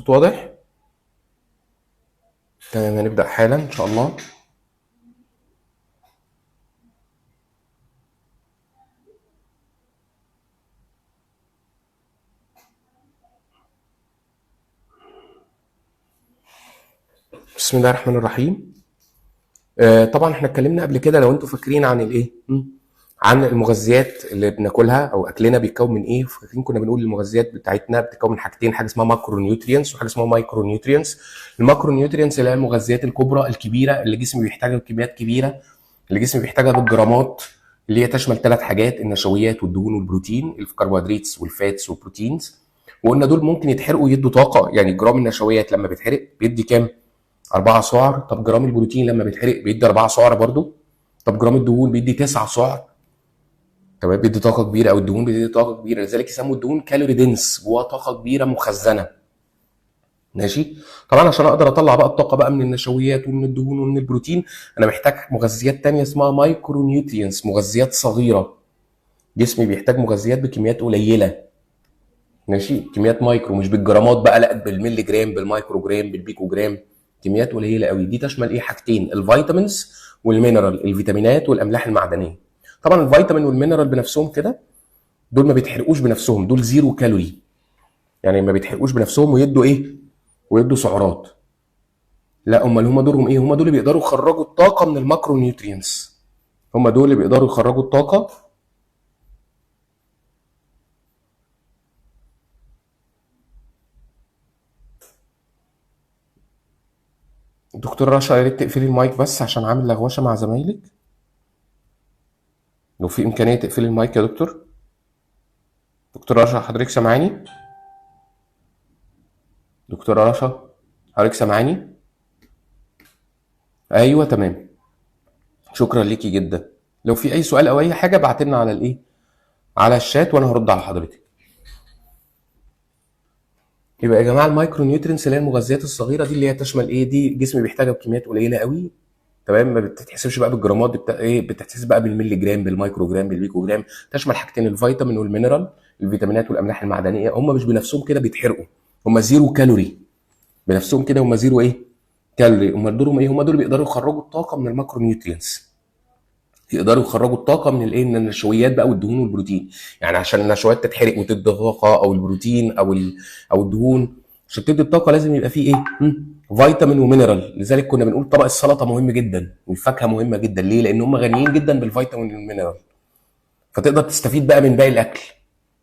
الصوت واضح؟ تمام، هنبدأ حالا إن شاء الله. بسم الله الرحمن الرحيم. طبعا احنا اتكلمنا قبل كده لو انتوا فاكرين عن الايه، عن المغذيات اللي بناكلها او اكلنا بيتكون من ايه. فاكرين كنا بنقول المغذيات بتاعتنا بتتكون من حاجتين، حاجه اسمها ماكرو نيوترينز وحاجه اسمها مايكرو نيوترينز. الماكرو نيوترينز اللي هي المغذيات الكبرى الكبيره اللي الجسم بيحتاجها بكميات كبيره، اللي الجسم بيحتاجها بالجرامات، اللي هي تشمل 3 حاجات: النشويات والدهون والبروتين، الكربوهيدرات والفاتس والبروتينز. وقلنا دول ممكن يتحرقوا يدوا طاقه. يعني جرام النشويات لما بيتحرق بيدي كام؟ 4 سعر. طب جرام البروتين لما بيتحرق بيدي 4 سعر برضو. طب جرام الدهون بيدي 9 سعر. تمام، بيدي طاقه كبيره، او الدهون بيدي طاقه كبيره، لذلك يسموا الدهون كالوري دنس، جواها طاقه كبيره مخزنه. ماشي. طبعا عشان اقدر اطلع بقى الطاقه بقى من النشويات ومن الدهون ومن البروتين، انا محتاج مغذيات تانية اسمها مايكرو نيوترينز، مغذيات صغيره. جسمي بيحتاج مغذيات بكميات قليله. ماشي، كميات مايكرو، مش بالجرامات بقى، لا بالملي جرام، بالمايكرو جرام، بالبيكو جرام. كميات قليله قوي. دي تشمل ايه؟ حاجتين: الفيتامينز والمينرال، الفيتامينات والاملاح المعدنيه. طبعا الفيتامين والمينرال بنفسهم كده دول ما بيتحرقوش بنفسهم، دول زيرو كالوري. يعني ما بيتحرقوش بنفسهم ويدوا ايه؟ ويدوا سعرات. لا، امال هم دورهم ايه؟ هم دول اللي بيقدروا يخرجوا الطاقه من الماكرو نيوترينز. هم دول اللي بيقدروا يخرجوا الطاقه. دكتور رشا، يا ريت تقفلي المايك بس عشان عامل لغوشه مع زمايلك. لو في امكانيه تقفلي المايك يا دكتور. دكتور رشا، حضرتك سامعاني؟ دكتور رشا، حضرتك سامعاني؟ ايوه تمام. شكرا ليكي جدا. لو في اي سؤال او اي حاجه ابعت لنا على الايه، على الشات، وانا هرد على حضرتك. يبقى يا جماعه المايكرو نيوترينز اللي هي المغذيات الصغيره دي، اللي هي تشمل ايه؟ دي الجسم بيحتاجها بكميات قليله قوي. تمام، ما بتتحسبش بقى بالجرامات، ايه، بتتحسب بقى بالملي جرام، بالمايكرو جرام، بالبيكو جرام. تشمل حاجتين: الفيتامين والمينرال، الفيتامينات والاملاح المعدنيه. هم مش بنفسهم كده بيتحرقوا، هم زيرو كالوري بنفسهم كده، هم زيرو ايه؟ كالوري. هم دورهم ايه؟ هم دول بيقدروا يخرجوا الطاقه من الماكرو نيوترينز. يقدروا يخرجوا الطاقه من الايه؟ من النشويات بقى والدهون والبروتين. يعني عشان النشويات تتحرق وتدي طاقه، او البروتين او الدهون، عشان تدي الطاقه لازم يبقى فيه ايه؟ فيتامين ومينرال. لذلك كنا بنقول طبق السلطه مهم جدا والفاكهه مهمه جدا. ليه؟ لان هم غنيين جدا بالفيتامين والمينرال. فتقدر تستفيد بقى من باقي الاكل.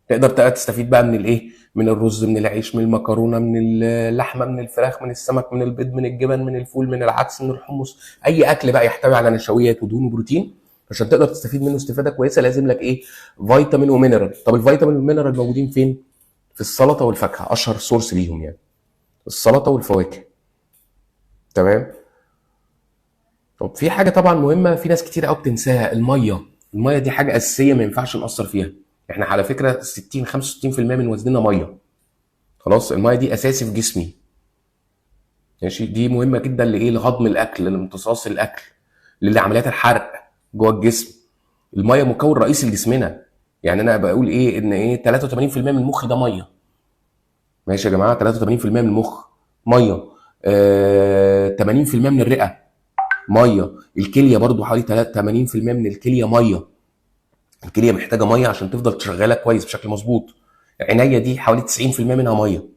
تقدر تستفيد بقى من الايه؟ من الرز، من العيش، من المكرونه، من اللحمه، من الفراخ، من السمك، من البيض، من الجبن، من الفول، من العدس، من الحمص. اي اكل بقى يحتوي على نشويات ودهون وبروتين، عشان تقدر تستفيد منه استفاده كويسه لازم لك ايه؟ فيتامين ومينرال. طب الفيتامين والمينرال موجودين فين؟ في السلطه والفاكهه، اشهر سورس ليهم يعني السلطه والفواكه. تمام. طب في حاجه طبعا مهمه، في ناس كتير قوي بتنساها: الميه. الميه دي حاجه اساسيه ما ينفعش نقصر فيها. احنا على فكره 60 65% من وزننا ميه. خلاص، الميه دي اساسي في جسمي. ماشي، دي مهمه جدا لايه؟ لهضم الاكل، لامتصاص الاكل، لعمليات الحرق جوه الجسم. الميه مكون رئيسي لجسمنا. يعني انا بقول ايه؟ ان ايه، 83% من المخ ده ميه. ماشي يا جماعه، 83% من المخ ميه. 80% من الرئه ميه. الكليه برضو حوالي 80% من الكليه ميه. الكليه محتاجه ميه عشان تفضل شغاله كويس بشكل مظبوط. العنايه دي حوالي 90% منها ميه.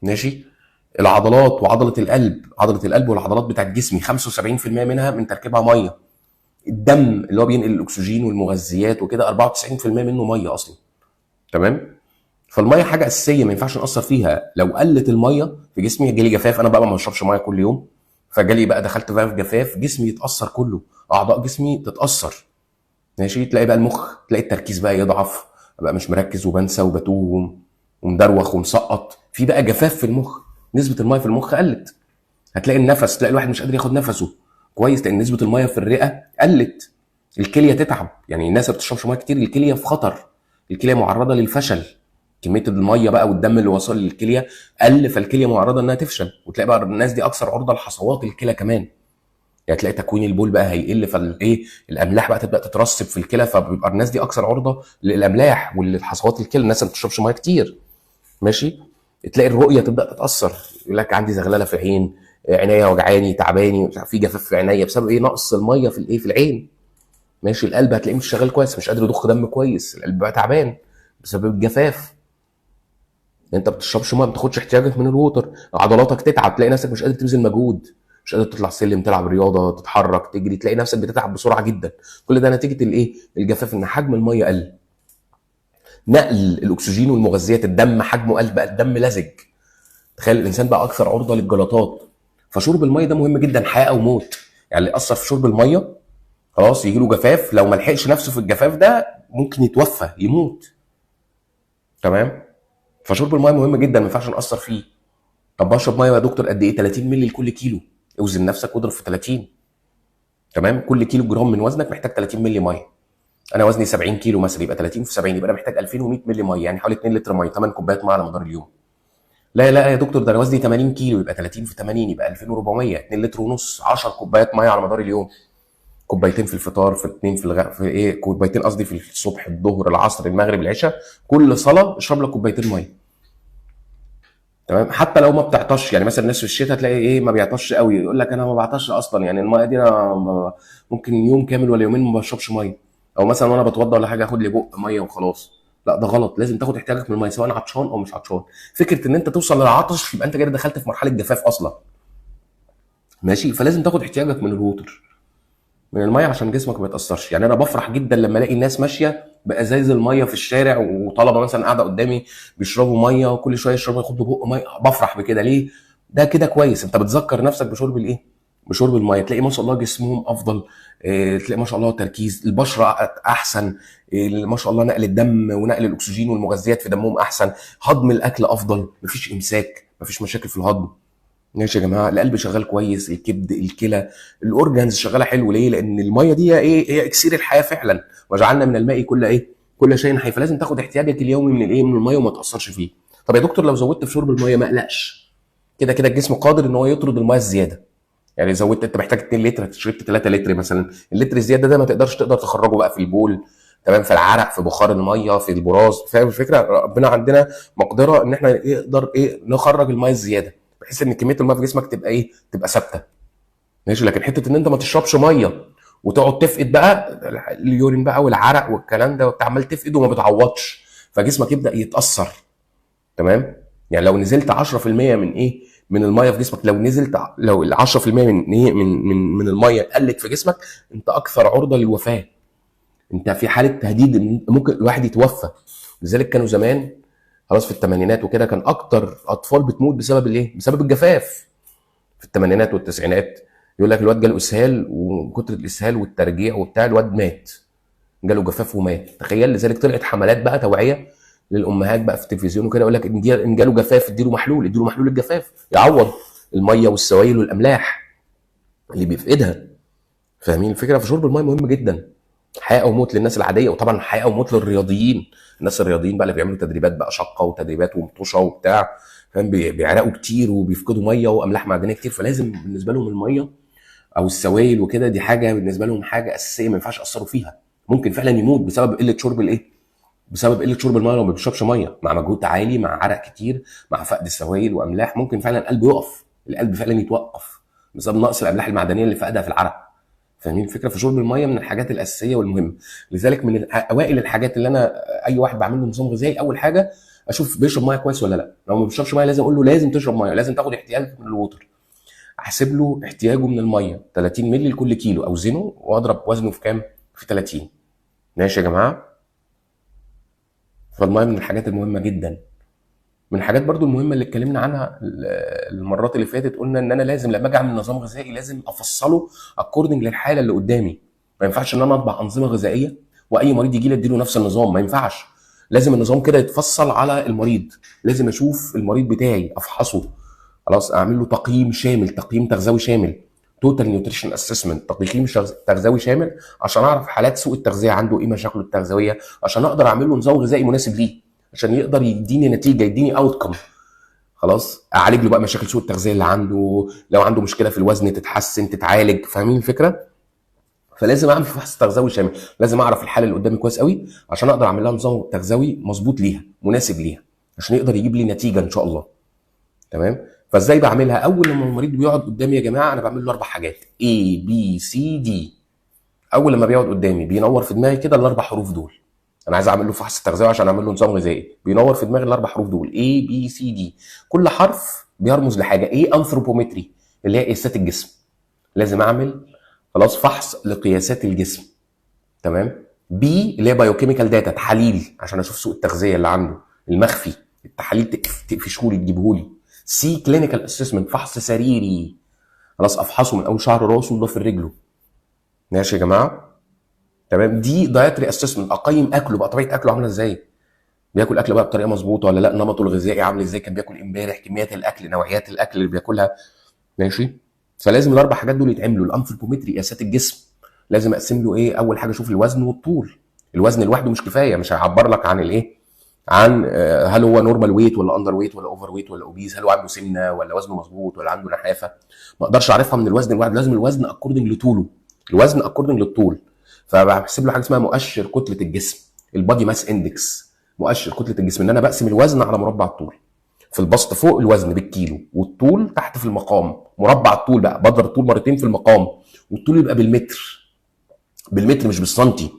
ماشي. العضلات وعضله القلب، عضله القلب والعضلات بتاعت جسمي 75% منها من تركيبها ميه. الدم اللي هو بينقل الاكسجين والمغذيات وكده 94% منه ميه اصلا. تمام. فالميه حاجه اساسيه ما ينفعش نقصر فيها. لو قلت الميه في جسمي جالي جفاف. انا بقى ما بشربش ميه كل يوم، فجالي بقى دخلت بقى في جفاف، جسمي يتاثر كله، اعضاء جسمي تتاثر. ماشي. تلاقي بقى المخ، تلاقي التركيز بقى يضعف، ابقى مش مركز وبنسى وبتوه ومدروخ ومسقط. في بقى جفاف في المخ، نسبه الميه في المخ قلت. هتلاقي النفس، تلاقي الواحد مش قادر ياخد نفسه كويس لان نسبه الميه في الرئه قلت. الكليه تتعب. يعني الناس اللي بتشربش ميه كتير الكليه في خطر، الكليه معرضه للفشل. كميه الميه بقى والدم اللي وصل للكليه قل، فالكليه معرضه انها تفشل. وتلاقي بقى الناس دي اكثر عرضه لحصوات الكلى كمان. يعني تلاقي تكوين البول بقى هيقل، فالايه، الاملاح بقى تبدا تترسب في الكلى، فبيبقى الناس دي اكثر عرضه للاملاح ولحصوات الكلى، الناس اللي ما بتشربش ميه كتير. ماشي. تلاقي الرؤيه تبدا تتاثر، يقول لك عندي زغلله في العين، عينيا وجعاني، تعباني، مش عارف، في جفاف في عينيا بسبب ايه؟ نقص الميه في الايه، في العين. ماشي. القلب هتلاقيه مش شغال كويس، مش قادر يضخ دم كويس، القلب بقى تعبان بسبب الجفاف. انت ما بتشربش ميه، ما بتاخدش احتياجك من الووتر. عضلاتك تتعب، تلاقي نفسك مش قادر تبذل مجهود، مش قادر تطلع سلم، تلعب رياضه، تتحرك، تجري، تلاقي نفسك بتتعب بسرعه جدا. كل ده نتيجه الايه؟ الجفاف، ان حجم الميه قل. نقل الاكسجين والمغذيات، الدم حجمه قل، بقى الدم لزج. تخيل الانسان بقى اكثر عرضه للجلطات. فشرب الميه ده مهم جدا، حياه او موت. يعني اللي ياثر في شرب الميه خلاص يجي له جفاف، لو ما لحقش نفسه في الجفاف ده ممكن يتوفى، يموت. تمام. فشرب الميه مهم جدا، ما ينفعش نقصر فيه. طب بشرب ميه يا دكتور قد ايه؟ 30 مللي لكل كيلو. اوزن نفسك واضرب في 30. تمام. كل كيلو جرام من وزنك محتاج 30 مللي ميه. انا وزني 70 كيلو مثلا، يبقى 30 في 70 يبقى انا محتاج 2100 مللي ميه، يعني حوالي 2 لتر ميه، 8 كوبايات ميه على مدار اليوم. لا لا يا دكتور، ده انا وزني 80 كيلو، يبقى 30 في 80 يبقى 2400، 2 لتر ونص، 10 كوبايات ميه على مدار اليوم. كوبايتين في الفطار، في اتنين في ايه، كوبايتين قصدي في الصبح، الظهر، العصر، المغرب، العشاء. كل صلاه اشرب لك كوبايتين ميه. تمام. حتى لو ما بتعطش، يعني مثلا الناس في الشتاء تلاقي ايه، ما بيعطش قوي، يقول لك انا ما بعطش اصلا، يعني الميه دي انا ممكن يوم كامل ولا يومين ما بشربش ميه. او مثلا وانا بتوضى ولا حاجه اخد لي بق ميه وخلاص. لا، ده غلط، لازم تاخد احتياجك من الميه سواء عطشان او مش عطشان. فكره ان انت توصل للعطش يبقى انت كده دخلت في مرحله جفاف اصلا. ماشي. فلازم تاخد احتياجك من الووتر، من الميه، عشان جسمك ما يتاثرش. يعني انا بفرح جدا لما الاقي الناس ماشيه بازايز الميه في الشارع، وطلبه مثلا قاعده قدامي بيشربوا ميه، وكل شويه يشربوا ياخدوا بق ميه، بفرح بكده. ليه؟ ده كده كويس، انت بتذكر نفسك بشرب الايه، بشرب الميه. تلاقي ما شاء الله جسمهم افضل، تلاقي ما شاء الله تركيز، البشره احسن، ما شاء الله نقل الدم ونقل الاكسجين والمغذيات في دمهم احسن، هضم الاكل افضل، مفيش امساك، مفيش مشاكل في الهضم. ماشي يا جماعه. القلب شغال كويس، الكبد، الكلى، الاورجانز شغاله حلو. ليه؟ لان الميه دي هي ايه، هي اكسير الحياه فعلا. وجعلنا من الماء كل ايه، كل شيء حي. فلازم تاخد احتياجك اليومي من الايه، من الميه، وما تاثرش فيه. طب يا دكتور لو زودت في شرب الميه ما اقلقش، كده كده الجسم قادر ان هو يطرد الميه الزياده. يعني زودت، انت محتاج 2 لتر، شربت 3 لتر مثلا، اللتر الزياده ده ما تقدر تخرجه بقى في البول. تمام. في العرق، في بخار الميه، في البراز. فاهم الفكره؟ ربنا عندنا مقدره ان احنا نقدر ايه، نخرج الميه الزياده، بحيث ان كميه الميه في جسمك تبقى ايه، تبقى ثابته. ماشي. لكن حته ان انت ما تشربش ميه وتقعد تفقد بقى اليورين بقى والعرق والكلام ده، وانت عمال تفقد وما بتعوضش، فجسمك يبدا يتاثر. تمام. يعني لو نزلت 10% من ايه، من الميه في جسمك، لو نزلت، لو ال 10% من ايه، من الميه قلت في جسمك، انت اكثر عرضه للوفاه. انت في حاله تهديد ان ممكن الواحد يتوفى. لذلك كانوا زمان خلاص في الثمانينات وكده، كان اكتر اطفال بتموت بسبب الايه، بسبب الجفاف. في الثمانينات والتسعينات يقول لك الواد جاله اسهال، ومن كتر الاسهال والترجيع وبتاع الواد مات، جاله جفاف ومات. تخيل. لذلك طلعت حملات بقى توعيه للامهات بقى في التلفزيون وكده، يقول لك ان جاله جفاف اديله محلول، اديله محلول الجفاف يعوض الميه والسوائل والاملاح اللي بيفقدها. فاهمين الفكره؟ فشرب الميه مهم جدا، حياه او موت للناس العاديه، وطبعا حياه او موت للرياضيين. الناس الرياضيين بقى اللي بيعملوا تدريبات بقى شاقه، وتدريبات ومطوشه وبتاع، فاهم، بيعرقوا كتير وبيفقدوا ميه واملاح معدنيه كتير، فلازم بالنسبه لهم الميه او السوائل وكده دي حاجه بالنسبه لهم، حاجه اساسيه ما ينفعش ياثروا فيها. ممكن فعلا يموت بسبب قله شرب الايه، بسبب قله شرب الميه. لو ما بيشربش ميه مع مجهود عالي، مع عرق كتير، مع فقد السوائل واملاح، ممكن فعلا القلب يقف، القلب فعلا يتوقف بسبب نقص الاملاح المعدنيه اللي فقدها في العرق. فاهمين الفكره؟ فشرب الميه من الحاجات الاساسيه والمهمه. لذلك من اوائل الحاجات اللي انا اي واحد بعمل له نظام غذائي، اول حاجه اشوف بيشرب ميه كويس ولا لا. لو ما بيشربش ميه لازم اقول له لازم تشرب ميه، لازم تاخد احتياجك من الووتر. احسب له احتياجه من الميه 30 مللي لكل كيلو، اوزنه واضرب وزنه في كام، في 30. ماشي يا جماعه. فالميه من الحاجات المهمه جدا. من الحاجات برضو المهمه اللي اتكلمنا عنها المرات اللي فاتت، قلنا ان انا لازم لما اجي اعمل نظام غذائي لازم افصله اكوردنج للحاله اللي قدامي. ما ينفعش ان انا اطبع انظمه غذائيه واي مريض يجي لي اديله نفس النظام، ما ينفعش. لازم النظام كده يتفصل على المريض. لازم اشوف المريض بتاعي، افحصه، خلاص، اعمل له تقييم شامل، تقييم تغذوي شامل، توتال نيوتريشن اسسمنت، تقييم تغذوي شامل، عشان اعرف حالات سوء التغذيه عنده ايه، مشاكله التغذويه، عشان اقدر اعمل له نظام غذائي مناسب ليه، عشان يقدر يديني نتيجه، يديني اوتكم. خلاص، اعالج له بقى مشاكل سوء التغذيه اللي عنده، لو عنده مشكله في الوزن تتحسن، تتعالج. فاهمين الفكره؟ فلازم اعمل فحص تغذوي شامل، لازم اعرف الحاله اللي قدامي كويس قوي عشان اقدر اعمل لها نظام تغذوي مظبوط ليها، مناسب ليها. عشان يقدر يجيب لي نتيجه ان شاء الله. تمام. فازاي بعملها؟ اول لما المريض بيقعد قدامي يا جماعه انا بعمل له 4 حاجات A B C D. اول لما بيقعد قدامي بينور في دماغي كده ال4 حروف دول. انا عايز اعمل له فحص تغذيه عشان اعمل له نظام غذائي، بينور في دماغي ال4 حروف دول A B C D. كل حرف بيرمز لحاجه. A انثروبومتري اللي هي قياسات الجسم، لازم اعمل خلاص فحص لقياسات الجسم. تمام. بي اللي هي بايوكيميكال داتا، تحاليل عشان اشوف سوء التغذيه اللي عنده المخفي، التحاليل تقفشه لي تجيبه لي. سي كلينيكال اسسمنت، فحص سريري، خلاص افحصه من اول شعر راسه لضفر رجله. ماشي يا جماعه. تمام. دي دايتري اسسمنت، اقيم اكله بقى، طبيعه اكله عامله ازاي، بياكل اكل بقى بطريقه مظبوطه ولا لا، نمطه الغذائي عامل ازاي، كان بياكل امبارح، كميات الاكل، نوعيات الاكل اللي بياكلها. ماشي. فلازم ال4 حاجات دول يتعملوا. الانثروبومتري قياسات الجسم، لازم اقسم له ايه، اول حاجه اشوف الوزن والطول. الوزن لوحده مش كفايه، مش هيعبر لك عن الايه، عن هل هو نورمال ويت ولا اندر ويت ولا اوفر ويت ولا اوبيز، هل هو عنده سمنه ولا وزنه مظبوط ولا عنده نحافه. ما اقدرش اعرفها من الوزن الواحد، لازم الوزن اكوردنج لطوله، الوزن اكوردنج للطول. فبحسب له حاجه اسمها مؤشر كتله الجسم، البادي ماس اندكس، مؤشر كتله الجسم، ان انا بقسم الوزن على مربع الطول. في البسط فوق الوزن بالكيلو، والطول تحت في المقام، مربع الطول بقى بضرب الطول مرتين في المقام، والطول يبقى بالمتر، بالمتر مش بالسنتي.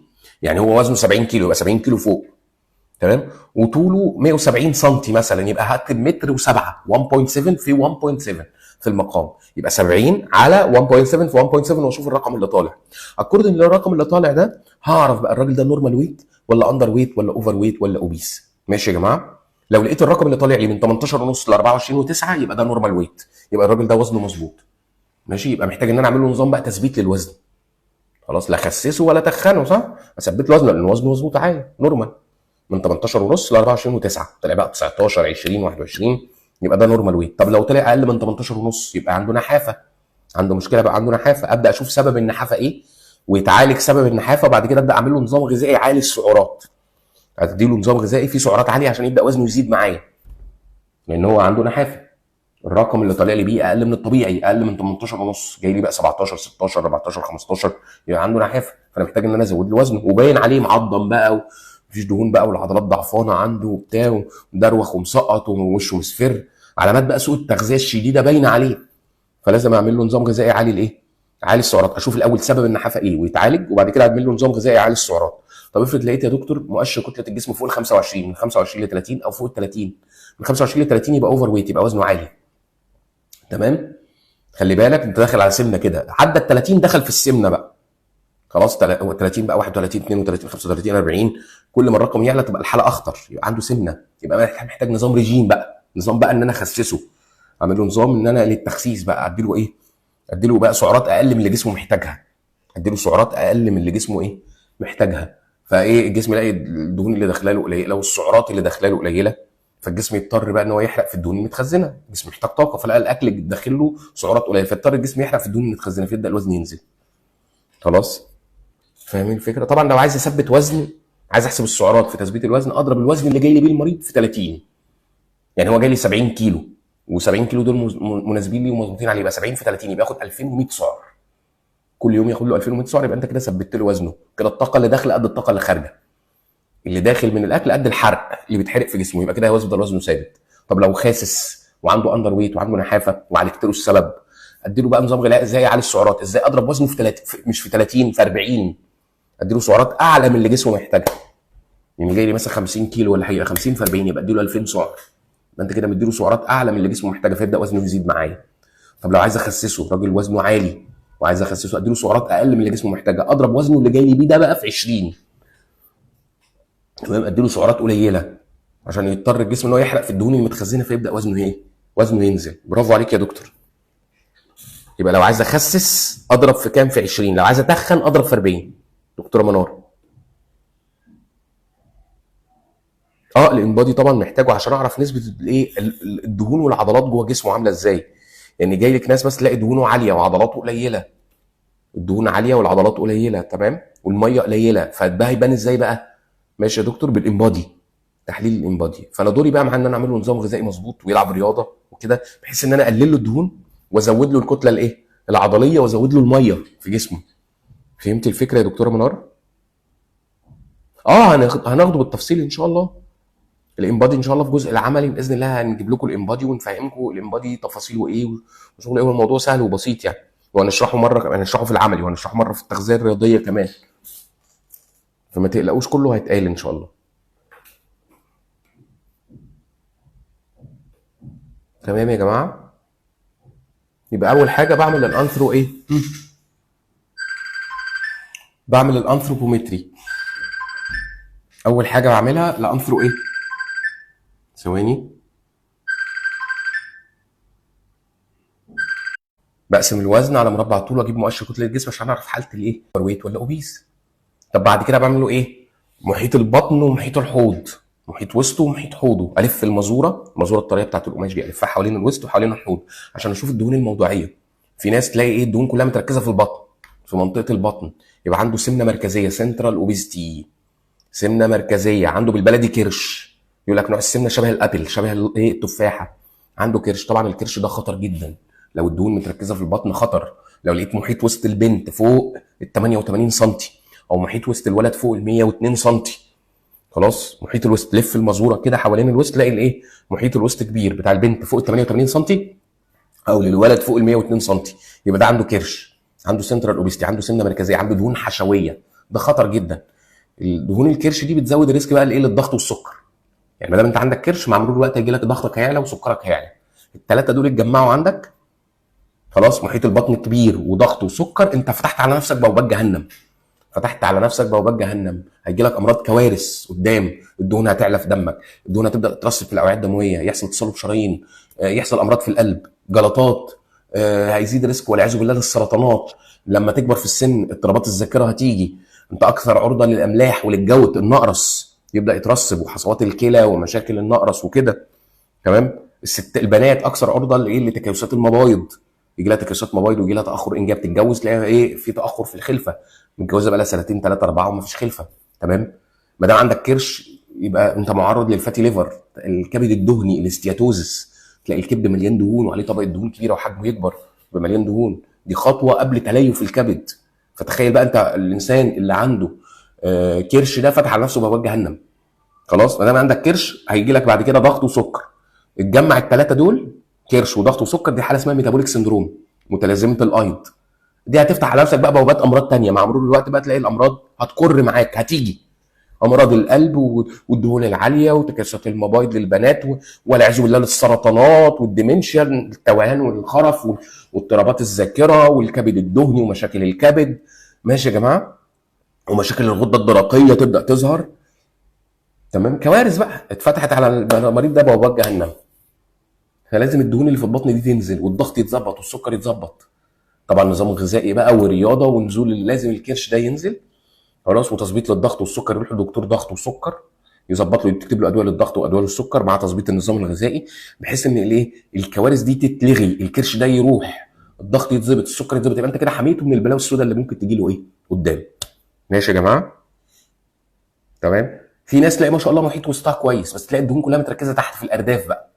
يعني هو وزنه 70 كيلو يبقى 70 كيلو فوق. تمام. وطوله 170 سم مثلا، يبقى هكتب متر و7 1.7 في 1.7 في المقام، يبقى 70 على 1.7 في 1.7، واشوف الرقم اللي طالع. اكوردنج للرقم اللي طالع ده هعرف بقى الراجل ده نورمال ويت ولا اندر ويت ولا اوفر ويت ولا اوبيس. ماشي يا جماعه. لو لقيت الرقم اللي طالع لي من 18 ونص ل 24 و9 يبقى ده نورمال ويت، يبقى الراجل ده وزنه مظبوط. ماشي. يبقى محتاج ان انا اعمل له نظام بقى تثبيت للوزن. خلاص، لا اخسسه ولا تخنه، صح؟ اثبت له وزنه لان وزنه مظبوط عادي نورمال. من 18 ونص ل 24 و9، طلع بقى 19 20 21 يبقى ده نورمال ويت. طب لو طلع اقل من 18 ونص يبقى عنده نحافه، عنده مشكله بقى، عنده نحافه. ابدا اشوف سبب النحافه ايه ويتعالج سبب النحافه، وبعد كده ابدا اعمل له نظام غذائي عالي السعرات. ادي له نظام غذائي فيه سعرات عاليه عشان يبدا وزنه يزيد معايا، لان هو عنده نحافه. الرقم اللي طالع لي بيه اقل من الطبيعي، اقل من 18 ونص، جاي لي بقى 17 16 14 15، يبقى عنده نحافه. فانا محتاج ان انا ازود له وزنه، وباين عليه معضم بقى ومفيش دهون بقى، والعضلات ضعفانه عنده وبتاع، ودروخ ومسقط ووشه مصفر، علامات بقى سوء التغذيه الشديده باينه عليه. فلازم اعمل له نظام غذائي عالي الايه؟ عالي السعرات. اشوف الاول سبب النحافه ايه ويتعالج، وبعد كده اعمل له نظام غذائي عالي السعرات. طب افرض لقيت يا دكتور مؤشر كتله الجسم فوق ال 25، من 25 ل 30 او فوق ال 30، من 25 ل 30 يبقى اوفر ويت، يبقى وزنه عالي. تمام. خلي بالك انت داخل على سمنه كده، عدى ال 30 دخل في السمنه بقى، خلاص. 30 بقى 31 32 35 40، كل ما الرقم يعلى تبقى الحاله اخطر، يبقى عنده سمنه، يبقى محتاج نظام ريجيم بقى، نظام بقى ان انا اخسسه، اعمل له نظام ان انا للتخسيس بقى، اديله ايه، اديله بقى سعرات اقل من اللي جسمه محتاجها، اديله سعرات اقل من اللي جسمه ايه محتاجها. فايه الجسم يلاقي الدهون اللي داخله له قليله والسعرات اللي داخله له قليله، فالجسم يضطر بقى ان هو يحرق في الدهون المتخزنه، الجسم محتاج طاقه، فلقى الاكل داخل له سعرات قليله، فاضطر الجسم يحرق في الدهون المتخزنه، فيبدا الوزن ينزل. خلاص. فاهمين الفكره؟ طبعا لو عايز اثبت وزن، عايز احسب السعرات في تثبيت الوزن، اضرب الوزن اللي جاي لي بيه المريض في 30. يعني هو جاي لي 70 كيلو، و70 كيلو دول مناسبين لي ومظبوطين عليه، يبقى 70 في 30 يبقى ياخد 2100 سعر. كل يوم ياخد له 2100 سعر، يبقى انت كده ثبت له وزنه، كده الطاقه اللي داخله قد الطاقه اللي خارجه، اللي داخل من الاكل قد الحرق اللي بيتحرق في جسمه، يبقى كده هيفضل وزنه ثابت. طب لو خاسس وعنده اندر ويت وعنده نحافه وعالجت له السبب، ادي له بقى نظام غذائي ازاي يعلي السعرات، ازاي اضرب وزنه في 30 مش في 30 في 40، ادي له سعرات اعلى من اللي جسمه محتاجها. يعني جاي لي مثلا 50 كيلو ولا حاجه، 50 في 40 يبقى ادي له 2000 سعر، يبقى انت كده مدي له سعرات اعلى من اللي جسمه محتاجها، فيبدا وزنه يزيد معايا. طب لو عايز اخسسه، راجل وزنه عالي وعايز اخسسه، ادي له سعرات اقل من اللي جسمه محتاجها، اضرب وزنه اللي جاي لي بيه ده بقى في 20. تمام. ادي له سعرات قليله عشان يضطر الجسم ان هو يحرق في الدهون المتخزنه، فيبدا وزنه ايه؟ وزنه ينزل. برافو عليك يا دكتور. يبقى لو عايز اخسس اضرب في كام؟ في 20. لو عايز اتخن اضرب في 40. دكتوره منار. الانبادي طبعا محتاجه عشان اعرف نسبه الايه الدهون والعضلات جوه جسمه عامله ازاي. يعني جاي لك ناس بس تلاقي دهونه عاليه وعضلاته قليله، الدهون عاليه والعضلات قليله، تمام، والميه قليله، فده هيبان ازاي بقى؟ ماشي يا دكتور، بالانبادي، تحليل الانبادي. فانا دوري بقى مع ان انا اعمل له نظام غذائي مظبوط ويلعب رياضه وكده، بحيث ان انا اقلل له الدهون وازود له الكتله الايه العضليه، وازود له الميه في جسمه. فهمت الفكره يا دكتوره منار؟ هناخده بالتفصيل ان شاء الله. الانبادي ان شاء الله في جزء العملي باذن الله هنجيب لكم الانبادي ونفهمكم الانبادي تفاصيله ايه وشغل ايه، والموضوع سهل وبسيط يعني، وهنشرحه مره، هنشرحه في العملي وهنشرحه مره في التغذيه الرياضيه كمان، فما تقلقوش كله هيتقال ان شاء الله. تمام يا جماعه. يبقى اول حاجه بعمل الانثرو ايه، بعمل الانثروبومتري. اول حاجه بعملها الانثرو ايه، ثواني، بقسم الوزن على مربع الطول واجيب مؤشر كتله الجسم عشان اعرف حاله الايه، ويت ولا اوبيس. طب بعد كده بعمل له ايه، محيط البطن ومحيط الحوض، محيط وسطه ومحيط حوضه، الف المازوره الطريه بتاعت القماش دي الفها حوالين الوسط وحوالين الحوض عشان اشوف الدهون الموضوعيه. في ناس تلاقي ايه الدهون كلها متركزه في البطن، في منطقه البطن، يبقى عنده سمنه مركزيه، سنترال اوبيستي، سمنه مركزيه، عنده بالبلدي كرش، يقول لك نوع السمنه شبه الابل، شبه الايه، التفاحه، عنده كرش. طبعا الكرش ده خطر جدا لو الدهون متركزه في البطن، خطر. لو لقيت محيط وسط البنت فوق ال 88 سم او محيط وسط الولد فوق ال 102 سم، خلاص محيط الوسط، لف المازوره كده حوالين الوسط تلاقي الايه، محيط الوسط كبير، بتاع البنت فوق ال 88 سم او للولد فوق ال 102 سم، يبقى ده عنده كرش، عنده سنترال اوبيستي، عنده سمنه مركزيه، عنده دهون حشويه، ده خطر جدا. الدهون الكرش دي بتزود الريسك بقى لايه، للضغط والسكر. يعني ما دام انت عندك كرش مع مرور الوقت هيجي لك ضغطك هيعلى وسكرك هيعلى، الثلاثه دول اتجمعوا عندك خلاص، محيط البطن كبير وضغط وسكر، انت فتحت على نفسك بوابات جهنم، فتحت على نفسك بوابات جهنم، هيجي لك امراض كوارث قدام، الدهون هتعلى في دمك، الدهون هتبدا تترسب في الاوعيه الدمويه، يحصل تصلب شرايين، يحصل امراض في القلب، جلطات، هيزيد ريسك والعياذ بالله للسرطانات، لما تكبر في السن اضطرابات الذاكره هتيجي، انت اكثر عرضه للاملاح وللجوت، النقرس يبدا يترسب، وحصوات الكلى ومشاكل النقرس وكده. تمام. البنات اكثر عرضه لايه، لتكيسات المبايض، يجي لها تكيسات مبايض ويجي لها تاخر انجاب، تتجوز تلاقيها ايه، في تاخر في الخلفه، متجوزه بقى لها سنتين 3 4 ومفيش خلفه. تمام. ما دام عندك كرش يبقى انت معرض للفاتي ليفر، الكبد الدهني، الاستياتوزس، تلاقي الكبد مليان دهون وعليه طبقه دهون كبيره وحجمه يكبر، يبقى مليان دهون، دي خطوه قبل تليف الكبد. فتخيل بقى انت الانسان اللي عنده كرش ده فتح على نفسه بوابات جهنم. خلاص، ما دام عندك كرش هيجي لك بعد كده ضغط وسكر، اتجمع الثلاثه دول، كرش وضغط وسكر، دي حاله اسمها ميتابوليك سندروم، متلازمه الايض. دي هتفتح على نفسك بقى بوابات امراض تانية، مع مرور الوقت بقى تلاقي الامراض هتكر معاك، هتيجي امراض القلب والدهون العاليه وتكيسات المبايض للبنات والعياذ بالله للسرطانات والديمنشيا، التوهان والخرف واضطرابات الذاكره والكبد الدهني ومشاكل الكبد. ماشي يا جماعه. ومشاكل الغده الدرقيه تبدا تظهر. تمام. كوارث بقى اتفتحت على المريض ده بوابات جهنم. فلازم الدهون اللي في البطن دي تنزل والضغط يتظبط والسكر يتظبط. طبعا نظام غذائي بقى ورياضه ونزول، لازم الكرش ده ينزل خلاص، وتظبيط للضغط والسكر، يروح لدكتور ضغط وسكر يظبط له، يكتب له ادويه للضغط وادويه للسكر مع تظبيط النظام الغذائي، بحيث ان الايه، الكوارث دي تتلغي، الكرش ده يروح، الضغط يتظبط، السكر يتظبط، يبقى انت كده حميته من البلاوي السوداء اللي ممكن تجي له ايه قدام. ماشي يا جماعه. تمام. في ناس تلاقي ما شاء الله محيط وسطها كويس، بس تلاقي الدهون كلها متركزه تحت في الارداف بقى،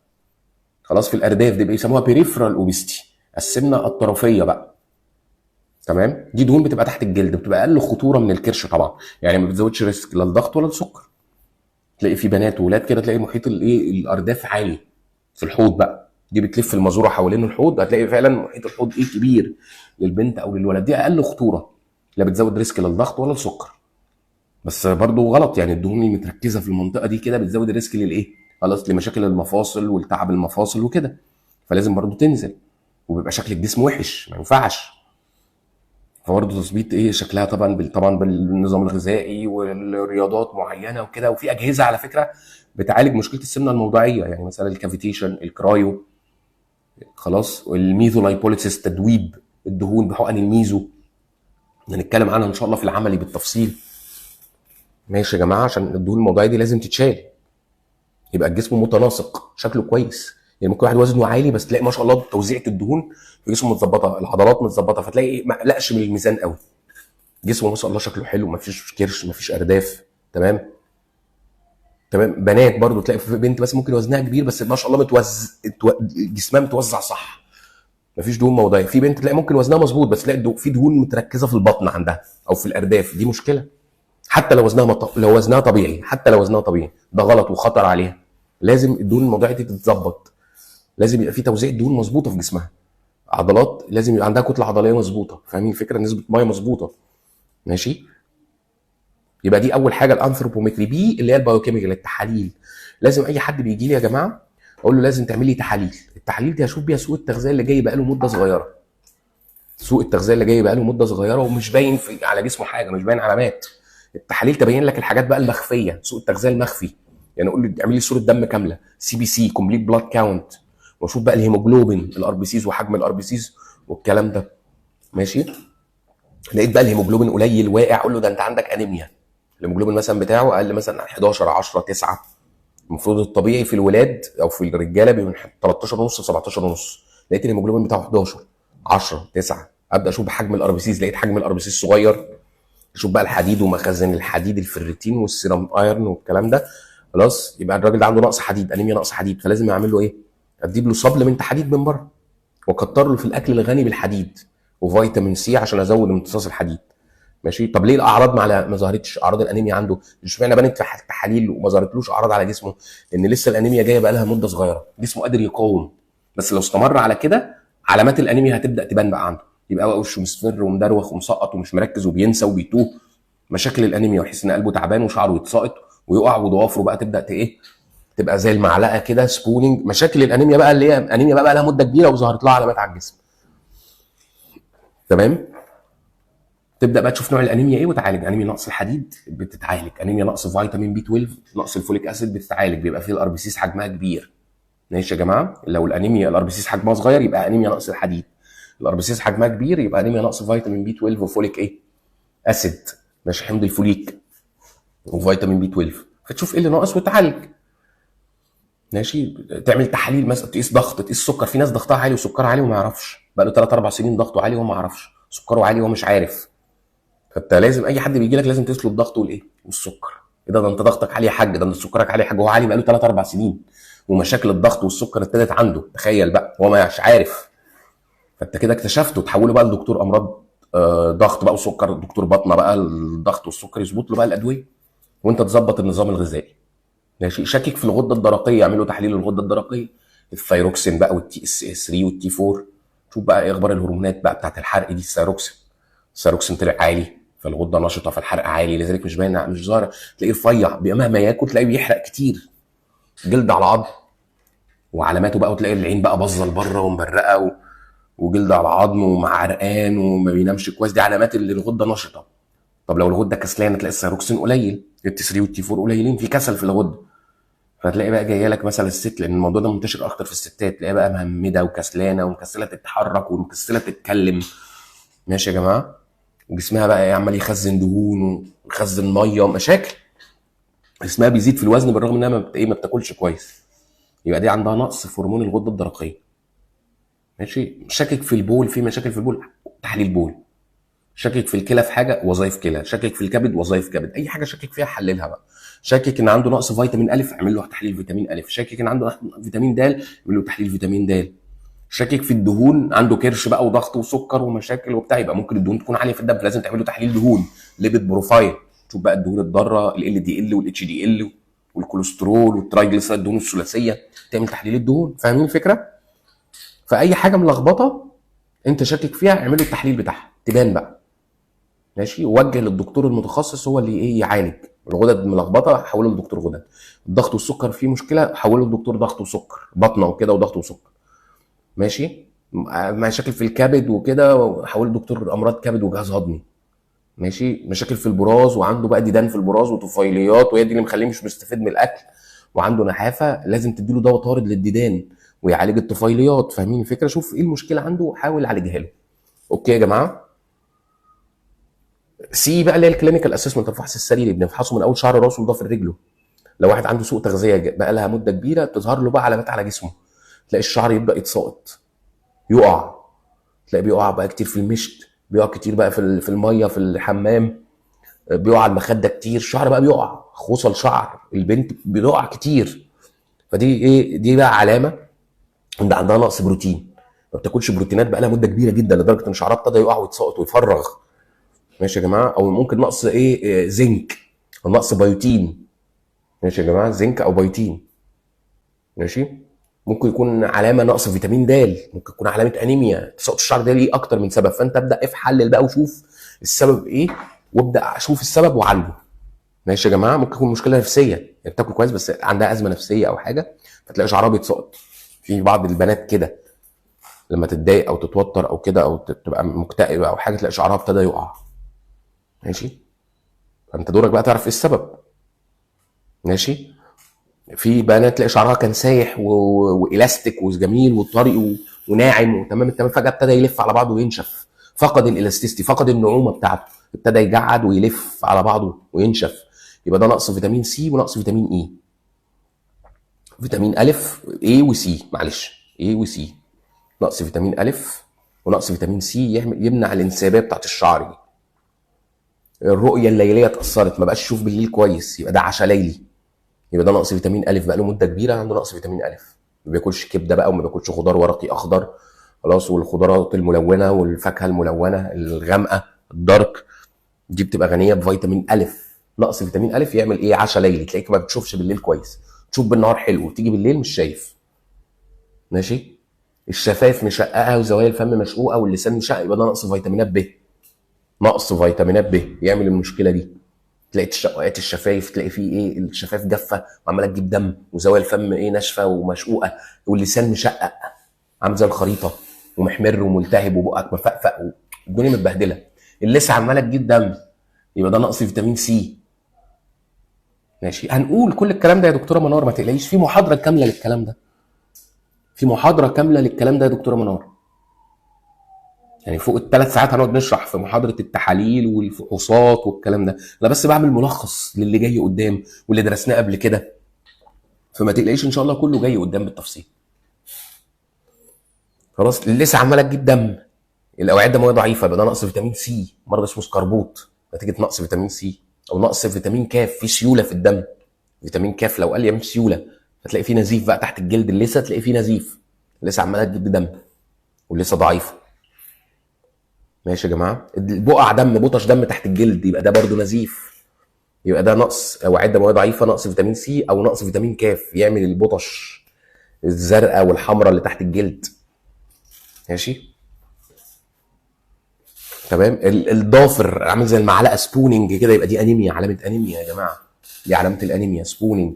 خلاص في الارداف دي بيسموها بيريفرال اوبيستي، السمنه الطرفيه بقى. تمام. دي دهون بتبقى تحت الجلد، بتبقى اقل خطوره من الكرش طبعا، يعني ما بتزودش ريسك لا الضغط ولا السكر. تلاقي في بنات وولاد كده تلاقي محيط الايه، الارداف عالي في الحوض بقى، دي بتلف المازوره حوالين الحوض، هتلاقي فعلا محيط الحوض ايه، كبير للبنت او للولد، دي اقل خطوره، لا بتزود ريسك لا الضغط ولا السكر. بس برضو غلط، يعني الدهون المتركزه في المنطقه دي كده بتزود الريسك للايه، خلاص لمشاكل المفاصل والتعب المفاصل وكده، فلازم برضو تنزل، وبيبقى شكل الجسم وحش، ما ينفعش. فبرضه تظبيط ايه شكلها طبعا بالنظام الغذائي والرياضات معينه وكده، وفي اجهزه على فكره بتعالج مشكله السمنه الموضعيه، يعني مثلا الكافيتيشن، الكرايو، خلاص، والميزولايبوليسيس، تدويب الدهون بحقن الميزو، هنتكلم عنها ان شاء الله في العملي بالتفصيل. ماشي يا جماعه، عشان الدهون الموضعيه دي لازم تتشال، يبقى الجسم متناسق شكله كويس. يعني ممكن واحد وزنه عالي بس تلاقي ما شاء الله توزيعه الدهون في جسمه متظبطه، العضلات متظبطه، فتلاقي ما قلقش من الميزان قوي، جسمه ما شاء الله شكله حلو، ما فيش كرش، ما فيش ارداف. تمام. تمام. بنات برضو تلاقي في بنت بس ممكن وزنها كبير بس ما شاء الله جسمها متوزع صح، ما فيش دهون موضعيه. في بنت تلاقي ممكن وزنها مظبوط بس تلاقي في دهون متركزه في البطن عندها او في الارداف، دي مشكله. حتى لو وزنها لو وزنها طبيعي، حتى لو وزنها طبيعي ده غلط وخطر عليها. لازم الدهون الموضعيه دي تتظبط، لازم يبقى في توزيع دهون مظبوطه في جسمها. عضلات لازم يبقى عندها كتله عضليه مظبوطه، فاهمين الفكره؟ نسبه ميه مظبوطه. ماشي. يبقى دي اول حاجه الانثروبومتري. بي اللي هي البايوكيميكال، التحاليل. لازم اي حد بيجي لي يا جماعه اقول له لازم تعمل لي تحاليل. التحاليل دي هشوف بيها سوء التغذيه اللي جاي بقى له مده صغيره، سوء التغذيه اللي جاي بقى له مده صغيره ومش باين على جسمه حاجه، مش باين علامات. التحاليل تبين لك الحاجات بقى المخفيه، سوء التغذيه المخفي. يعني اقول له اعمل لي صوره دم كامله، سي بي سي، كومبليت بلاد كاونت، واشوف بقى الهيموجلوبين، الار بي سيز وحجم الار بي سيز والكلام ده. ماشي. لقيت بقى الهيموجلوبين قليل واقع، اقول له ده انت عندك انيميا. الهيموجلوبين مثلا بتاعه اقل مثلا 11 10 9. المفروض الطبيعي في الولاد او في الرجاله بيبقى 13 ونص 17 ونص. لقيت الهيموجلوبين بتاعه 11 10 9. ابدا اشوف بحجم الار بي سيز، لقيت حجم الار بي سيز صغير. اشوف بقى الحديد ومخازن الحديد، الفريتين والسيرام ايرون والكلام ده. خلاص، يبقى الراجل ده عنده نقص حديد، انيميا نقص حديد. فلازم اعمل له ايه؟ اديب له سبلمنت حديد من بره، واكتر له في الاكل الغني بالحديد وفيتامين سي عشان ازود امتصاص الحديد. ماشي. طب ليه الاعراض ما ظهرتش؟ اعراض الانيميا عنده اشمعنى بانت في التحاليل وما ظهرتلوش اعراض على جسمه؟ لان لسه الانيميا جايه بقى لها مده صغيره، جسمه قادر يقاوم. بس لو استمر على كده علامات الانيميا هتبدا تبان بقى عنده، يبقى بقى وشه مصفر ومدروخ ومسقط ومش مركز وبينسى وبيتوه. مشاكل الانيميا، ويحس ان قلبه تعبان وشعره يتساقط ويقع وضوافره بقى تبدا ايه، تبقى زي المعلقه كده سبوننج. مشاكل الانيميا بقى اللي هي انيميا بقى لها مده كبيره وظهرت لها علامات على الجسم. تمام. تبدا بقى تشوف نوع الانيميا ايه وتعالج. انيميا نقص الحديد بتتعالج، انيميا نقص فيتامين بي 12، نقص الفوليك اسيد بتتعالج، بيبقى فيه الار بي سيس حجمها كبير. ماشي يا جماعه. لو الانيميا الار بي سيس حجمها صغير يبقى انيميا نقص الحديد، الار بي سيس حجمها كبير يبقى انيميا نقص فيتامين بي 12 وفوليك ايه اسيد. ماشي، حمض الفوليك وفيتامين بي 12. فتشوف ايه اللي ناقص وتعالج. ماشي. تعمل تحاليل مثلا، تقيس ضغط، تقيس سكر. في ناس ضغطها عالي وسكرها عالي وما يعرفش، بقى له 3 4 سنين ضغطه عالي وهو ما يعرفش، سكره عالي وهو مش عارف. فانت لازم اي حد بيجي لك لازم تقيس له الضغط والايه والسكر. ايه ده انت ضغطك عالي يا حاج، ده انت سكرك عالي يا حاج. هو عالي بقى له 3 4 سنين ومشاكل الضغط والسكر ابتدت عنده، تخيل بقى هو مش عارف. فانت كده اكتشفته، تحوله بقى لدكتور امراض ضغط بقى وسكر، دكتور بطنه بقى، الضغط والسكر يظبط له بقى الادويه وانت تظبط النظام الغذائي. ماشي. شاكك في الغده الدرقيه، يعملوا تحليل الغده الدرقيه، الثايروكسين بقى والتي اس 3 والتي 4. شوف بقى ايه اخبار الهرمونات بقى بتاعت الحرق دي. الثايروكسين طلع عالي فالغده نشطه فالحرق عالي، لذلك مش باين مش ظاهر. تلاقيه رفيع مهما ياكل تلاقيه بيحرق كتير، جلد على عظم. وعلاماته بقى وتلاقي العين بقى باظه لبره ومبرقه وجلد على عظم ومعرقان وما بينامش كويس، دي علامات اللي الغده نشطه. طب لو الغده كسلانه تلاقي الثايروكسين قليل، التي 3 والتي 4 قليلين، في كسل في الغده. فتلاقي بقى جايه لك مثلا الست، لان الموضوع ده منتشر اكتر في الستات، تلاقيها بقى مهمده وكسلانه ومكسله تتحرك ومكسله تتكلم. ماشي يا جماعه. وجسمها بقى ايه، عمال يخزن دهون ويخزن ميه، مشاكل. جسمها بيزيد في الوزن بالرغم انها ما بتاكلش كويس. يبقى دي عندها نقص في هرمون الغده الدرقيه. ماشي. شاكك في البول، في مشاكل في البول، تحليل بول. شاكك في الكلى، في حاجه وظائف كلى. شاكك في الكبد، وظائف كبد. اي حاجه شاكك فيها حللها بقى. شاكك ان عنده نقص فيتامين الف، اعمل له تحليل فيتامين الف. شاكك ان عنده فيتامين د، اعمل له تحليل فيتامين د. شاكك في الدهون، عنده كرش بقى وضغط وسكر ومشاكل وبتاع، يبقى ممكن الدهون تكون عاليه في الدم، فلازم تعمل له تحليل دهون، ليبيد بروفايل. شوف بقى الدهون الضاره، ال دي ال والاتش دي ال والكوليسترول والترايجليسيرايد، الدهون الثلاثيه. تعمل تحليل الدهون. فاهمين الفكره؟ فاي حاجه ملخبطه انت شاكك فيها اعمل له التحليل بتاعها تبان بقى. ماشي. ووجه للدكتور المتخصص هو اللي ايه يعالج. الغدد ملخبطه حوله لدكتور غدد. الضغط والسكر فيه مشكله حوله لدكتور ضغط وسكر، بطنه وكده وضغط وسكر. ماشي. مشاكل في الكبد وكده حوله لدكتور امراض كبد وجهاز هضمي. ماشي. مشاكل في البراز وعنده بقى ديدان في البراز وطفيليات، وهي دي اللي مخليه مش مستفيد من الاكل، وعنده نحافه، لازم تديله دواء طارد للديدان ويعالج الطفيليات. فاهمين الفكره؟ شوف ايه المشكله عنده وحاول عالجها له. اوكي يا جماعه. سي بقى اللي هي الكلينيكال اسسمنت، الفحص السريري، بنفحصه من اول شعر راسه لضفر رجله. لو واحد عنده سوء تغذيه بقى لها مده كبيره تظهر له بقى علامات على جسمه، تلاقي الشعر يبدا يتساقط، يقع، تلاقي بيقع بقى كتير في المشط، بيقع كتير بقى في الميه في الحمام، بيقع على المخده كتير، الشعر بقى بيقع، خصل شعر البنت بيقع كتير. فدي ايه، دي بقى علامه ان عندها نقص بروتين، ما بتاكلش بروتينات بقى لها مده كبيره جدا لدرجه ان شعرها ابتدى يقع ويتساقط ويفرغ. ماشي يا جماعه. او ممكن نقص ايه، زنك او نقص بيوتين. ماشي يا جماعه، زنك او بيوتين. ماشي. ممكن يكون علامه نقص فيتامين د، ممكن يكون علامه انيميا. تساقط الشعر ده ليه اكتر من سبب، فانت ابدا حلل بقى وشوف السبب ايه، وابدا اشوف السبب وعالجه. ماشي يا جماعه. ممكن تكون مشكله نفسيه، يعني بتاكل كويس بس عندها ازمه نفسيه او حاجه، فتلاقي شعرها بيتساقط. في بعض البنات كده لما تتضايق او تتوتر او كده او تبقى مكتئبه او حاجه، تلاقي شعرها ابتدى يقع. ماشي. فانت دورك بقى تعرف ايه السبب. ماشي. في بنات تلاقي شعرها كان سايح والاستيك وجميل وطري وناعم وتمام التمام، فجاه ابتدى يلف على بعضه وينشف، فقد الالاستيستي، فقد النعومه بتاعته، ابتدى يجعد ويلف على بعضه وينشف. يبقى ده نقص فيتامين سي ونقص فيتامين اي. فيتامين الف اي وسي، معلش، اي وسي. نقص فيتامين الف ونقص فيتامين سي يمنع الانسيابيه بتاعت الشعر دي. الرؤيه الليليه اتاثرت، ما بقاش يشوف بالليل كويس، يبقى ده عشا ليلي، يبقى ده نقص فيتامين الف، بقى له مده كبيره عنده نقص فيتامين الف. ما بياكلش كبده بقى وما بياكلش خضار ورقي اخضر خلاص، والخضروات الملونه والفاكهه الملونه الغامقه الدارك دي بتبقى غنيه بفيتامين الف. نقص فيتامين الف يعمل ايه؟ عشا ليلي، تلاقيك ما بتشوفش بالليل كويس، تشوف بالنهار حلو وتيجي بالليل مش شايف. ماشي. الشفايف مشققه وزوايا الفم مشقوقه واللسان مشقق، يبقى ده نقص فيتامينات ب. نقص فيتامينات ب يعمل المشكله دي. تلاقي تشققات الشفايف، تلاقي فيه ايه، الشفايف جافه وعماله تجيب دم، وزوايا الفم ايه، ناشفه ومشقوقه، واللسان مشقق عامل زي الخريطه ومحمر وملتهب وبقك مفقفق والدنيا متبهدله. اللثه عماله تجيب دم، يبقى ده نقص فيتامين سي. ماشي. هنقول كل الكلام ده يا دكتوره منار، ما تقلقيش، في محاضره كامله للكلام ده، في محاضره كامله للكلام ده يا دكتوره منار. يعني فوق الثلاث ساعات هنقعد نشرح في محاضره التحاليل والفحوصات والكلام ده. انا بس بعمل ملخص للي جاي قدام واللي درسناه قبل كده، فما تقلقيش ان شاء الله كله جاي قدام بالتفصيل. خلاص. اللثه عماله تجيب دم، الاوعيه الدمويه ضعيفه، يبقى ده نقص فيتامين سي، مرض اسمه سكربوت نتيجه نقص فيتامين سي. او نقص فيتامين كاف، في سيوله في الدم. فيتامين كاف لو قل يعمل سيوله، فتلاقي فيه نزيف بقى تحت الجلد، اللثه تلاقي فيه نزيف، اللثه عماله تجيب دم واللثه ضعيفه. ماشي يا جماعه. البقع دم، بطش دم تحت الجلد، يبقى ده برضو نزيف، يبقى ده نقص اوعيه دمويه ضعيفه، نقص فيتامين سي او نقص فيتامين كاف يعمل البطش الزرقاء والحمراء اللي تحت الجلد. ماشي. تمام. الضافر عامل زي المعلقه سبوننج كده، يبقى دي انيميا، علامه انيميا يا جماعه، دي علامه الانيميا سبوننج.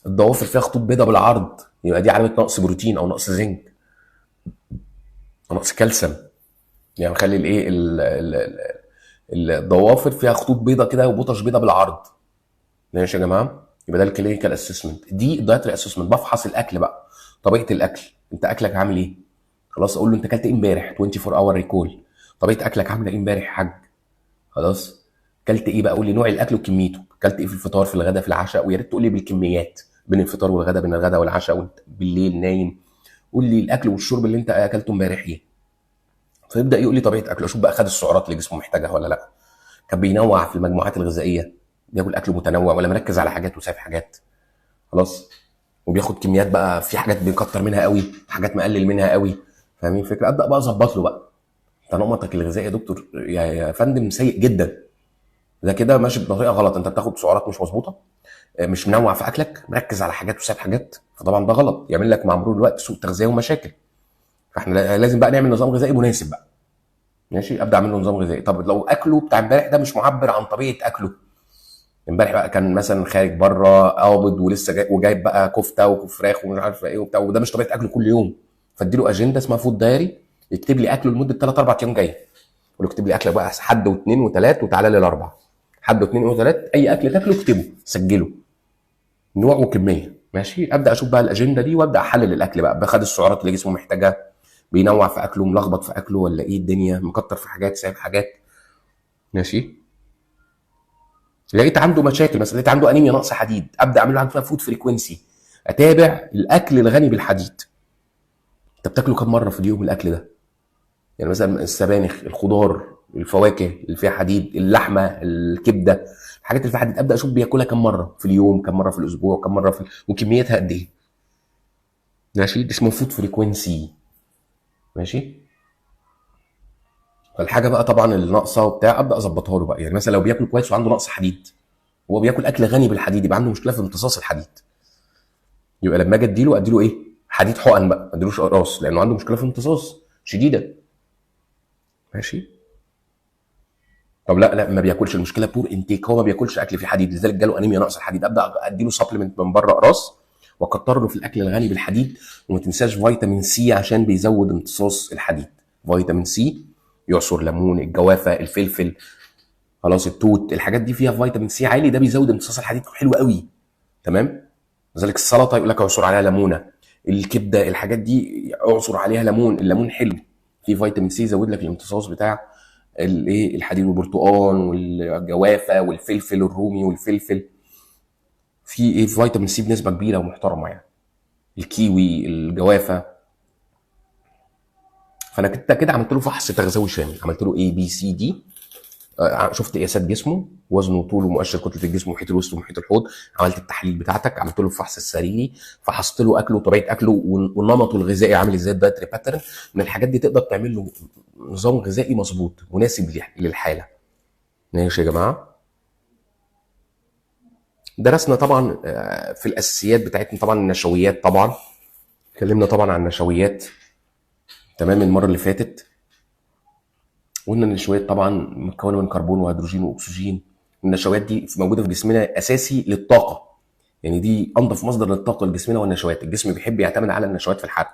الضوافر فيها خطوط بيضاء بالعرض، يبقى دي علامه نقص بروتين او نقص زنك او نقص كالسيوم. يعني خلي الايه الضوافر فيها خطوط بيضاء كده وبطش بيضاء بالعرض. ماشي يا جماعه. يبقى ده الكلينيكال اسسمنت. دي الدايتري اسسمنت، بفحص الاكل بقى، طبيعه الاكل، انت اكلك عامل ايه. خلاص. اقول له انت اكلت ايه امبارح، 24 اور ريكول، طبيعه اكلك عامله ايه امبارح يا حاج. خلاص. اكلت ايه بقى، قول لي نوع الاكل وكميته، اكلت ايه في الفطار في الغداء في العشاء، ويا ريت تقول لي بالكميات بين الفطار والغداء، بين الغداء والعشاء وانت بالليل نايم. قول لي الاكل والشرب اللي انت اكلته امبارح ايه. فيبدا يقول لي طبيعه اكله، اشوف بقى خد السعرات اللي جسمه محتاجها ولا لا، كان بينوع في المجموعات الغذائيه، بياكل اكل متنوع ولا مركز على حاجات وسايب حاجات. خلاص. وبياخد كميات بقى، في حاجات بيكتر منها قوي، حاجات مقلل منها قوي. فاهمين الفكره؟ ابدا بقى اظبط له بقى. انت نمطك الغذائي يا دكتور يا فندم سيء جدا، ده كده ماشي بطريقه غلط، انت بتاخد سعرات مش مظبوطه، مش منوع في اكلك، مركز على حاجات وسايب حاجات، فطبعا ده غلط، يعمل لك مع مرور الوقت سوء تغذيه ومشاكل. فاحنا لازم بقى نعمل نظام غذائي مناسب بقى. ماشي. ابدا اعمل له نظام غذائي. طب لو اكله بتاع امبارح ده مش معبر عن طبيعه اكله، امبارح بقى كان مثلا خارج بره قابض ولسه جاي وجايب بقى كفته وفراخ ومش عارف ايه وبتاع، وده مش طبيعه اكله كل يوم، فاديله اجنده اسمها فود دايري، يكتب لي اكله لمده 3 4 ايام جايه، يقول له اكتب لي اكلك بقى حد واثنين وثلاث وتعالى لي الاربع، حد واثنين وثلاث، اي اكل تاكله اكتبه سجله نوع وكميه. ماشي. ابدا اشوف بقى الاجنده دي وابدا احلل الاكل بقى، باخد السعرات اللي جسمه محتاجها، بينوع في اكله، ملخبط في اكله ولا ايه الدنيا، مكتر في حاجات سايب حاجات. ماشي. لقيت عنده مشاكل، مثلا لقيت عنده انيميا نقص حديد، ابدا اعمل له حاجه اسمها فود فريكوينسي، اتابع الاكل الغني بالحديد. انت بتاكله كم مره في اليوم الاكل ده؟ يعني مثلا السبانخ، الخضار، الفواكه اللي فيها حديد، اللحمه، الكبده، الحاجات اللي فيها حديد، ابدا اشوف بياكلها كم مره في اليوم، كم مره في الاسبوع، كم مره وكميتها قد ايه. ماشي. ده اسمه فود فريكوينسي. ماشي. فالحاجه بقى طبعا اللي ناقصه وبتاع ابدا اظبطها له بقى. يعني مثلا لو بياكل كويس وعنده نقص حديد، هو بياكل اكل غني بالحديد، يبقى عنده مشكله في امتصاص الحديد. يبقى لما اجي اديله ايه؟ حديد حقن بقى، ما اديلوش اقراص لانه عنده مشكله في الامتصاص شديده. ماشي. طب لا ما بياكلش، المشكله بور انتيك، هو ما بياكلش اكل فيه حديد، لذلك جاله انيميا نقص الحديد. ابدا اديله سبلمنت من بره اقراص، واكتر له في الاكل الغني بالحديد. وما تنساش فيتامين سي عشان بيزود امتصاص الحديد. فيتامين سي، يعصر ليمون، الجوافه، الفلفل، خلاص التوت، الحاجات دي فيها فيتامين سي عالي، ده بيزود امتصاص الحديد حلو قوي. تمام. لذلك السلطه يقول لك اعصر عليها ليمونه، الكبده، الحاجات دي اعصر عليها ليمون، الليمون حلو فيه فيتامين سي يزود لك الامتصاص بتاع الايه الحديد. والبرتقال والجوافه والفلفل الرومي والفلفل في ايه فيتامين سي بنسبه كبيره ومحترمه يعني. الكيوي، الجوافه. فانا كده عملت له فحص تغذوي شامل، عملت له اي بي سي دي، شفت قياسات جسمه، وزنه وطوله ومؤشر كتله الجسم ومحيط الوسط ومحيط الحوض، عملت التحاليل بتاعتك، عملت له الفحص السريري، فحصت له اكله وطبيعه اكله ونمطه الغذائي عامل ازاي، الدايتري باترن. من الحاجات دي تقدر تعمل له نظام غذائي مظبوط مناسب للحاله. ماشي يا جماعه. درسنا طبعا في الاساسيات بتاعتنا طبعا النشويات، طبعا اتكلمنا طبعا عن النشويات تمام المره اللي فاتت. قلنا ان النشويات طبعا مكونه من كربون وهيدروجين واكسجين. النشويات دي موجوده في جسمنا اساسي للطاقه، يعني دي انضف مصدر للطاقه لجسمنا. والنشويات الجسم بيحب يعتمد على النشويات في الحرق،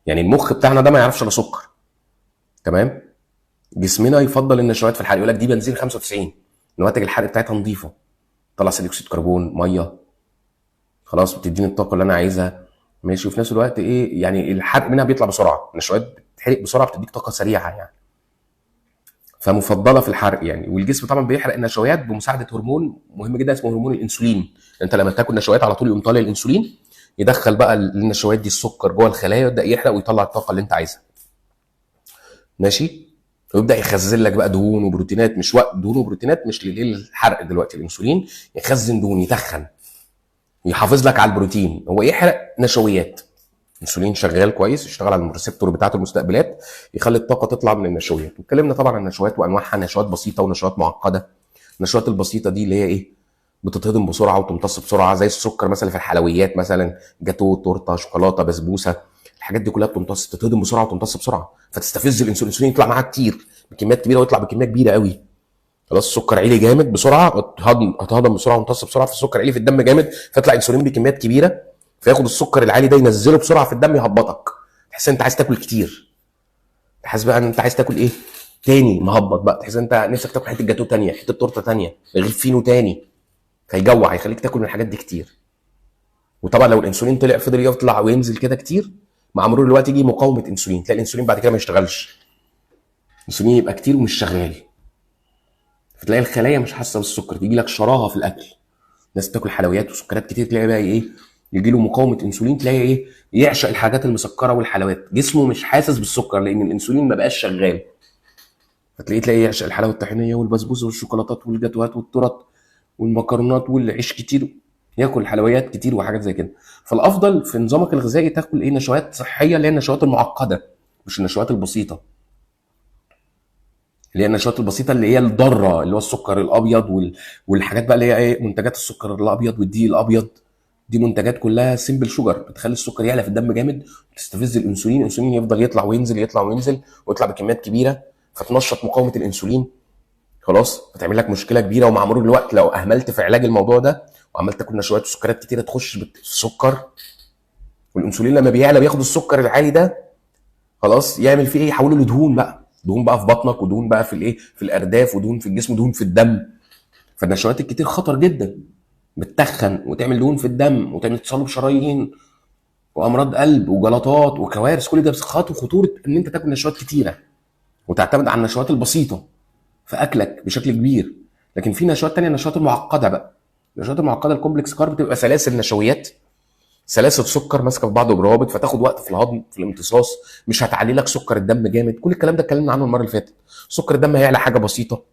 يعني المخ بتاعنا ده ما يعرفش الا سكر. تمام. جسمنا يفضل النشويات في الحرق، يقول لك دي بنزين 95، نواتج الحرق بتاعتها نظيفه، طلع ثاني اكسيد كربون، ميه، خلاص بتديني الطاقه اللي انا عايزها. ماشي. وفي نفس الوقت ايه يعني الحرق منها بيطلع بسرعه، النشويات بتتحرق بسرعه بتديك طاقه سريعه يعني، فمفضله في الحرق يعني. والجسم طبعا بيحرق النشويات بمساعده هرمون مهم جدا اسمه هرمون الانسولين. انت لما تاكل نشويات على طول يقوم طالع الانسولين، يدخل بقى النشويات دي السكر جوه الخلايا، ويبدا يحرق ويطلع الطاقه اللي انت عايزها. ماشي. ويبدا يخزن لك بقى دهون وبروتينات، مش وقت دهون وبروتينات مش للحرق دلوقتي، الانسولين يخزن دهون، يتخن، يحافظ لك على البروتين، هو يحرق نشويات. الانسولين شغال كويس، يشتغل على الريسبتور بتاعه المستقبلات، يخلي الطاقه تطلع من النشويات. واتكلمنا طبعا عن النشويات وانواعها، نشويات بسيطه ونشويات معقده. النشويات البسيطه دي اللي هي ايه؟ بتتهضم بسرعه وتمتص بسرعه، زي السكر مثلا في الحلويات، مثلا جاتو، تورته، شوكولاته، بسبوسه، الحاجات دي كلها بتمتص، تتهضم بسرعه وتمتص بسرعه، فتستفز الانسولين يطلع معاها كتير بكميات كبيره، ويطلع بكميه كبيره قوي. خلاص السكر عالي جامد بسرعه، هتهضم بسرعه وتمتص بسرعه، فالسكر عالي في الدم جامد، فيطلع انسولين بكميات كبيره، فياخد السكر العالي ده ينزله بسرعه في الدم، يهبطك، تحس انت عايز تاكل كتير، تحس بقى ان انت عايز تاكل ايه تاني مهبط بقى، تحس انت نفسك تاكل حته جاتو تانية، حته تورته تانية، رغيف فينو تاني، فيجوع، يخليك تاكل من الحاجات دي كتير. وطبعا لو الانسولين طلع فضل يطلع وينزل كده كتير، مع مرور الوقت يجي مقاومه انسولين، تلاقي الانسولين بعد كده ما يشتغلش، الانسولين يبقى كتير ومش شغال، فتلاقي الخلايا مش حاسه بالسكر، تيجي لك شراهه في الاكل. ناس تاكل حلويات وسكريات كتير، تلاقي بقى ايه يجي له مقاومه انسولين، تلاقي ايه يعشق الحاجات المسكره والحلويات، جسمه مش حاسس بالسكر لان الانسولين ما بقاش شغال، فتلاقيه يعشق الحلاوه الطحينيه والبسبوسه والشوكولاتات والجاتوهات والتورت والمكرونات والعيش كتير، ياكل حلويات كتير وحاجات زي كده. فالافضل في نظامك الغذائي تاكل ايه نشويات صحيه، اللي هي النشويات المعقده، مش النشويات البسيطه، اللي هي النشويات البسيطه اللي هي الضاره، اللي هو السكر الابيض والحاجات بقى اللي هي ايه منتجات السكر الابيض والدقيق الابيض، دي منتجات كلها سيمبل شوجر، بتخلي السكر يعلى في الدم جامد، وتستفز الانسولين، الانسولين يفضل يطلع وينزل يطلع وينزل، ويطلع بكميات كبيره، فتنشط مقاومه الانسولين، خلاص فتعمل لك مشكله كبيره. ومع مرور الوقت لو اهملت في علاج الموضوع ده وعملت تاكل نشويات وسكريات كتيره، تخش في السكر، والانسولين لما بيعلى بياخد السكر العالي ده، خلاص يعمل فيه ايه؟ يحوله لدهون بقى، دهون بقى في بطنك، ودهون بقى في الايه في الارداف، ودهون في الجسم، ودهون في الدم. فالنشويات الكتير خطر جدا، بتتخن وتعمل دهون في الدم وتعمل تصلب شرايين وامراض قلب وجلطات وكوارث، كل ده خطوره ان انت تاكل نشويات كتيره وتعتمد على النشويات البسيطه في اكلك بشكل كبير. لكن في نشويات تانية، النشويات المعقده بقى، النشويات المعقده الكومبلكس كارب، بتبقى سلاسل نشويات، سلاسل سكر ماسكه في بعض وبروابط، فتاخد وقت في الهضم في الامتصاص، مش هتعلي لك سكر الدم جامد. كل الكلام ده اتكلمنا عنه المره اللي فاتت. سكر الدم هيعلى حاجه بسيطه،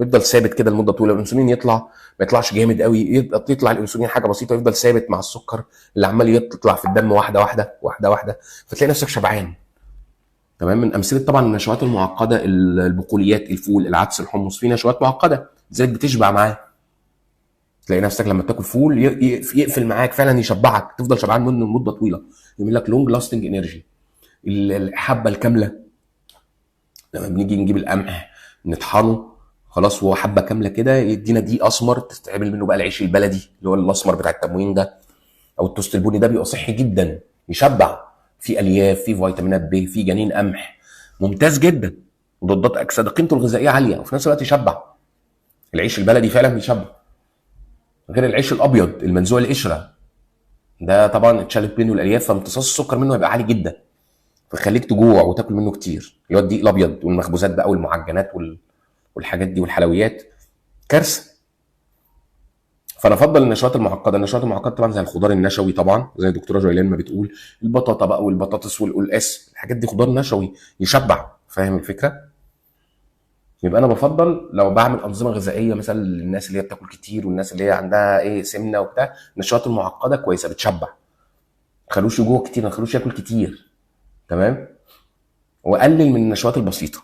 يفضل ثابت كده لمده طويله، الانسولين يطلع ما يطلعش جامد قوي، يطلع الانسولين حاجه بسيطه، يفضل ثابت مع السكر اللي عمال يطلع في الدم واحده واحده واحده واحده، فتلاقي نفسك شبعان. تمام. من امثله طبعا النشويات المعقده البقوليات، الفول، العدس، الحمص، في نشويات معقده لذلك بتشبع معاه، تلاقي نفسك لما تاكل فول يقفل معاك فعلا، يشبعك، تفضل شبعان منه لمده طويله، يعمل لك لونج لاستنج انرجي. الحبه الكامله، لما بنيجي نجيب القمح نطحنه خلاص، وهو حبه كامله كده يدينا دقيق اسمر، تتعمل منه بقى العيش البلدي اللي هو الاسمر بتاع التموين ده، او التوست البني ده، بيبقى صحي جدا، يشبع، فيه الياف، فيه فيتامينات ب، فيه جنين قمح، ممتاز جدا، مضادات اكسده، قيمته الغذائيه عاليه، وفي نفس الوقت يشبع. العيش البلدي فعلا بيشبع، غير العيش الابيض المنزوع القشره، ده طبعا اتشالت منه الالياف، فامتصاص السكر منه هيبقى عالي جدا، فيخليك تجوع وتاكل منه كتير، اللي هو الدقيق الابيض والمخبوزات بقى والمعجنات والحاجات دي والحلويات، كارثه. فانا افضل النشويات المعقده. النشويات المعقده طبعا زي الخضار النشوي، طبعا زي الدكتوره جويلان ما بتقول، البطاطا بقى والبطاطس والقلقاس، الحاجات دي خضار نشوي يشبع، فاهم الفكره؟ يبقى انا بفضل لو بعمل انظمه غذائيه مثلا للناس اللي هي بتاكل كتير والناس اللي هي عندها ايه سمنه وبتاع، النشويات المعقده كويسه بتشبع، ما تخلوش يجوع كتير، ما تخلوش ياكل كتير، تمام. وقلل من النشويات البسيطه.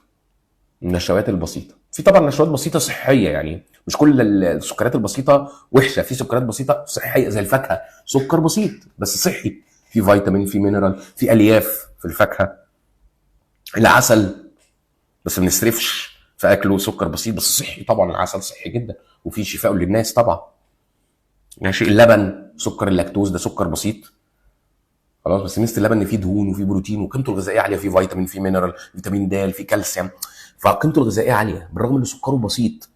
النشويات البسيطه، في طبعا نشويات بسيطه صحيه، يعني مش كل السكريات البسيطه وحشه، في سكريات بسيطه صحيه زي الفاكهه، سكر بسيط بس صحي، في فيتامين، في مينرال، في الياف في الفاكهه. العسل، بس ما بنسرفش في اكله، سكر بسيط بس صحي، طبعا العسل صحي جدا وفي شفاء للناس طبعا. ماشي. اللبن، سكر اللاكتوز ده سكر بسيط خلاص، بس ميزه اللبن ان فيه دهون وفيه بروتين وقيمته الغذائيه عاليه، فيه فيتامين، فيه مينرال، فيتامين د، فيه كالسيوم، فقيمته الغذائيه عاليه بالرغم ان سكره بسيط،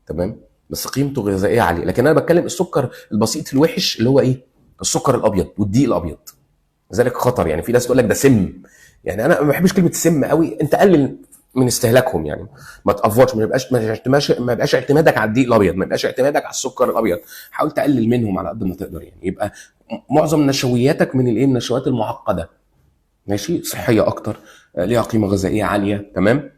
تمام، بس قيمته الغذائيه عاليه. لكن انا بتكلم السكر البسيط الوحش اللي هو ايه؟ السكر الابيض والدقيق الابيض، لذلك خطر. يعني في ناس تقول لك ده سم، يعني انا ما بحبش كلمه سم قوي، انت قلل من استهلاكهم، يعني ما تافورش، ما يبقاش اعتمادك على الدقيق الابيض، ما يبقاش اعتمادك على السكر الابيض، حاول تقلل منهم على قد ما تقدر، يعني يبقى معظم نشوياتك من الايه؟ من النشويات المعقده، ماشي، صحيه اكتر، ليها قيمه غذائيه عاليه، تمام.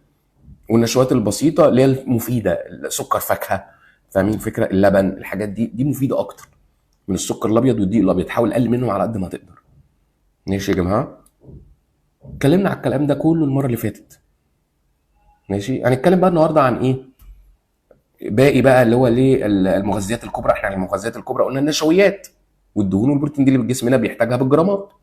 والنشويات البسيطه اللي هي المفيده، سكر فاكهه، فاهمين الفكره؟ اللبن، الحاجات دي مفيده اكتر من السكر الابيض والدقيق الابيض، حاول تقلل منهم على قد ما تقدر. ماشي يا جماعه. اتكلمنا على الكلام ده كله المره اللي فاتت، ماشي. هنتكلم بقى النهارده عن ايه؟ باقي بقى اللي هو ليه المغذيات الكبرى. احنا المغذيات الكبرى قلنا النشويات والدهون والبروتين، دي اللي جسمنا بيحتاجها بالجرامات،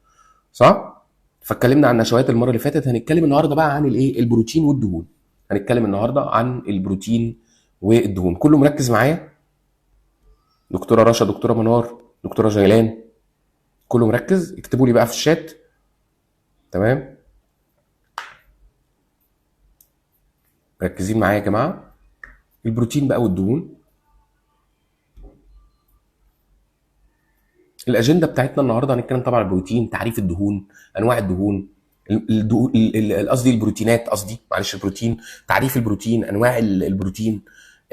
صح؟ فاتكلمنا عن النشويات المره اللي فاتت، هنتكلم النهارده بقى عن الايه؟ البروتين والدهون. هنتكلم النهارده عن البروتين والدهون. كله مركز معايا؟ دكتوره رشا، دكتوره منار، دكتوره جيلان، كله مركز؟ اكتبوا لي بقى في الشات، تمام. مركزين معايا يا جماعه؟ البروتين بقى والدهون. الاجنده بتاعتنا النهارده هنتكلم طبعا عن البروتين، تعريف الدهون، انواع الدهون، قصدي البروتينات، قصدي معلش، البروتين، تعريف البروتين، انواع البروتين،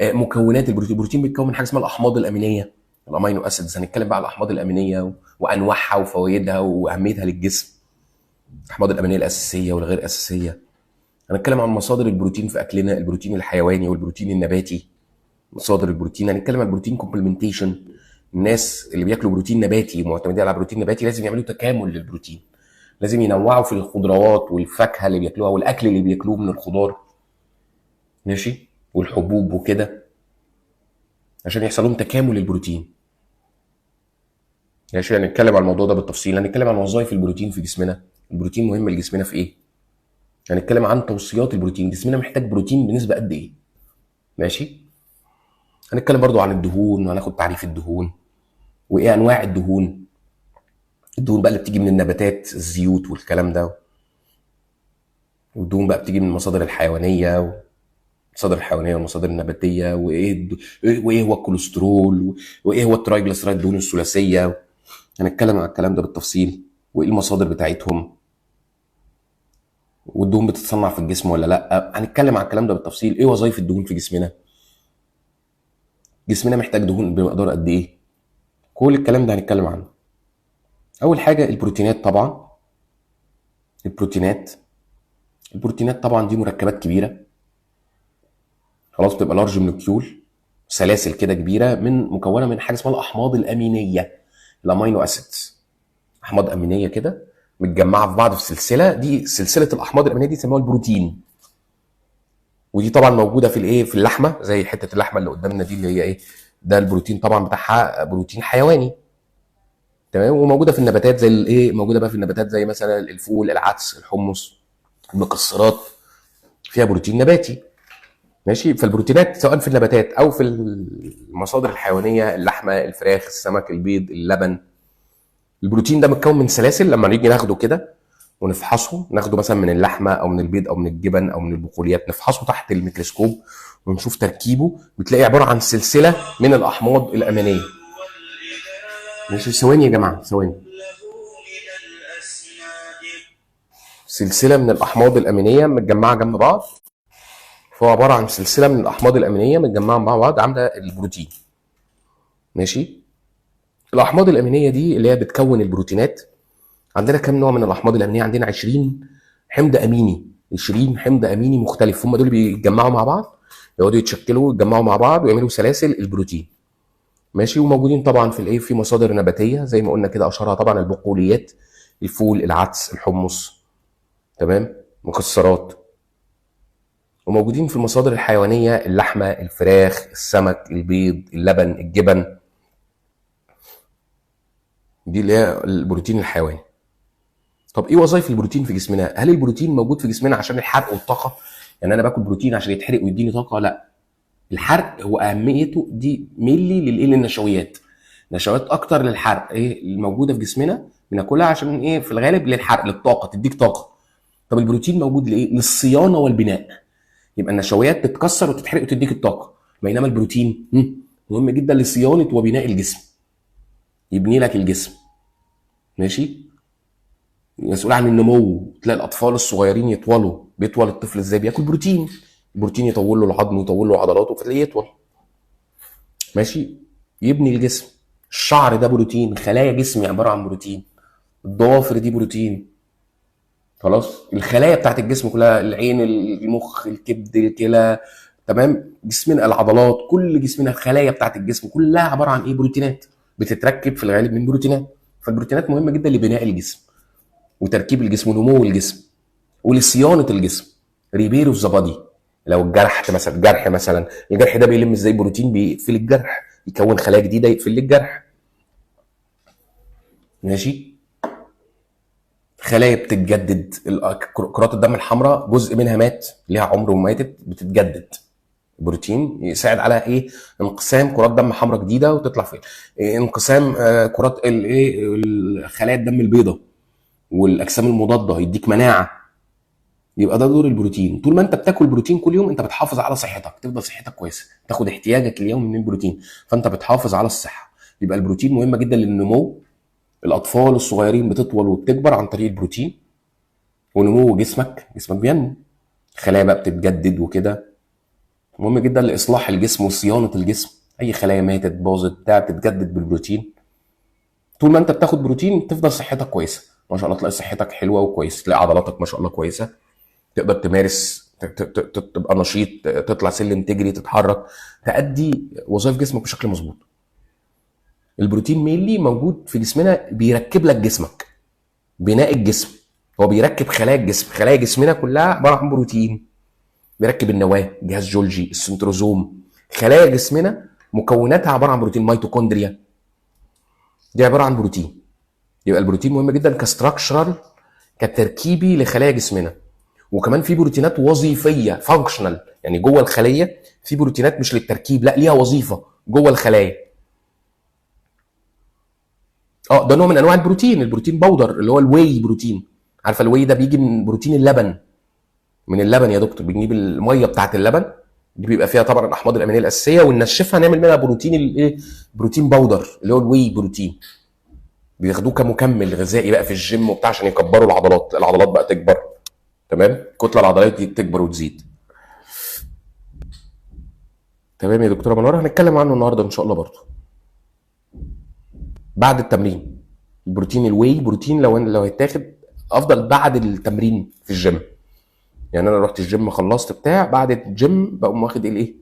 مكونات البروتين. البروتين بيتكون من حاجه اسمها الاحماض الامينيه، الامينو اسيدز. هنتكلم بقى على الاحماض الامينيه وانواعها وفوائدها واهميتها للجسم، الاحماض الامينيه الاساسيه والغير اساسيه. هنتكلم عن مصادر البروتين في اكلنا، البروتين الحيواني والبروتين النباتي، مصادر البروتين. هنتكلم عن البروتين كومبلمنتيشن، الناس اللي بياكلوا بروتين نباتي معتمدين على بروتين نباتي لازم يعملوا تكامل للبروتين، لازم ينوعوا في الخضروات والفاكهه اللي بياكلوها والاكل اللي بياكلوه من الخضار، ماشي، والحبوب وكده، عشان يحصل لهم تكامل للبروتين. ماشي. هنتكلم عن الموضوع ده بالتفصيل. هنتكلم عن وظائف البروتين في جسمنا، البروتين مهم لجسمنا في ايه. هنتكلم عن توصيات البروتين، جسمنا محتاج بروتين بنسبه قد ايه، ماشي. هنتكلم برضو عن الدهون، وهناخد تعريف الدهون وايه انواع الدهون. الدهون بقى اللي بتيجي من النباتات، الزيوت والكلام ده، والدهون بقى بتيجي من المصادر الحيوانيه، المصادر الحيوانيه والمصادر النباتيه، وايه هو الكوليسترول، وايه هو الترايجليسيرايد، الدهون الثلاثيه. هنتكلم عن الكلام ده بالتفصيل، وايه المصادر بتاعتهم، والدهون بتتصنع في الجسم ولا لا. هنتكلم عن الكلام ده بالتفصيل. ايه وظائف الدهون في جسمنا، جسمنا محتاج دهون بمقدار قد ايه، كل الكلام ده هنتكلم عنه. اول حاجه البروتينات طبعا. البروتينات طبعا دي مركبات كبيره خلاص، بتبقى لارج مولكيول، سلاسل كده كبيره، مكونه من حاجه اسمها الاحماض الامينيه، الامينو اسيدز، احماض امينيه كده متجمعه في بعض في سلسله، دي سلسله الاحماض الامينيه دي يسموها البروتين. ودي طبعا موجوده في الايه؟ في اللحمه، زي حته اللحمه اللي قدامنا دي اللي هي ايه؟ ده البروتين طبعا بتاعها بروتين حيواني، تمام. وموجوده في النباتات زي الايه، موجوده بقى في النباتات زي مثلا الفول، العدس، الحمص، المكسرات، فيها بروتين نباتي، ماشي. فالبروتينات سواء في النباتات او في المصادر الحيوانيه، اللحمه، الفراخ، السمك، البيض، اللبن، البروتين ده متكون من سلاسل. لما نيجي ناخده كده ونفحصه، ناخده مثلا من اللحمه او من البيض او من الجبن او من البقوليات، نفحصه تحت الميكروسكوب ونشوف تركيبه، بتلاقي عباره عن سلسله من الاحماض الامينيه. ماشي، ثواني يا جماعه، ثواني. سلسله من الاحماض الامينيه متجمعه جنب بعض، فهو عباره عن سلسله من الاحماض الامينيه متجمعه مع بعض عامله البروتين، ماشي. الاحماض الامينيه دي اللي هي بتكون البروتينات. عندنا كم نوع من الاحماض الامينيه؟ عندنا 20 حمض اميني، 20 حمض اميني مختلف، هم دول بيتجمعوا مع بعض، يقعدوا يتشكلوا، يتجمعوا مع بعض ويعملوا سلاسل البروتين، ماشي. وموجودين طبعا في الايه، في مصادر نباتيه زي ما قلنا كده، اشهرها طبعا البقوليات، الفول، العدس، الحمص، تمام، مكسرات. وموجودين في المصادر الحيوانيه، اللحمه، الفراخ، السمك، البيض، اللبن، الجبن، دي اللي هي البروتين الحيواني. طب ايه وظائف البروتين في جسمنا؟ هل البروتين موجود في جسمنا عشان الحرق والطاقه؟ يعني انا باكل بروتين عشان يتحرق ويديني طاقه؟ لا، الحرق هو اهميته دي ملي للايه، للنشويات، نشويات اكتر للحرق، ايه الموجوده في جسمنا بناكلها عشان ايه، في الغالب للحرق، للطاقه، تديك طاقه. طب البروتين موجود لايه؟ للصيانه والبناء. يبقى النشويات تتكسر وتتحرق وتديك الطاقه، بينما البروتين مهم جدا لصيانه وبناء الجسم، يبني لك الجسم، ماشي. مسؤول عن النمو، تلاقي الاطفال الصغيرين يطولوا، بيطول الطفل ازاي؟ بياكل بروتين، البروتين يطول له العظم ويطول له عضلاته فتلاقيه يطول، ماشي، يبني الجسم. الشعر ده بروتين، خلايا جسمي عباره عن بروتين، الضوافر دي بروتين، خلاص. الخلايا بتاعت الجسم كلها، العين، المخ، الكبد، الكلى، تمام، جسمنا، العضلات، كل جسمنا، الخلايا بتاعت الجسم كلها عباره عن ايه؟ بروتينات، بتتركب في الغالب من بروتينات. فالبروتينات مهمه جدا لبناء الجسم وتركيب الجسم ونمو الجسم ولصيانه الجسم، ريبير اوف ذا بادي. لو الجرح مثلا، الجرح ده بيلم ازاي؟ بروتين بيقفل الجرح، يكون خلايا جديده يقفل لي الجرح، ماشي. خلايا بتتجدد، كرات الدم الحمراء جزء منها مات، ليها عمر وماتت، بتتجدد. البروتين يساعد على ايه؟ انقسام كرات دم حمراء جديده وتطلع فين، انقسام كرات الايه، خلايا الدم البيضاء والاجسام المضاده، يديك مناعه. يبقى ده دور البروتين. طول ما انت بتاكل بروتين كل يوم، انت بتحافظ على صحتك، تفضل صحتك كويسه، تاخد احتياجك اليومي من البروتين، فانت بتحافظ على الصحه. يبقى البروتين مهم جدا للنمو، الاطفال الصغيرين بتطول وبتكبر عن طريق البروتين، ونمو جسمك بينمو، خلايا بقى بتتجدد وكده. مهم جدا لاصلاح الجسم وصيانه الجسم، اي خلايا ماتت باظت بتاع بتتجدد بالبروتين. طول ما انت بتاخد بروتين تفضل صحتك كويسه، ما شاء الله، تلاقي صحتك حلوه وكويسه، تلاقي عضلاتك ما شاء الله كويسه، تقدر تمارس، تبقى نشيط، تطلع سلم، تجري، تتحرك، تأدي وظائف جسمك بشكل مظبوط. البروتين مينلي موجود في جسمنا، بيركب لك جسمك، بناء الجسم. هو بيركب خلايا الجسم، خلايا جسمنا كلها عباره عن بروتين، بيركب النواه، جهاز جولجي، السنتروزوم، خلايا جسمنا مكوناتها عباره عن بروتين، ميتوكوندريا دي عباره عن بروتين. يبقى البروتين مهم جدا كستراكشرال، كتركيبي لخلايا جسمنا. وكمان في بروتينات وظيفيه، فانكشنال، يعني جوه الخليه في بروتينات مش للتركيب، لا، ليها وظيفه جوه الخلايا. ده نوع من انواع البروتين، البروتين باودر اللي هو الواي بروتين. عارفه الواي ده بيجي من بروتين اللبن، من اللبن يا دكتور، بنجيب الميه بتاعه اللبن دي، بيبقى فيها طبعا الاحماض الامينيه الاساسيه، وننشفها نعمل منها بروتين الايه، بروتين باودر اللي هو الواي بروتين. بياخدوه كمكمل غذائي بقى في الجيم وبتاع عشان يكبروا العضلات بقى تكبر، تمام، الكتله العضليه تكبر وتزيد. تمام يا دكتوره منور، هنتكلم عنه النهارده ان شاء الله برضه بعد التمرين. البروتين الواي بروتين لو هيتاخد افضل بعد التمرين في الجيم. يعني انا رحت الجيم خلصت بتاع، بعد الجيم بقوم واخد الايه،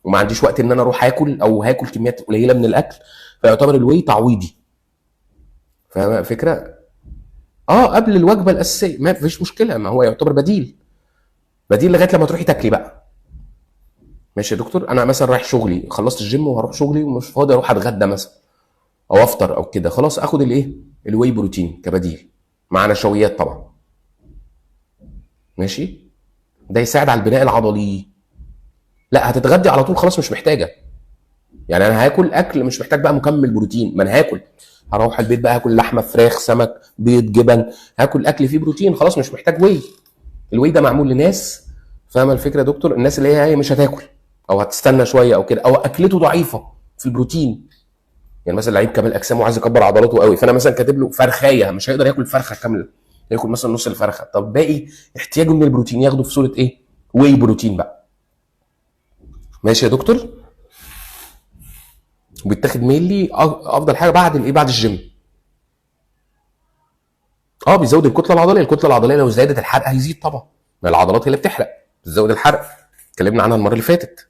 وما عنديش وقت ان انا اروح اكل او هاكل كميات قليله من الاكل، فيعتبر الواي تعويضي. فاهم الفكره؟ قبل الوجبه الاساسيه ما فيش مشكله، ما هو يعتبر بديل لغايه لما تروحي تاكلي بقى. ماشي يا دكتور، انا مثلا رايح شغلي، خلصت الجيم وهروح شغلي ومش فاضي اروح اتغدى مثلا او افطر او كده، خلاص اخد الايه، الواي بروتين كبديل مع نشويات طبعا. ماشي، ده يساعد على البناء العضلي. لا هتتغدي على طول خلاص مش محتاجه، يعني انا هاكل اكل مش محتاج بقى مكمل بروتين، ما انا هاكل، هروح البيت بقى هاكل لحمه فراخ سمك بيض جبن، هاكل اكل فيه بروتين خلاص مش محتاج واي. الواي ده معمول لناس، فاهمه الفكره يا دكتور، الناس اللي هي مش هتاكل او هتستنى شويه او كده، او اكلته ضعيفه في البروتين. يعني مثلا لعيب كمال اجسام وعايز يكبر عضلاته قوي، فانا مثلا كاتب له فرخايه، مش هيقدر ياكل فرخه كامله، ياكل مثلا نص الفرخه، طب باقي احتياجه من البروتين ياخده في صوره ايه، واي بروتين بقى. ماشي يا دكتور، وبيتاخد مينلي افضل حاجه بعد الايه، بعد الجيم. اه بيزود الكتله العضليه، الكتله العضليه لو زادت الحرق هيزيد طبعا، ما العضلات هي اللي بتحرق، بتزود الحرق، اتكلمنا عنها المره اللي فاتت.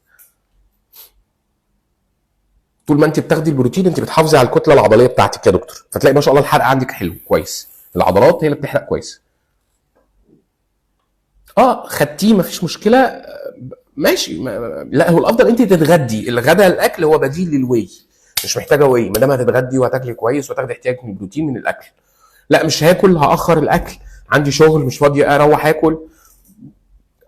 طول ما انت بتاخدي البروتين انت بتحافظي على الكتله العضليه بتاعتك يا دكتور، فتلاقي ما شاء الله الحرق عندك حلو كويس، العضلات هي اللي بتحرق كويس. اه خدتيه مفيش مشكله، ماشي لا هو الافضل انت تتغدي، الغداء الاكل هو بديل للواي، مش محتاجه واي ما دام هتتغدي وهتاكلي كويس وتاخدي احتياج من البروتين من الاكل. لا مش هاكل، هاخر الاكل، عندي شغل مش فاضي اروح اكل،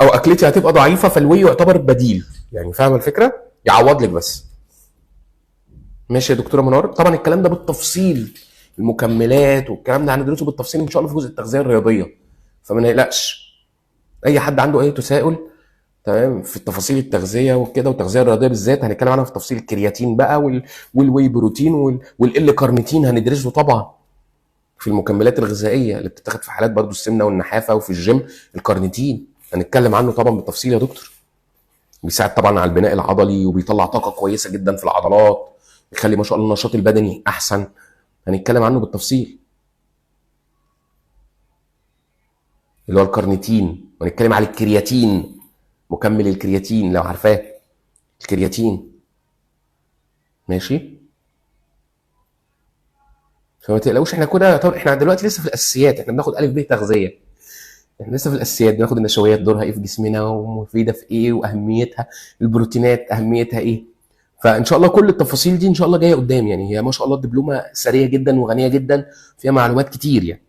او اكلتي هتبقى ضعيفه، فالواي يعتبر بديل، يعني فاهم الفكره، يعوض لك بس. ماشي يا دكتوره منار، طبعا الكلام ده بالتفصيل، المكملات والكلام ده هندرسه بالتفصيل ان شاء الله في جزء التغذيه الرياضيه، فما نقلقش. اي حد عنده اي تساؤل تمام في التفاصيل التغذيه وكده، والتغذيه الرياضيه بالذات هنتكلم عنها في تفصيل الكرياتين بقى والواي بروتين والال كارنيتين هندرسه طبعا في المكملات الغذائيه اللي بتتاخد في حالات برضو السمنه والنحافه وفي الجيم. الكارنيتين هنتكلم عنه طبعا بالتفصيل يا دكتور، بيساعد طبعا على البناء العضلي وبيطلع طاقه كويسه جدا في العضلات، بيخلي ما شاء الله النشاط البدني احسن، هنتكلم عنه بالتفصيل اللي هو الكارنيتين. وهنتكلم على الكرياتين، مكمل الكرياتين لو عارفاه، الكرياتين. ماشي، فما تقلقوش، احنا كده طبعا احنا دلوقتي لسه في الاساسيات، احنا بناخد الف ب تغذيه، احنا لسه في الاساسيات، بناخد النشويات دورها ايه في جسمنا ومفيده في ايه واهميتها، البروتينات اهميتها ايه، فان شاء الله كل التفاصيل دي ان شاء الله جايه قدام، يعني هي ما شاء الله الدبلومه سريه جدا وغنيه جدا فيها معلومات كتير يعني.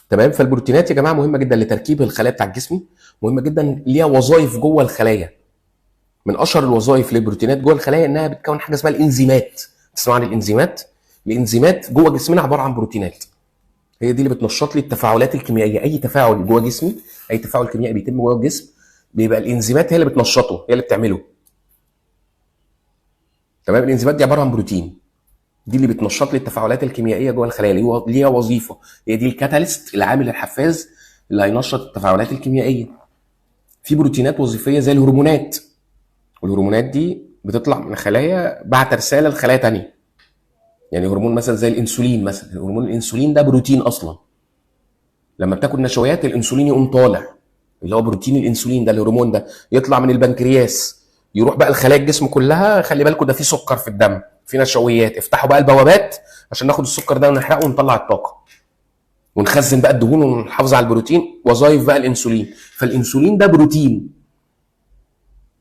تمام، فالبروتينات يا جماعه مهمه جدا لتركيب الخلايا بتاع الجسم، مهمه جدا، ليها وظائف جوه الخلايا. من اشهر الوظائف للبروتينات جوه الخلايا انها بتكون حاجه اسمها الانزيمات. تسمعوا عن الانزيمات؟ الانزيمات جوه جسمنا عباره عن بروتينات، هي دي اللي بتنشط لي التفاعلات الكيميائيه، اي تفاعل جوه جسمي، اي تفاعل كيميائي بيتم جوه الجسم بيبقى الانزيمات هي اللي بتنشطه، هي اللي بتعمله. تمام، الانزيمات دي عباره عن بروتين، دي اللي بتنشط لي التفاعلات الكيميائيه جوه الخلايا، اللي ليها وظيفه، هي دي الكاتاليست، العامل الحفاز اللي هينشط التفاعلات الكيميائيه. في بروتينات وظيفيه زي الهرمونات، والهرمونات دي بتطلع من خلايا بعت رساله لخلايا تانية، يعني هرمون مثلا زي الانسولين، مثلا هرمون الانسولين ده بروتين اصلا، لما بتاكل نشويات الانسولين يقوم طالع، اللي هو بروتين الانسولين ده الهرمون ده يطلع من البنكرياس يروح بقى لخلايا الجسم كلها، خلي بالكم ده في سكر في الدم، في نشويات، افتحوا بقى البوابات عشان ناخد السكر ده ونحرقه ونطلع الطاقه ونخزن بقى الدهون ونحافظ على البروتين. وظائف بقى الانسولين، فالانسولين ده بروتين.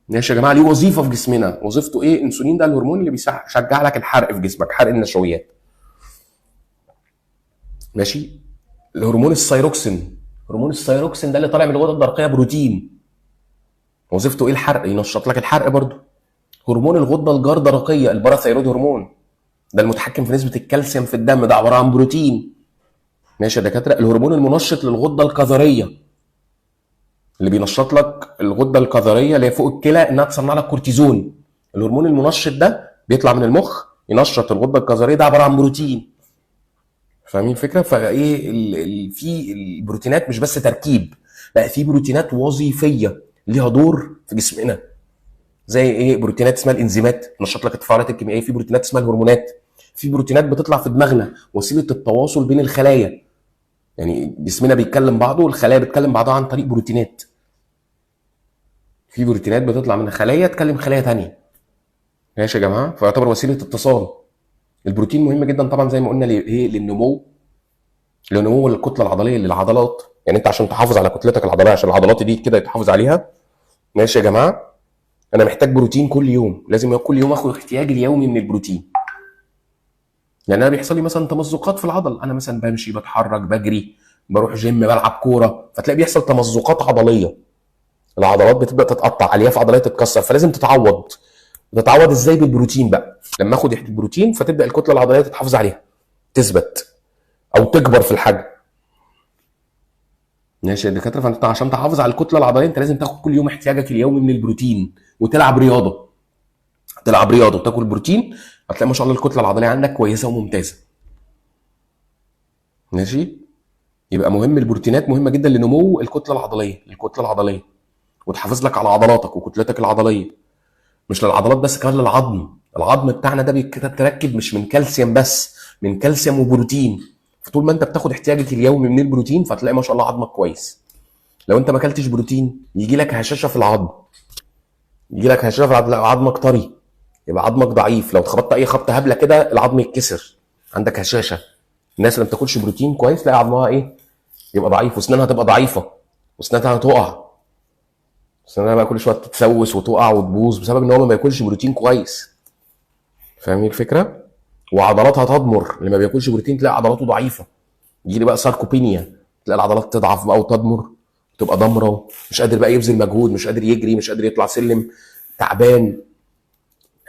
ماشي يا جماعه، ليه وظيفه في جسمنا، وظيفته ايه؟ الانسولين ده الهرمون اللي بيشجع لك الحرق في جسمك، حرق النشويات. ماشي، الهرمون الثيروكسين، هرمون الثيروكسين ده اللي طالع من الغده الدرقيه بروتين، وظيفته ايه؟ الحرق، ينشط لك الحرق برضه. هرمون الغده الجرثوميه الباراثيرويد هرمون، ده المتحكم في نسبه الكالسيوم في الدم، ده عباره عن بروتين. ماشي يا دكاتره، الهرمون المنشط للغده الكظريه اللي بينشط لك الغده الكظريه اللي هي فوق الكلى انها تصنع لك كورتيزون، الهرمون المنشط ده بيطلع من المخ ينشط الغده الكظريه، ده عباره عن بروتين. فاهمين الفكره؟ فايه في البروتينات مش بس تركيب، لا في بروتينات وظيفيه ليها دور في جسمنا، زي ايه؟ بروتينات اسمها الانزيمات تنشط لك التفاعلات الكيميائيه، في بروتينات اسمها الهرمونات، في بروتينات بتطلع في دماغنا وسيله التواصل بين الخلايا، يعني جسمنا بيتكلم بعضه والخلايا بتكلم بعضها عن طريق بروتينات، في بروتينات بتطلع من خلايا تكلم خلايا تانية. ماشي يا جماعه، فيعتبر وسيله اتصال. البروتين مهم جدا طبعا زي ما قلنا ايه، للنمو، لنمو الكتله العضليه للعضلات، يعني انت عشان تحافظ على كتلتك العضليه، عشان العضلات دي كده يتحافظ عليها، ماشي يا جماعه، انا محتاج بروتين كل يوم، لازم كل يوم اخد احتياجي اليومي من البروتين. يعني انا بيحصل لي مثلا تمزقات في العضل، انا مثلا بمشي، بتحرك، بجري، بروح جيم، بلعب كوره، فتلاقي بيحصل تمزقات عضليه، العضلات بتبدا تتقطع، الياف عضليه تتكسر، فلازم تتعوض ازاي؟ بالبروتين بقى. لما اخد البروتين فتبدا الكتله العضليه تتحافظ عليها، تثبت او تكبر في الحجم. ماشي يا دكاتره، فانت عشان تحافظ على الكتله العضليه انت لازم تاخد كل يوم احتياجك اليومي من البروتين، وتلعب رياضه، وتاكل بروتين، هتلاقي ما شاء الله الكتله العضليه عندك كويسه وممتازه. ماشي. يبقى مهم، البروتينات مهمه جدا لنمو الكتله العضليه، وتحافظ لك على عضلاتك وكتلتك العضليه، مش للعضلات بس، كمان العظم بتاعنا ده بيتركب مش من كالسيوم بس، من كالسيوم وبروتين. فطول ما انت بتاخد احتياجك اليومي من البروتين فتلاقي ما شاء الله عظمك كويس. لو انت ما اكلتش بروتين يجي لك هشاشه في العظم، لو عظمك طري يبقى عظمك ضعيف، لو اتخبطت اي خبطه هبله كده العظم يتكسر، عندك هشاشه. الناس اللي ما بتاكلش بروتين كويس تلاقي عظمها ايه؟ يبقى ضعيف، واسنانها تبقى ضعيفه، واسنانها هتقع، اسنانها بقى كل شويه تتسوس وتقع وتبوظ بسبب ان هو ما بياكلش بروتين كويس. فاهمين الفكره؟ وعضلاتها تضمر، اللي ما بياكلش بروتين تلاقي عضلاته ضعيفه، يجي لي بقى ساركوبينيا، تلاقي العضلات تضعف بقى وتضمر، تبقى ضمره، مش قادر بقى يبذل مجهود، مش قادر يجري، مش قادر يطلع سلم، تعبان،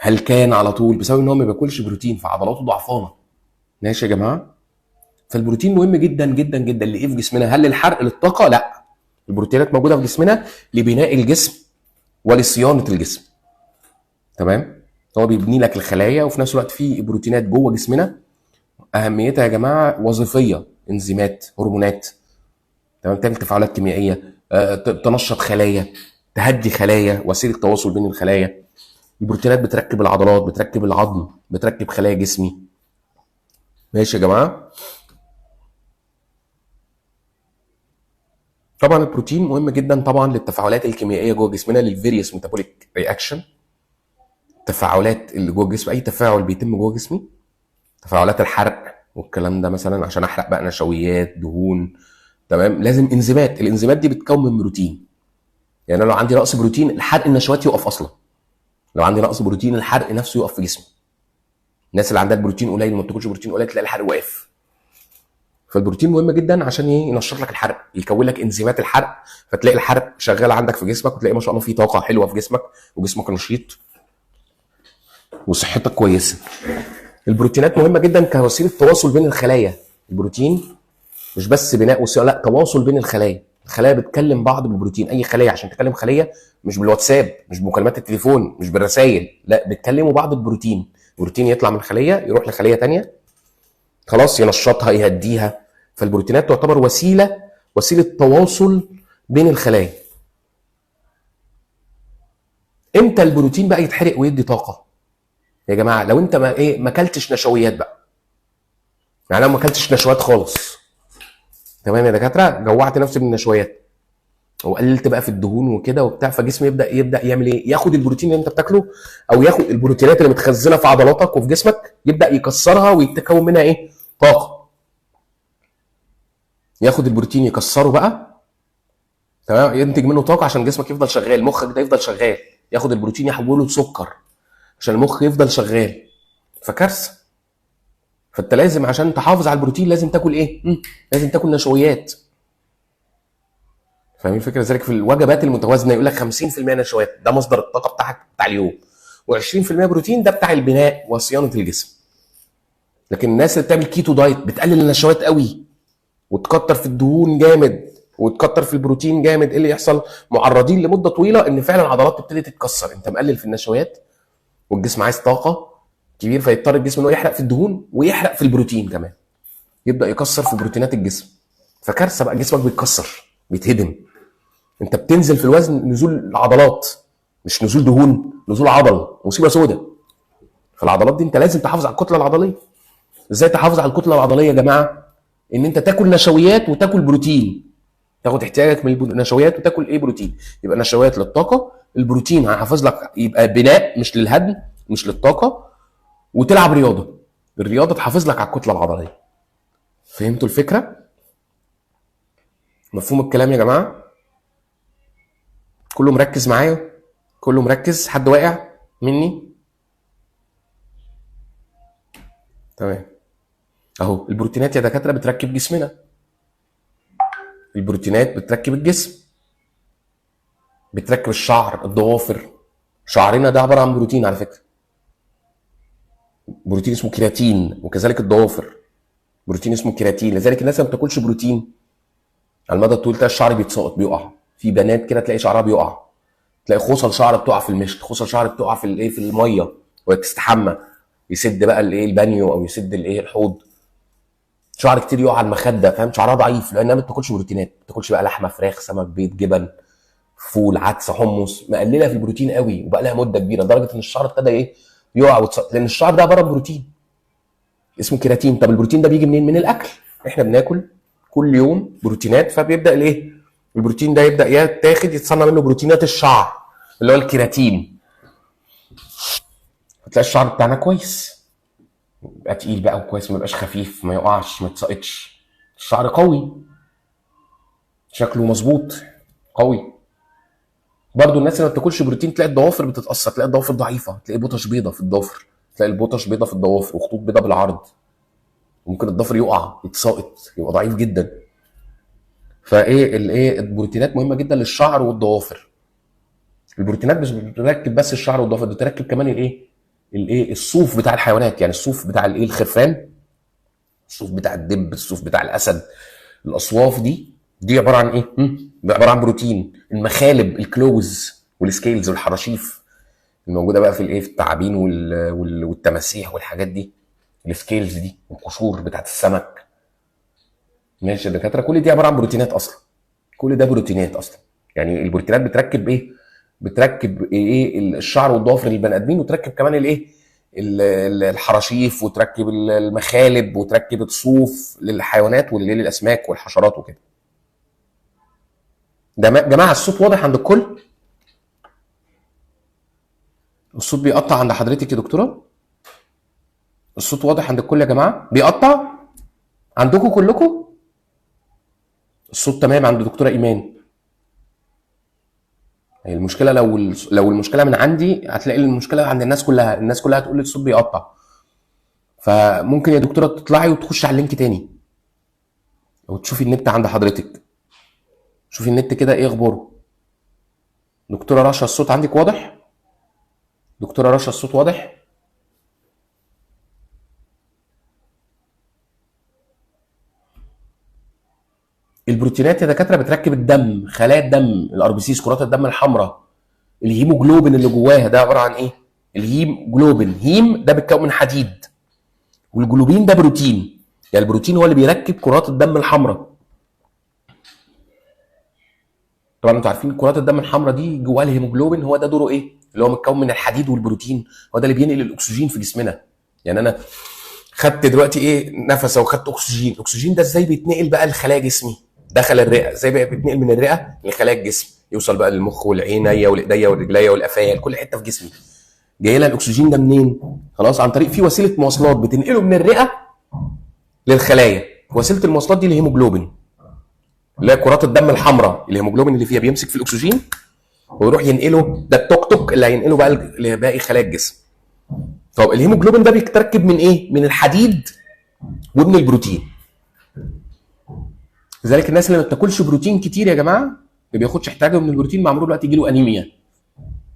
هلكان على طول، بسبب ان هو ما بياكلش بروتين فعضلاته ضعفانه. ماشي يا جماعه. فالبروتين مهم جدا جدا جدا لايه في جسمنا؟ هل للحرق للطاقه؟ لا، البروتينات موجوده في جسمنا لبناء الجسم ولصيانه الجسم. تمام. هو بيبني لك الخلايا، وفي نفس الوقت في بروتينات جوه جسمنا اهميتها يا جماعه وظيفيه، انزيمات، هرمونات، تمام، تعمل تفاعلات كيميائيه، تنشط خلايا، تهدي خلايا، وسيله تواصل بين الخلايا. البروتينات بتركب العضلات، بتركب العظم، بتركب خلايا جسمي. ماشي يا جماعه. طبعا البروتين مهم جدا طبعا للتفاعلات الكيميائيه جوه جسمنا، للفيريوس ميتابوليك رياكشن، التفاعلات اللي جوه الجسم، اي تفاعل بيتم جوه جسمي، تفاعلات الحرق والكلام ده، مثلا عشان احرق بقى نشويات، دهون، تمام، لازم انزيمات، الانزيمات دي بتكون من بروتين. يعني انا لو عندي نقص بروتين الحرق النشويات يقف اصلا، لو عندي نقص بروتين الحرق نفسه يقف في جسمي. الناس اللي عندها بروتين قليل وما بتاكلش بروتين قليل تلاقي الحرق واقف. فالبروتين مهم جدا عشان ينشط لك الحرق، يكون لك انزيمات الحرق، فتلاقي الحرق شغال عندك في جسمك، وتلاقي ما شاء الله في طاقه حلوه في جسمك، وجسمك نشيط وصحتك كويسه. البروتينات مهمه جدا كوسيله تواصل بين الخلايا. البروتين مش بس بناء وصيانه، لا، تواصل بين الخلايا بتكلم بعض بالبروتين. اي خليه عشان تكلم خليه مش بالواتساب، مش بمكالمات التليفون، مش بالرسائل، لا، بتكلموا بعض ببروتين. البروتين يطلع من خليه يروح لخليه تانية، خلاص، ينشطها، يهديها. فالبروتينات تعتبر وسيله تواصل بين الخلايا. امتى البروتين بقى يتحرق ويدي طاقه يا جماعه؟ لو انت ما اكلتش نشويات بقى، يعني لو ما اكلتش نشويات خالص، تمام يا دكاتره، جوعت نفسي من النشويات وقللت بقى في الدهون وكده وبتاع، فجسمي يبدا يعمل ايه؟ ياخد البروتين اللي انت بتاكله، او ياخد البروتينات اللي متخزنه في عضلاتك وفي جسمك، يبدا يكسرها ويتكون منها ايه؟ طاقه. ياخد البروتين يكسره بقى، تمام، ينتج منه طاقه عشان جسمك يفضل شغال، مخك ده يفضل شغال، ياخد البروتين يحوله لسكر عشان المخ يفضل شغال، فكارثه. فانت لازم عشان تحافظ على البروتين لازم تاكل ايه؟ لازم تاكل نشويات. فاهمين الفكره؟ ذلك في الوجبات المتوازنه يقول لك 50% نشويات، ده مصدر الطاقه بتاعك بتاع اليوم، و20% بروتين، ده بتاع البناء وصيانه الجسم. لكن الناس اللي بتعمل كيتو دايت بتقلل النشويات قوي وتكتر في الدهون جامد وتكتر في البروتين جامد، ايه اللي يحصل؟ معرضين لمده طويله ان فعلا العضلات تبتدي تتكسر، انت مقلل في النشويات والجسم عايز طاقه كبير، فيضطر الجسم انه يحرق في الدهون ويحرق في البروتين كمان، يبدا يكسر في بروتينات الجسم، فكارثه بقى، جسمك بيتكسر، بيتهدم. انت بتنزل في الوزن نزول عضلات، مش نزول دهون، نزول عضل، مصيبه سوداء. فالعضلات دي انت لازم تحافظ على الكتله العضليه. ازاي تحافظ على الكتله العضليه يا جماعه؟ ان انت تاكل نشويات وتاكل بروتين، تاخد احتياجك من النشويات وتاكل ايه؟ بروتين. يبقى نشويات للطاقه، البروتين هيحافظ لك، يبقى بناء مش للهدم، مش للطاقه، وتلعب رياضه، الرياضه تحافظ لك على الكتله العضليه. فهمتوا الفكره؟ مفهوم الكلام يا جماعه؟ كله مركز معايا؟ كله مركز؟ حد واقع مني؟ تمام. اهو البروتينات يا دكاتره بتركب جسمنا، البروتينات بتركب الجسم، بتركب الشعر، الضوافر. شعرنا ده عباره عن بروتين على فكره، بروتين اسمه كيراتين، وكذلك الضوافر بروتين اسمه كيراتين. لذلك الناس اللي ما بتاكلش بروتين على المدى الطويل تلاقي الشعر بيتساقط بيقع. في بنات كده تلاقي شعرها بيقع، تلاقي خصل شعر بتقع في المشط، خصل شعر بتقع في الايه، في الميه وهي بتستحمى، يسد بقى الايه البانيو او يسد الايه الحوض. شعر كتير يقع على المخده، فاهم؟ شعرها ضعيف لانها ما بتاكلش بروتينات، ما بتاكلش بقى لحمه، فراخ، سمك، بيض، جبن، فول، عدس، حمص، مقلله في البروتين قوي وبقى لها مده كبيره لدرجه ان الشعر ابتدى ايه يقع لان الشعر ده عباره عن بروتين اسمه كيراتين. طب البروتين ده بيجي منين؟ من الاكل. احنا بناكل كل يوم بروتينات، فبيبدا الايه البروتين ده يبدا يتاخد يتصنع منه بروتينات الشعر اللي هو الكيراتين. فتلاقي الشعر بتاعنا كويس، يبقى تقيل بقى وكويس، ما يبقاش خفيف، ما يقعش، ما يتسقطش. الشعر قوي، شكله مظبوط، قوي. برضو الناس اللي ما بتاكلش بروتين تلاقي الضوافر بتتاثر، تلاقي الضوافر ضعيفه، تلاقي بطش بيضه في الضوافر، تلاقي البطش بيضه في الضوافر وخطوط بيضه بالعرض، وممكن الضفر يقع يتساقط يبقى ضعيف جدا. فايه الايه البروتينات مهمه جدا للشعر والضوافر. البروتينات مش بتركب بس الشعر والضوافر، بتركب كمان الايه الصوف بتاع الحيوانات، يعني الصوف بتاع الايه الخرفان، الصوف بتاع الدب، الصوف بتاع الاسد. الاصواف دي عباره عن ايه؟ دي عباره عن بروتين. المخالب، الكلوز والسكيلز والحراشيف الموجوده بقى في الايه في التعابين والتماسيح والحاجات دي، السكيلز دي والقشور بتاعت السمك. ماشي يا دكاتره، كل دي عباره عن بروتينات اصلا، كل ده بروتينات اصلا. يعني البروتينات بتركب ايه؟ بتركب ايه الشعر والضوافر للبني ادمين، وتركب كمان الايه الحراشيف، وتركب المخالب، وتركب الصوف للحيوانات وللاسماك والحشرات وكده. ده جماعه الصوت واضح عند الكل؟ الصوت بيقطع عند حضرتك يا دكتوره؟ الصوت واضح عند الكل يا جماعه؟ بيقطع عندكم كلكم؟ الصوت تمام عند دكتوره ايمان. هي المشكله لو المشكله من عندي هتلاقي المشكله عند الناس كلها، الناس كلها هتقول لي الصوت بيقطع. فممكن يا دكتوره تطلعي وتخشي على اللينك تاني وتشوفي النت عند حضرتك، شوفي النت كده ايه اخباره. دكتوره رشا الصوت عندك واضح؟ دكتوره رشا الصوت واضح؟ البروتينات يا دكاتره بتركب الدم، خلايا الدم، الار بي سيز، كرات الدم الحمراء. الهيموجلوبين اللي جواها ده عباره عن ايه؟ الهيموجلوبين، هيم ده بيتكون من حديد، والجلوبين ده بروتين. يعني البروتين هو اللي بيركب كرات الدم الحمراء. طبعا انتوا عارفين كرات الدم الحمراء دي جواها الهيموجلوبين، هو ده دوره ايه؟ اللي هو متكون من الحديد والبروتين، هو ده اللي بينقل الاكسجين في جسمنا. يعني انا خدت دلوقتي ايه نفس او خدت اكسجين، الاكسجين ده ازاي بيتنقل بقى لخلايا جسمي؟ دخل الرئه، ازاي بقى بيتنقل من الرئه لخلايا الجسم، يوصل بقى للمخ والعينيه والايديه والرجليه والقفايا، كل حته في جسمي. جاي لها الاكسجين ده منين؟ خلاص عن طريق في وسيله مواصلات بتنقله من الرئه للخلايا. وسيله المواصلات دي الهيموجلوبين، اللي هي كرات الدم الحمراء. الهيموجلوبين اللي فيها بيمسك في الاكسجين ويروح ينقله، ده التوك توك اللي هينقله بقى لباقي خلايا الجسم. طب الهيموجلوبين ده بيتركب من ايه؟ من الحديد ومن البروتين. لذلك الناس اللي ما بتاكلش بروتين كتير يا جماعه، ما بياخدش احتياجه من البروتين، مع مرور الوقت يجي له انيميا،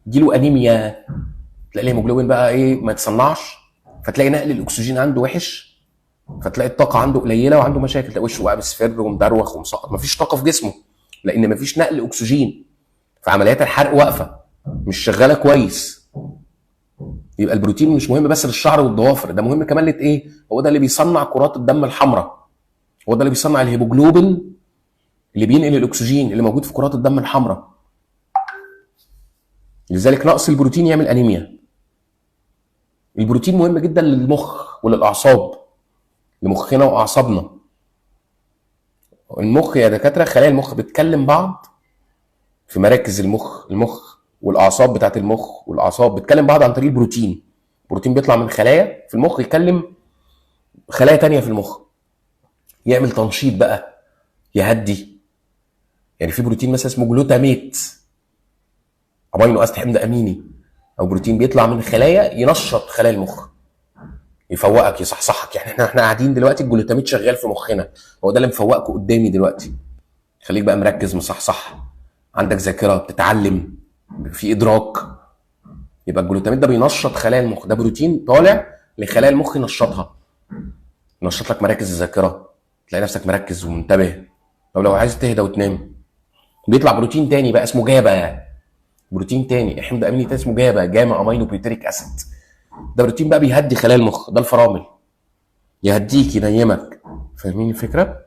يجي له انيميا. تلاقي الهيموجلوبين بقى ايه ما يتصنعش، فتلاقي نقل الاكسجين عنده وحش، فتلاقي الطاقه عنده قليله وعنده مشاكل، تلاقي وشه بقى مصفر ومدروخ ومسقط، مفيش طاقه في جسمه لان مفيش نقل اكسجين، فعمليات الحرق واقفه مش شغاله كويس. يبقى البروتين مش مهم بس للشعر والضوافر، ده مهم كمان لايه؟ هو ده اللي بيصنع كرات الدم الحمراء، هو ده اللي بيصنع الهيموجلوبين اللي بينقل الاكسجين اللي موجود في كرات الدم الحمراء. لذلك نقص البروتين يعمل انيميا. البروتين مهم جدا للمخ وللاعصاب، لمخنا واعصابنا. المخ يا دكاتره، خلايا المخ بتكلم بعض في مراكز المخ والاعصاب بتاعت المخ والاعصاب بتكلم بعض عن طريق البروتين. البروتين بيطلع من خلايا في المخ يكلم خلايا تانية في المخ، يعمل تنشيط بقى، يهدي، يعني في بروتين مثلا اسمه جلوتاميت، امينو اسيد حمض اميني، او بروتين بيطلع من خلايا ينشط خلايا المخ، يفوقك يصحصحك. يعني احنا قاعدين دلوقتي الجلوتاميت شغال في مخنا، هو ده اللي مفوقكم قدامي دلوقتي، خليك بقى مركز مصحصح، عندك ذاكره، بتتعلم، في ادراك. يبقى الجلوتاميت ده بينشط خلايا المخ، ده بروتين طالع لخلايا المخ ينشطها، ينشط لك مراكز الذاكره، تلاقي نفسك مركز ومنتبه. طب لو عايز تهدى وتنام، بيطلع بروتين تاني بقى اسمه جابا، بروتين تاني حمض اميني تاني اسمه جابا، جاما امينو بيوتريك اسيد. ده بروتين بقى بيهدي خلايا المخ، ده الفرامل، يهديك ينيمك. فاهمين الفكره؟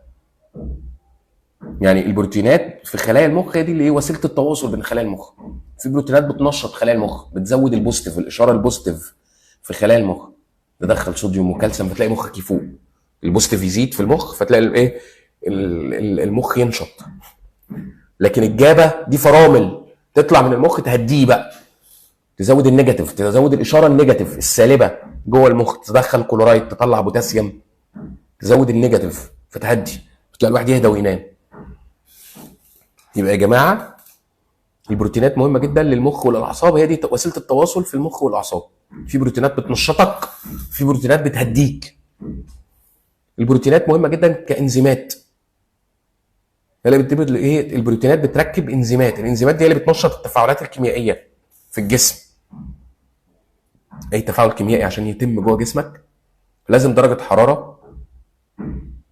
يعني البروتينات في خلايا المخ هي دي اللي هي وسيله التواصل بين خلايا المخ. في بروتينات بتنشط خلايا المخ، بتزود البوزيتيف، الاشاره البوزيتيف في خلايا المخ، تدخل صوديوم وكالسيوم فتلاقي مخك يفوق، البوزيتيف يزيد في المخ فتلاقي الايه، المخ ينشط. لكن الجابه دي فرامل تطلع من المخ تهديه بقى، تزود النيجاتيف، تزود الاشاره النيجاتيف السالبه جوه المخ، تدخل كلورايد، تطلع بوتاسيوم، تزود النيجاتيف فتهدي، تلاقي الواحد يهدى وينام. يبقى يا جماعه البروتينات مهمه جدا للمخ وللاعصاب، هي دي وسيله التواصل في المخ والاعصاب. في بروتينات بتنشطك، في بروتينات بتهديك. البروتينات مهمه جدا كانزيمات، هي اللي بتبقى ايه، البروتينات بتركب انزيمات، الانزيمات دي هي اللي بتنشط التفاعلات الكيميائيه في الجسم. اي تفاعل كيميائي عشان يتم جوه جسمك لازم درجه حراره.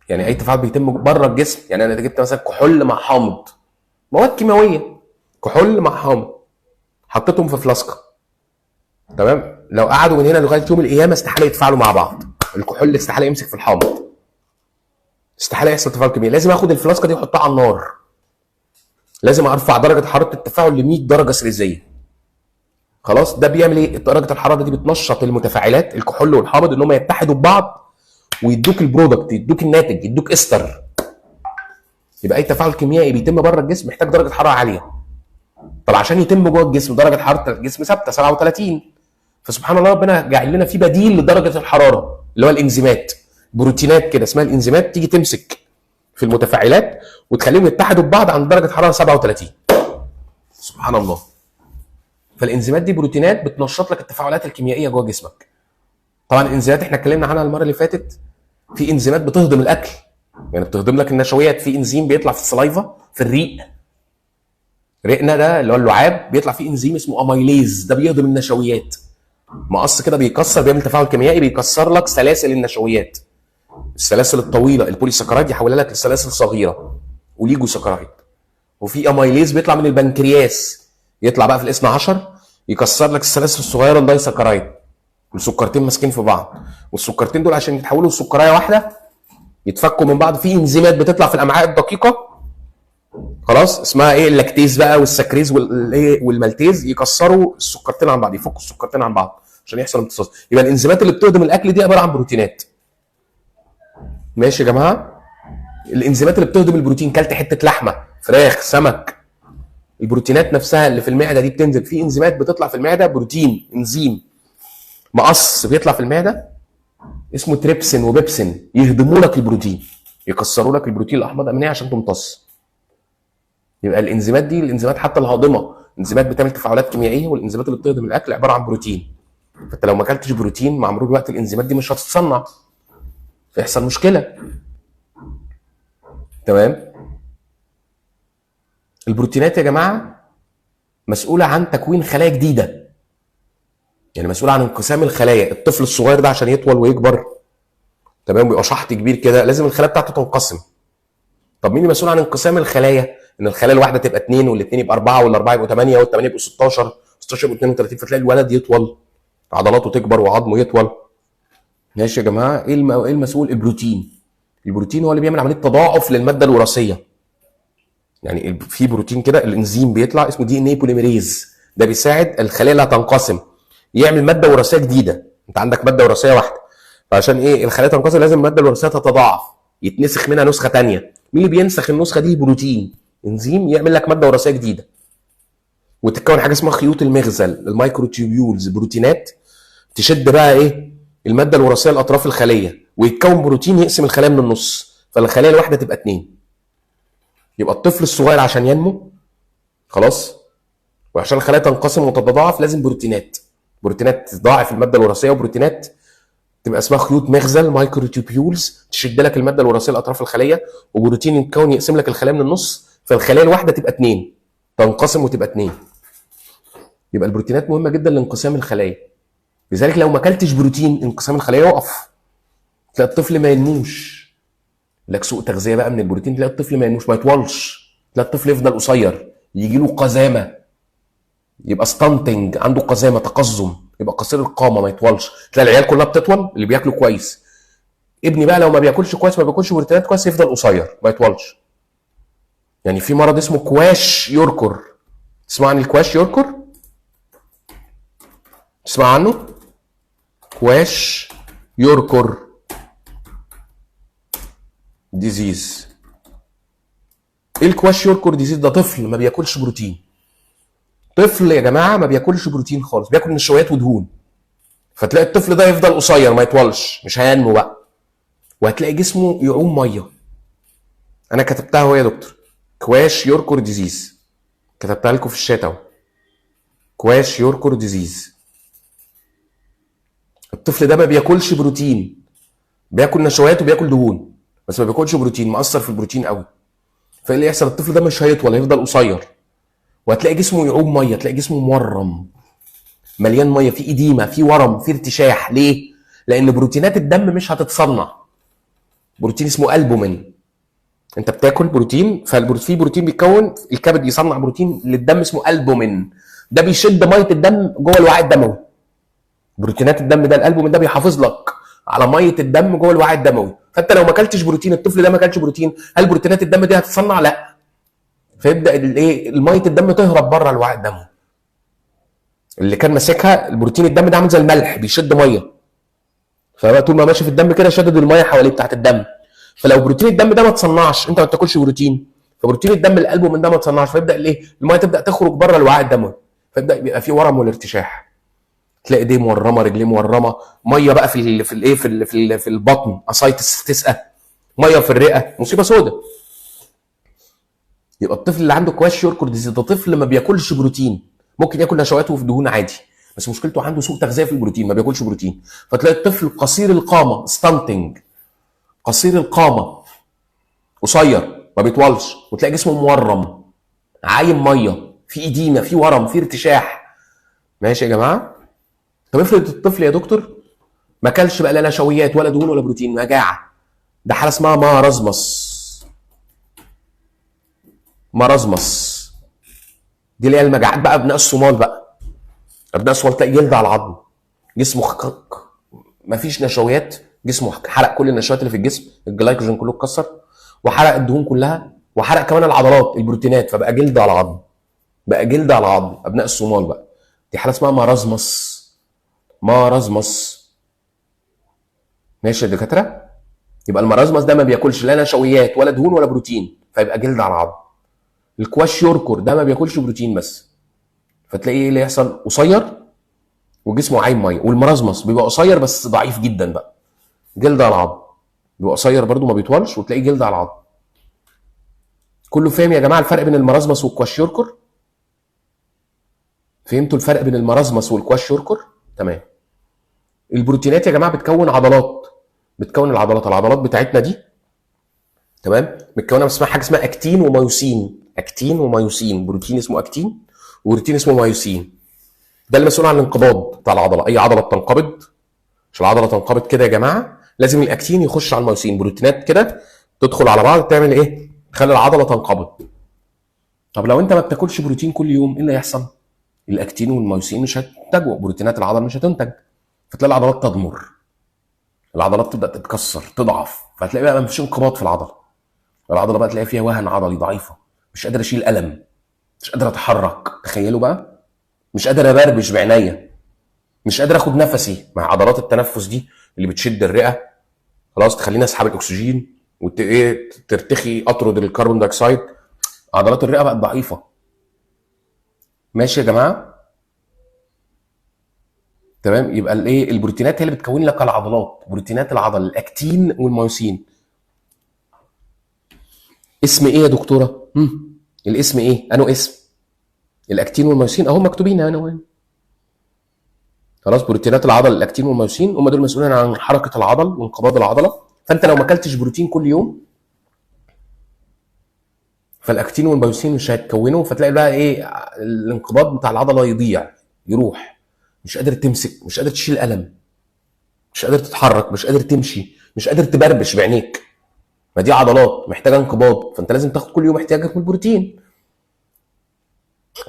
يعني اي تفاعل بيتم بره الجسم، يعني انا جبت مثلا كحول مع حامض، مواد كيماويه، كحول مع حامض، حطيتهم في فلاسكه، تمام، لو قعدوا من هنا لغايه يوم القيامه استحاله يتفاعلوا مع بعض، الكحول استحاله يمسك في الحامض، استحاله يحصل تفاعل كيميائي. لازم اخد الفلاسكه دي واحطها على النار، لازم ارفع درجه حراره التفاعل ل 100 درجه سليزيه. خلاص، ده بيعمل ايه؟ درجه الحراره دي بتنشط المتفاعلات الكحول والحامض ان هم يتحدوا ببعض ويدوك البرودكت، يدوك الناتج، يدوك استر. يبقى اي تفاعل كيميائي بيتم بره الجسم محتاج درجه حراره عاليه. طب عشان يتم جوه الجسم درجه حراره الجسم ثابته 37، فسبحان الله ربنا جعل لنا في بديل لدرجه الحراره اللي هو الانزيمات، بروتينات كده اسمها الانزيمات تيجي تمسك في المتفاعلات وتخليهم يتحدوا ببعض عند درجه حراره 37. سبحان الله. فالانزيمات دي بروتينات بتنشط لك التفاعلات الكيميائيه جوه جسمك. طبعا الانزيمات احنا اتكلمنا عنها المره اللي فاتت، في انزيمات بتهضم الاكل، يعني بتهضم لك النشويات. في انزيم بيطلع في السلايفا في الريق، ريقنا ده اللي هو اللعاب بيطلع فيه انزيم اسمه اميليز، ده بيهضم النشويات، مقص كده بيكسر، بيعمل تفاعل كيميائي بيكسر لك سلاسل النشويات، السلاسل الطويله البوليساكرايد يحولها لك لسلاسل صغيره وليجو ساكرايد. وفي اميليز بيطلع من البنكرياس، يطلع بقى في الاثنى عشر يكسر لك السلاسل الصغيره الدايساكرايد، السكرتين ماسكين في بعض، والسكرتين دول عشان يتحولوا لسكرايه واحده يتفكوا من بعض في انزيمات بتطلع في الامعاء الدقيقه، خلاص اسمها ايه، اللاكتيز بقى والسكريز والمالتيز، يكسروا السكرتين عن بعض، يفكوا السكرتين عن بعض عشان يحصل امتصاص. يبقى الانزيمات اللي بتهضم الاكل دي عباره عن بروتينات. ماشي يا جماعه؟ الانزيمات اللي بتهضم البروتين، كلت حته لحمه، فراخ، سمك، البروتينات نفسها اللي في المعده دي بتنزل في انزيمات بتطلع في المعده، بروتين انزيم مقص بيطلع في المعده اسمه تريبسين وبيبسين، يهضموا لك البروتين، يكسروا لك البروتين الاحماض الامينيه عشان تمتص. يبقى الانزيمات دي، الانزيمات حتى الهاضمه، انزيمات بتعمل تفاعلات كيميائيه، والانزيمات اللي بتهضم الاكل عباره عن بروتين. فانت لو ما اكلتش بروتين مع مرور الوقت الانزيمات دي مش هتتصنع، فيحصل مشكله. تمام؟ البروتينات يا جماعه مسؤوله عن تكوين خلايا جديده، يعني مسؤوله عن انقسام الخلايا. الطفل الصغير ده عشان يطول ويكبر، تمام، ويبقى شحط كبير كده، لازم الخلايا بتاعته تنقسم. طب مين المسؤول عن انقسام الخلايا؟ ان الخلايا الواحده تبقى 2 والاثنين يبقى 4 والاربعه يبقوا 8 والثمانيه يبقوا 16 16 يبقوا 32، فتلاقي الولد يطول، عضلاته تكبر وعظمه يطول. ماشي يا جماعه؟ ايه المسؤول؟ البروتين. البروتين هو اللي بيعمل عمليه تضاعف للماده الوراثيه. يعني في بروتين كده الانزيم بيطلع اسمه دي ان اي بوليميريز، ده بيساعد الخلايا اللي هتنقسم يعمل ماده وراثيه جديده. انت عندك ماده وراثيه واحده، فعشان ايه الخلايا تنقسم لازم الماده الوراثيه تتضاعف، يتنسخ منها نسخه ثانيه. مين اللي بينسخ النسخه دي؟ بروتين، انزيم يعمل لك ماده وراثيه جديده، وتتكون حاجه اسمها خيوط المغزل، المايكروتيوبيولز، بروتينات تشد بقى ايه الماده الوراثيه لاطراف الخليه، ويتكون بروتين يقسم الخلايا من النص، فالخلايا الواحده تبقى 2. يبقى الطفل الصغير عشان ينمو خلاص وعشان الخلايا تنقسم وتتضاعف لازم بروتينات. بروتينات تضاعف الماده الوراثيه، وبروتينات تبقى اسمها خيوط مغزل مايكرو تيوبيولز تشد لك الماده الوراثيه لاطراف الخليه، وبروتين يتكون يقسم لك الخلايا من النص، فالخلايا الواحده تبقى 2 تنقسم وتبقى 2. يبقى البروتينات مهمه جدا لانقسام الخلايا، لذلك لو ما اكلتش بروتين انقسام الخلايا يقف، تلاقي الطفل ما ينموش. لك سوء تغذيه بقى من البروتين، تلاقي الطفل ما ينموش، ما يطولش، تلاقي الطفل يفضل قصير، يجي له قزامه، يبقى ستانتنج، عنده قزامه تقزم، يبقى قصير القامه ما يطولش. تلاقي العيال كلها بتطول اللي بياكلوا كويس. ابني بقى لو ما بياكلش كويس، ما بياكلش بروتينات كويس، يفضل قصير ما يطولش. يعني في مرض اسمه كواش يوركر. تسمع عن الكواش يوركر؟ تسمع عنه؟ كواش يوركر ديزيز. ايه الكواش يوركر ديزيز ده؟ طفل ما بياكلش بروتين. طفل يا جماعه ما بياكلش بروتين خالص، بياكل نشويات ودهون. فتلاقي الطفل ده يفضل قصير ما يطولش، مش هينمو بقى، وهتلاقي جسمه يعوم ميه. انا كتبتها اهو يا دكتور، كواش يوركر ديزيز، كتبتها لكم في الشات اهو، كواش يوركر ديزيز. الطفل ده ما بياكلش بروتين، بياكل نشويات وبياكل دهون بس ما بياكلش بروتين، مأثر في البروتين قوي. فايه اللي يحصل؟ الطفل ده مش هيطول، هيفضل قصير، وهتلاقي جسمه يعوم ميه، تلاقي جسمه مورم مليان ميه، في اديمه، في ورم، في ارتشاح. ليه؟ لان بروتينات الدم مش هتتصنع. بروتين اسمه البومين، انت بتاكل بروتين، فالبروتين بروتين بيتكون، الكبد يصنع بروتين للدم اسمه البومين، ده بيشد ميه الدم جوه الوعاء الدموي. بروتينات الدم ده الالبومين ده بيحافظ لك على ميه الدم جوه الوعاء الدموي. فانت لو ما اكلتش بروتين، الطفل ده ما اكلش بروتين، هل بروتينات الدم دي هتتصنع؟ لا. فيبدا الايه، الميه الدم تهرب بره الوعاء الدموي اللي كان ماسكها. البروتين الدم ده عامل زي الملح بيشد ميه، فبقى طول ما ماشي في الدم كده شدد الميه حواليه بتاعت الدم. فلو بروتين الدم ده ما تصنعش، انت ما بتاكلش بروتين، فبروتين الدم القلب من ده ما تصنعش، فيبدا الايه، الميه تبدا تخرج بره الوعاء الدموي، فيبدا يبقى في ورم والارتشاح. تلاقي ايديه مورمه، رجليه مورمه، ميه بقى في الايه، في البطن، اسايتس تسقى، ميه في الرئه، مصيبه سوداء. يبقى الطفل اللي عنده كواش يوركر ديزيز ده طفل ما بياكلش بروتين، ممكن ياكل نشويات وفي دهون عادي، بس مشكلته عنده سوء تغذيه في البروتين، ما بياكلش بروتين. فتلاقي الطفل قصير القامه، ستانتنج، قصير القامه، قصير ما بيطولش، وتلاقي جسمه مورم، عايم ميه، في اديمه، في ورم، في ارتشاح. ماشي يا جماعه؟ طب افرض الطفل يا دكتور ما اكلش بقى لا نشويات ولا دهون ولا بروتين، مجاعه، ده حاله اسمها مارزمس. مارزمس دي اللي هي المجاعات بقى. ابناء الصومال بقى، ابناء الصومال تلاقي جلد على العظم، جسمه مفيش نشويات، جسمه حرق كل النشويات اللي في الجسم، الجلايكوجين كله اتكسر، وحرق الدهون كلها، وحرق كمان العضلات، البروتينات، فبقى جلد على عظم، بقى جلد على عظم. ابناء الصومال بقى دي حاله اسمها مارزمس. مارزمس. ماشي يا دكاتره؟ يبقى المرازمس ده ما بياكلش لا نشويات ولا دهون ولا بروتين، فيبقى جلد على عظم. الكواش يوركر ده ما بياكلش بروتين بس، فتلاقيه ايه اللي يحصل؟ قصير وجسمه عايم ميه. والمرازمس بيبقى قصير بس ضعيف جدا بقى، جلد على العظم، بيبقى قصير برده ما بيطولش، وتلاقيه جلد على العظم. كله فاهم يا جماعه الفرق بين المرازمس والكواش يوركر؟ فهمتوا الفرق بين المرازمس والكواش يوركر؟ تمام. البروتينات يا جماعه بتكون عضلات، بتكون العضلات بتاعتنا دي، تمام، متكونه اسمها حاجه اسمها اكتين ومايوسين. اكتين ومايوسين، بروتين اسمه اكتين وبروتين اسمه مايوسين. ده المسؤول عن الانقباض بتاع العضله. اي عضله بتنقبض، عشان العضله تنقبض كده يا جماعه لازم الاكتين يخش على المايوسين، بروتينات كده تدخل على بعض تعمل ايه؟ تخلي العضله تنقبض. طب لو انت ما بتاكلش بروتين كل يوم، ايه اللي هيحصل؟ الاكتين والمايوسين مش هتنتجوا، بروتينات العضله مش هتنتج، فتلاقي العضلات تضمر، العضلات تبدا تتكسر، تضعف، فهتلاقي بقى مفيش انقباض في العضله. العضله بقى تلاقي فيها وهن عضلي، ضعيفه، مش قادر اشيل الم، مش قادر اتحرك. تخيلوا بقى، مش قادر ابربش بعينيا، مش قادر اخد نفسي مع عضلات التنفس دي اللي بتشد الرئه، خلاص تخليني اسحب الاكسجين ايه، ترتخي، اطرد الكربون دايوكسيد. عضلات الرئه بقت ضعيفه. ماشي يا جماعه؟ تمام. يبقى الايه، البروتينات هي اللي بتكون لك العضلات، بروتينات العضل، الاكتين والمايوسين. اسم ايه يا دكتوره؟ الاسم ايه؟ انه اسم الاكتين والميوسين اهو مكتوبين هنا وهنا. خلاص، بروتينات العضل الاكتين والميوسين هم دول مسؤولين عن حركه العضل وانقباض العضله. فانت لو ما اكلتش بروتين كل يوم فالاكتين والميوسين مش هيتكونوا، فتلاقي بقى ايه؟ الانقباض بتاع العضله يضيع، يروح، مش قادر تمسك، مش قادر تشيل قلم، مش قادر تتحرك، مش قادر تمشي، مش قادر تبربش بعينيك. ما دي عضلات محتاجه انقباض، فانت لازم تاخد كل يوم احتياجك من البروتين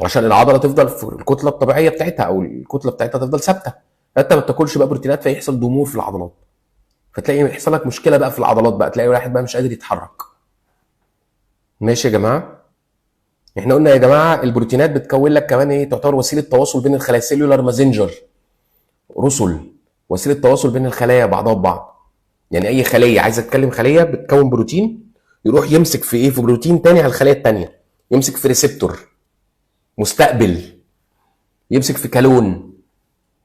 عشان العضله تفضل في الكتله الطبيعيه بتاعتها، او الكتله بتاعتها تفضل ثابته. فانت ما بتاكلش بقى بروتينات فيحصل ضمور في العضلات، فتلاقي يحصل لك مشكله بقى في العضلات، بقى تلاقي واحد بقى مش قادر يتحرك. ماشي يا جماعه؟ احنا قلنا يا جماعه البروتينات بتكون لك كمان ايه؟ تعتبر وسيله تواصل بين الخلايا، سيلولار مازنجر، رسل، وسيله تواصل بين الخلايا بعضها ببعض. يعني اي خليه عايزه تكلم خليه بتكون بروتين، يروح يمسك في ايه؟ في بروتين تاني على الخليه الثانيه، يمسك في ريسبتور مستقبل، يمسك في كالون،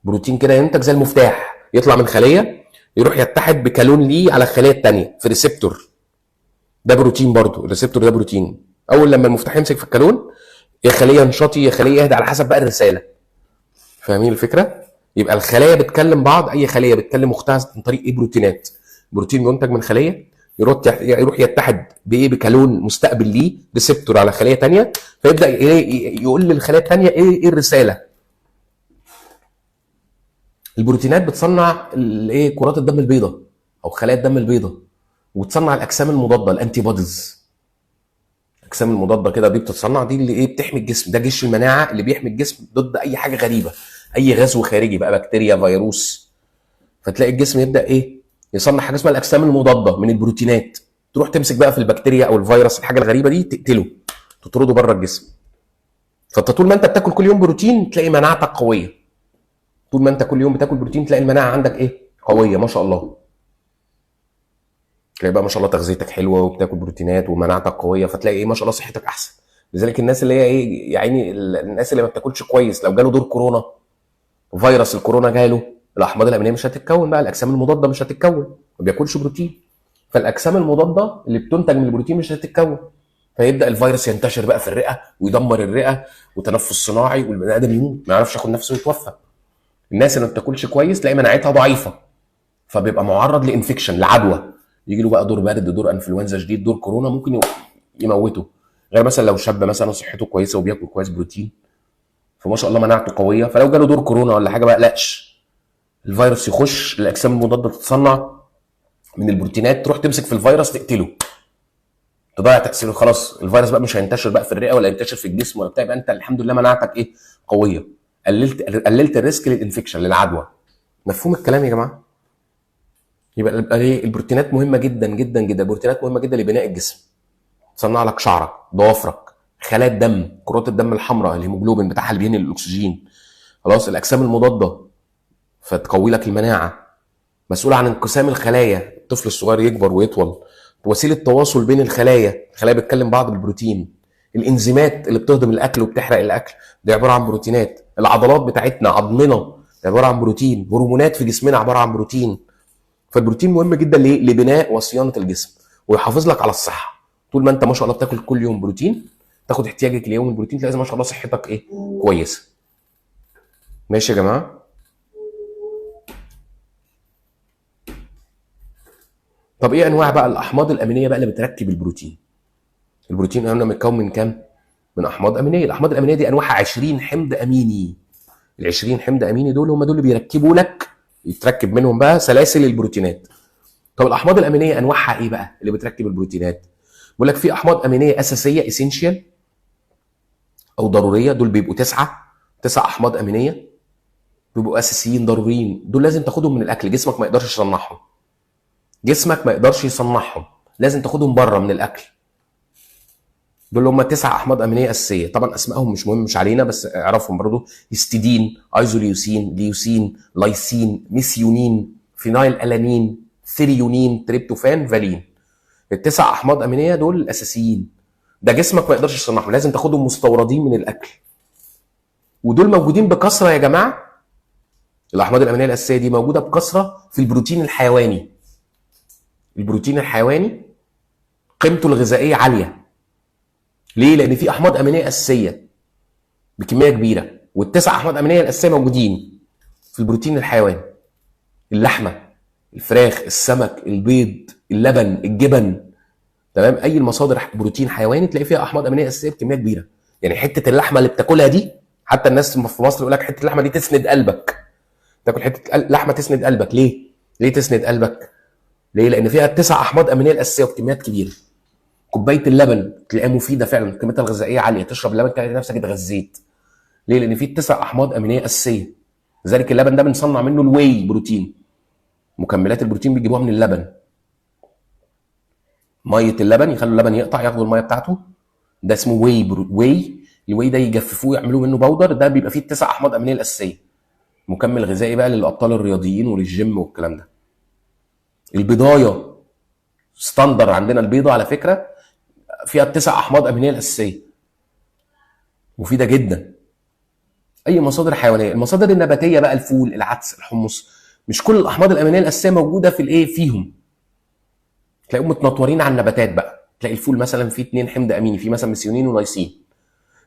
بروتين كده ينتج زي المفتاح، يطلع من خليه يروح يتحد بكالون ليه على الخليه الثانيه في ريسبتور. ده بروتين برضو، الريسبتور ده بروتين. اول لما المفتاح يمسك في الكالون، يا خليه انشطي يا خليه اهدى، على حسب بقى الرساله. فاهمين الفكره؟ يبقى الخلايا بتكلم بعض، اي خليه بتكلم اختها عن طريق ايه؟ بروتينات. بروتين منتج من خليه يروح يتحد بايه؟ بكالون مستقبل ليه، ريسبتور على خليه ثانيه، فيبدا يقول للخليه الثانيه ايه الرساله. البروتينات بتصنع الايه؟ كرات الدم البيضاء او خلايا الدم البيضاء، وتصنع الاجسام المضاده، الانتي بوديز. الاجسام المضاده كده دي بتتصنع، دي اللي ايه؟ بتحمي الجسم، ده جيش المناعه اللي بيحمي الجسم ضد اي حاجه غريبه، اي غزو خارجي بقى، بكتيريا، فيروس. فتلاقي الجسم يبدا ايه؟ يصنع حاجه اسمها الاجسام المضاده من البروتينات، تروح تمسك بقى في البكتيريا او الفيروس، الحاجه الغريبه دي، تقتله، تطرده بره الجسم. فانت طول ما انت بتاكل كل يوم بروتين تلاقي مناعتك قويه. طول ما انت كل يوم بتاكل بروتين تلاقي المناعه عندك ايه؟ قويه ما شاء الله. تلاقي بقى ما شاء الله تغذيتك حلوه وبتاكل بروتينات ومناعتك قويه، فتلاقي ايه؟ ما شاء الله صحتك احسن. لذلك الناس اللي هي ايه يعني، الناس اللي ما بتاكلش كويس، لو جاله دور كورونا، فيروس الكورونا جاله، الاحماض الامينيه مش هتتكون بقى، الاجسام المضاده مش هتتكون، ما بياكلش بروتين، فالاجسام المضاده اللي بتنتج من البروتين مش هتتكون، فيبدا الفيروس ينتشر بقى في الرئه ويدمر الرئه، وتنفس صناعي، والبني ادم يموت، ما يعرفش ياخد نفسه ويتوفى. الناس اللي ما بتاكلش كويس تلاقي مناعتها ضعيفه، فبيبقى معرض لانفكشن، لعدوى، يجي له بقى دور برد، دور انفلونزا شديد، دور كورونا، ممكن يموته. غير مثلا لو شاب مثلا صحته كويسه وبياكل كويس بروتين، فما شاء الله مناعته قويه، فلو جاله دور كورونا ولا حاجه ما يقلقش، الفيروس يخش، الاجسام المضاده تتصنع من البروتينات، تروح تمسك في الفيروس تقتله، تضيع تاثيره، خلاص الفيروس بقى مش هينتشر بقى في الرئه ولا ينتشر في الجسم ولا بتاع، يبقى انت الحمد لله مناعتك ايه؟ قويه، قللت الريسك للانفكشن، للعدوى. مفهوم الكلام يا جماعه؟ يبقى ايه؟ البروتينات مهمه جدا جدا جدا، البروتينات مهمه جدا لبناء الجسم، تصنع لك شعرك، ضوافرك، خلايا الدم، كرات الدم الحمراء، الهيموجلوبين بتاعها اللي بينقل الاكسجين، خلاص، الاجسام المضاده فتقوي لك المناعه، مسؤوله عن انقسام الخلايا، الطفل الصغير يكبر ويطول، وسيله تواصل بين الخلايا بتكلم بعض بالبروتين، الانزيمات اللي بتهضم الاكل وبتحرق الاكل دي عباره عن بروتينات، العضلات بتاعتنا، عظمنا دي عباره عن بروتين، هرمونات في جسمنا عباره عن بروتين. فالبروتين مهم جدا ليه؟ لبناء وصيانه الجسم، ويحافظ لك على الصحه. طول ما انت ما شاء الله بتاكل كل يوم بروتين، تاخد احتياجك اليومي من البروتين، تلاقي ما شاء الله صحتك ايه؟ كويسه. ماشي يا جماعه؟ طب ايه انواع بقى الاحماض الامينيه بقى اللي بتركب البروتين؟ البروتين قلنا متكون من كام؟ من احماض امينيه. الاحماض الامينيه دي انواعها 20 حمض اميني. ال 20 حمض اميني دول هم دول اللي بيركبوا لك، يتركب منهم بقى سلاسل البروتينات. طب الاحماض الامينيه انواعها ايه بقى اللي بتركب البروتينات؟ بيقول لك في احماض امينيه اساسيه، اسينشال او ضروريه، دول بيبقوا 9 احماض امينيه بيبقوا اساسيين ضروريين، دول لازم تاخدهم من الاكل، جسمك ما يقدرش يصنعهم، لازم تاخدهم بره من الاكل. دول هم 9 احماض امينيه اساسيه، طبعا اسمائهم مش مهم، مش علينا، بس اعرفهم برضو: هيستidine، ايزوليوسين، ليوسين، لايسين، ميثيونين، فينايل الانين، ثريونين، تريبتوفان، فالين. ال9 احماض امينيه دول الاساسيين، ده جسمك ما يقدرش يصنعهم، لازم تاخدهم مستوردين من الاكل، ودول موجودين بكثره يا جماعه. الاحماض الامينيه الاساسيه دي موجوده بكثره في البروتين الحيواني. البروتين الحيواني قيمته الغذائيه عاليه، ليه؟ لان في احماض امينيه اساسيه بكميه كبيره، والتسع احماض امينيه الاساسيه موجودين في البروتين الحيواني: اللحمه، الفراخ، السمك، البيض، اللبن، الجبن. تمام؟ اي المصادر بروتين حيواني تلاقي فيها احماض امينيه اساسيه بكميه كبيره. يعني حته اللحمه اللي بتاكلها دي، حتى الناس في مصر يقول لك حته اللحمه دي تسند قلبك. تاكل حته لحمه تسند قلبك. ليه؟ ليه تسند قلبك؟ ليه؟ لان فيها التسع احماض امينيه الاساسيه بكميات كبيره. كوبايه اللبن تلاقيها مفيده فعلا، قيمتها الغذائيه عاليه، تشرب اللبن تلاقي نفسك اتغذيت. ليه؟ لان فيه التسع احماض امينيه اساسيه. لذلك اللبن ده بنصنع منه الواي بروتين، مكملات البروتين بيجيبوها من اللبن. ميه اللبن يخلوا اللبن يقطع، ياخدوا الميه بتاعته، ده اسمه واي. الواي ده يجففوه يعملوا منه باودر، ده بيبقى فيه التسع احماض امينيه الاساسيه، مكمل غذائي بقى للابطال الرياضيين وللجيم والكلام ده. البيضايه ستاندر عندنا، البيضه على فكره فيها التسع احماض امينيه الاساسيه، مفيده جدا. اي مصادر حيوانيه. المصادر النباتيه بقى: الفول، العدس، الحمص، مش كل الاحماض الامينيه الاساسيه موجوده في الايه فيهم، تلاقيهم متنطورين على النباتات بقى. تلاقي الفول مثلا فيه 2 حمض اميني، فيه مثلا ميثيونين ولايسين.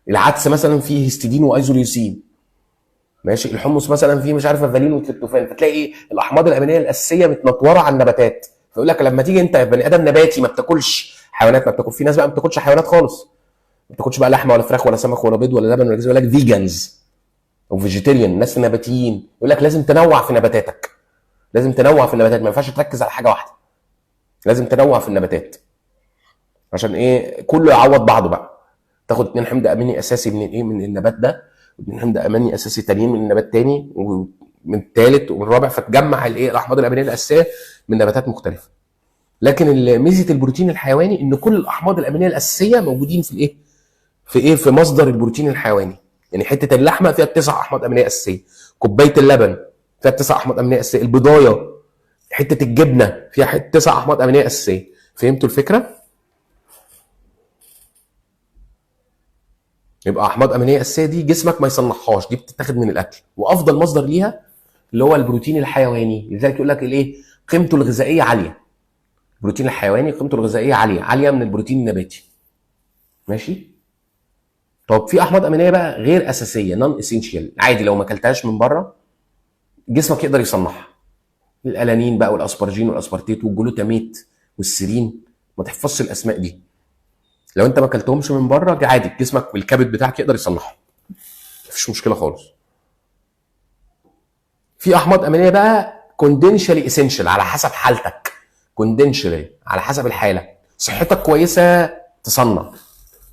العدس مثلا فيه هيستidine وايزوليوسين. ماشي. الحمص مثلا فيه مش عارف فالين وتريبتوفان. فتلاقي ايه؟ الاحماض الامينيه الاساسيه متنطوره على النباتات. فيقول لك لما تيجي انت بني ادم نباتي ما بتاكلش حيوانات، ما بتاكل، في ناس بقى ما بتاكلش حيوانات خالص، ما بتاكلش بقى لحمه ولا فراخ ولا سمك ولا بيض ولا لبن ولا جزء، يقول لك فيجنز او فيجيتيريان، ناس نباتيين. يقول لك لازم تنوع في نباتاتك، لازم تنوع في النباتات، ما ينفعش تركز على حاجه واحده، لازم تنوع في النباتات. عشان ايه؟ كله يعوض بعضه بقى. تاخد 2 حمض اميني اساسي من الايه، من النبات ده، و2 حمض اميني اساسي تانيين من النبات تاني، ومن الثالث ومن الرابع، فتجمع الايه، الاحماض الامينيه الاساسيه من نباتات مختلفه. لكن ميزه البروتين الحيواني ان كل الاحماض الامينيه الاساسيه موجودين في الايه، في ايه، في مصدر البروتين الحيواني. يعني حته اللحمه فيها 9 احماض امينيه اساسيه، كوبايه اللبن فيها 9 احماض امينيه اساسيه، البضايه، حته الجبنه فيها 9 احماض امينيه اساسيه. فهمتوا الفكره؟ يبقى احماض امينيه اساسيه دي جسمك ما يصنعهاش، دي بتتاخد من الاكل، وافضل مصدر ليها اللي هو البروتين الحيواني. لذلك يقول لك الايه، قيمته الغذائيه عاليه. البروتين الحيواني قيمته الغذائيه عاليه، عاليه من البروتين النباتي. ماشي. طب في احماض امينيه بقى غير اساسيه، نون اسينشال، عادي لو ما اكلتهاش من بره جسمك يقدر يصنعها. الالانين بقى والاسبرجين والاسبرتيت والجلوتاميت والسيرين، ما تحفظش الاسماء دي، لو انت ما اكلتهمش من بره عادي جسمك والكبد بتاعك يقدر يصنعهم، مفيش مشكله خالص. في احماض امينيه بقى كوندنشالي اسينشال، على حسب حالتك. كوندنشالي على حسب الحاله. صحتك كويسه تصنع،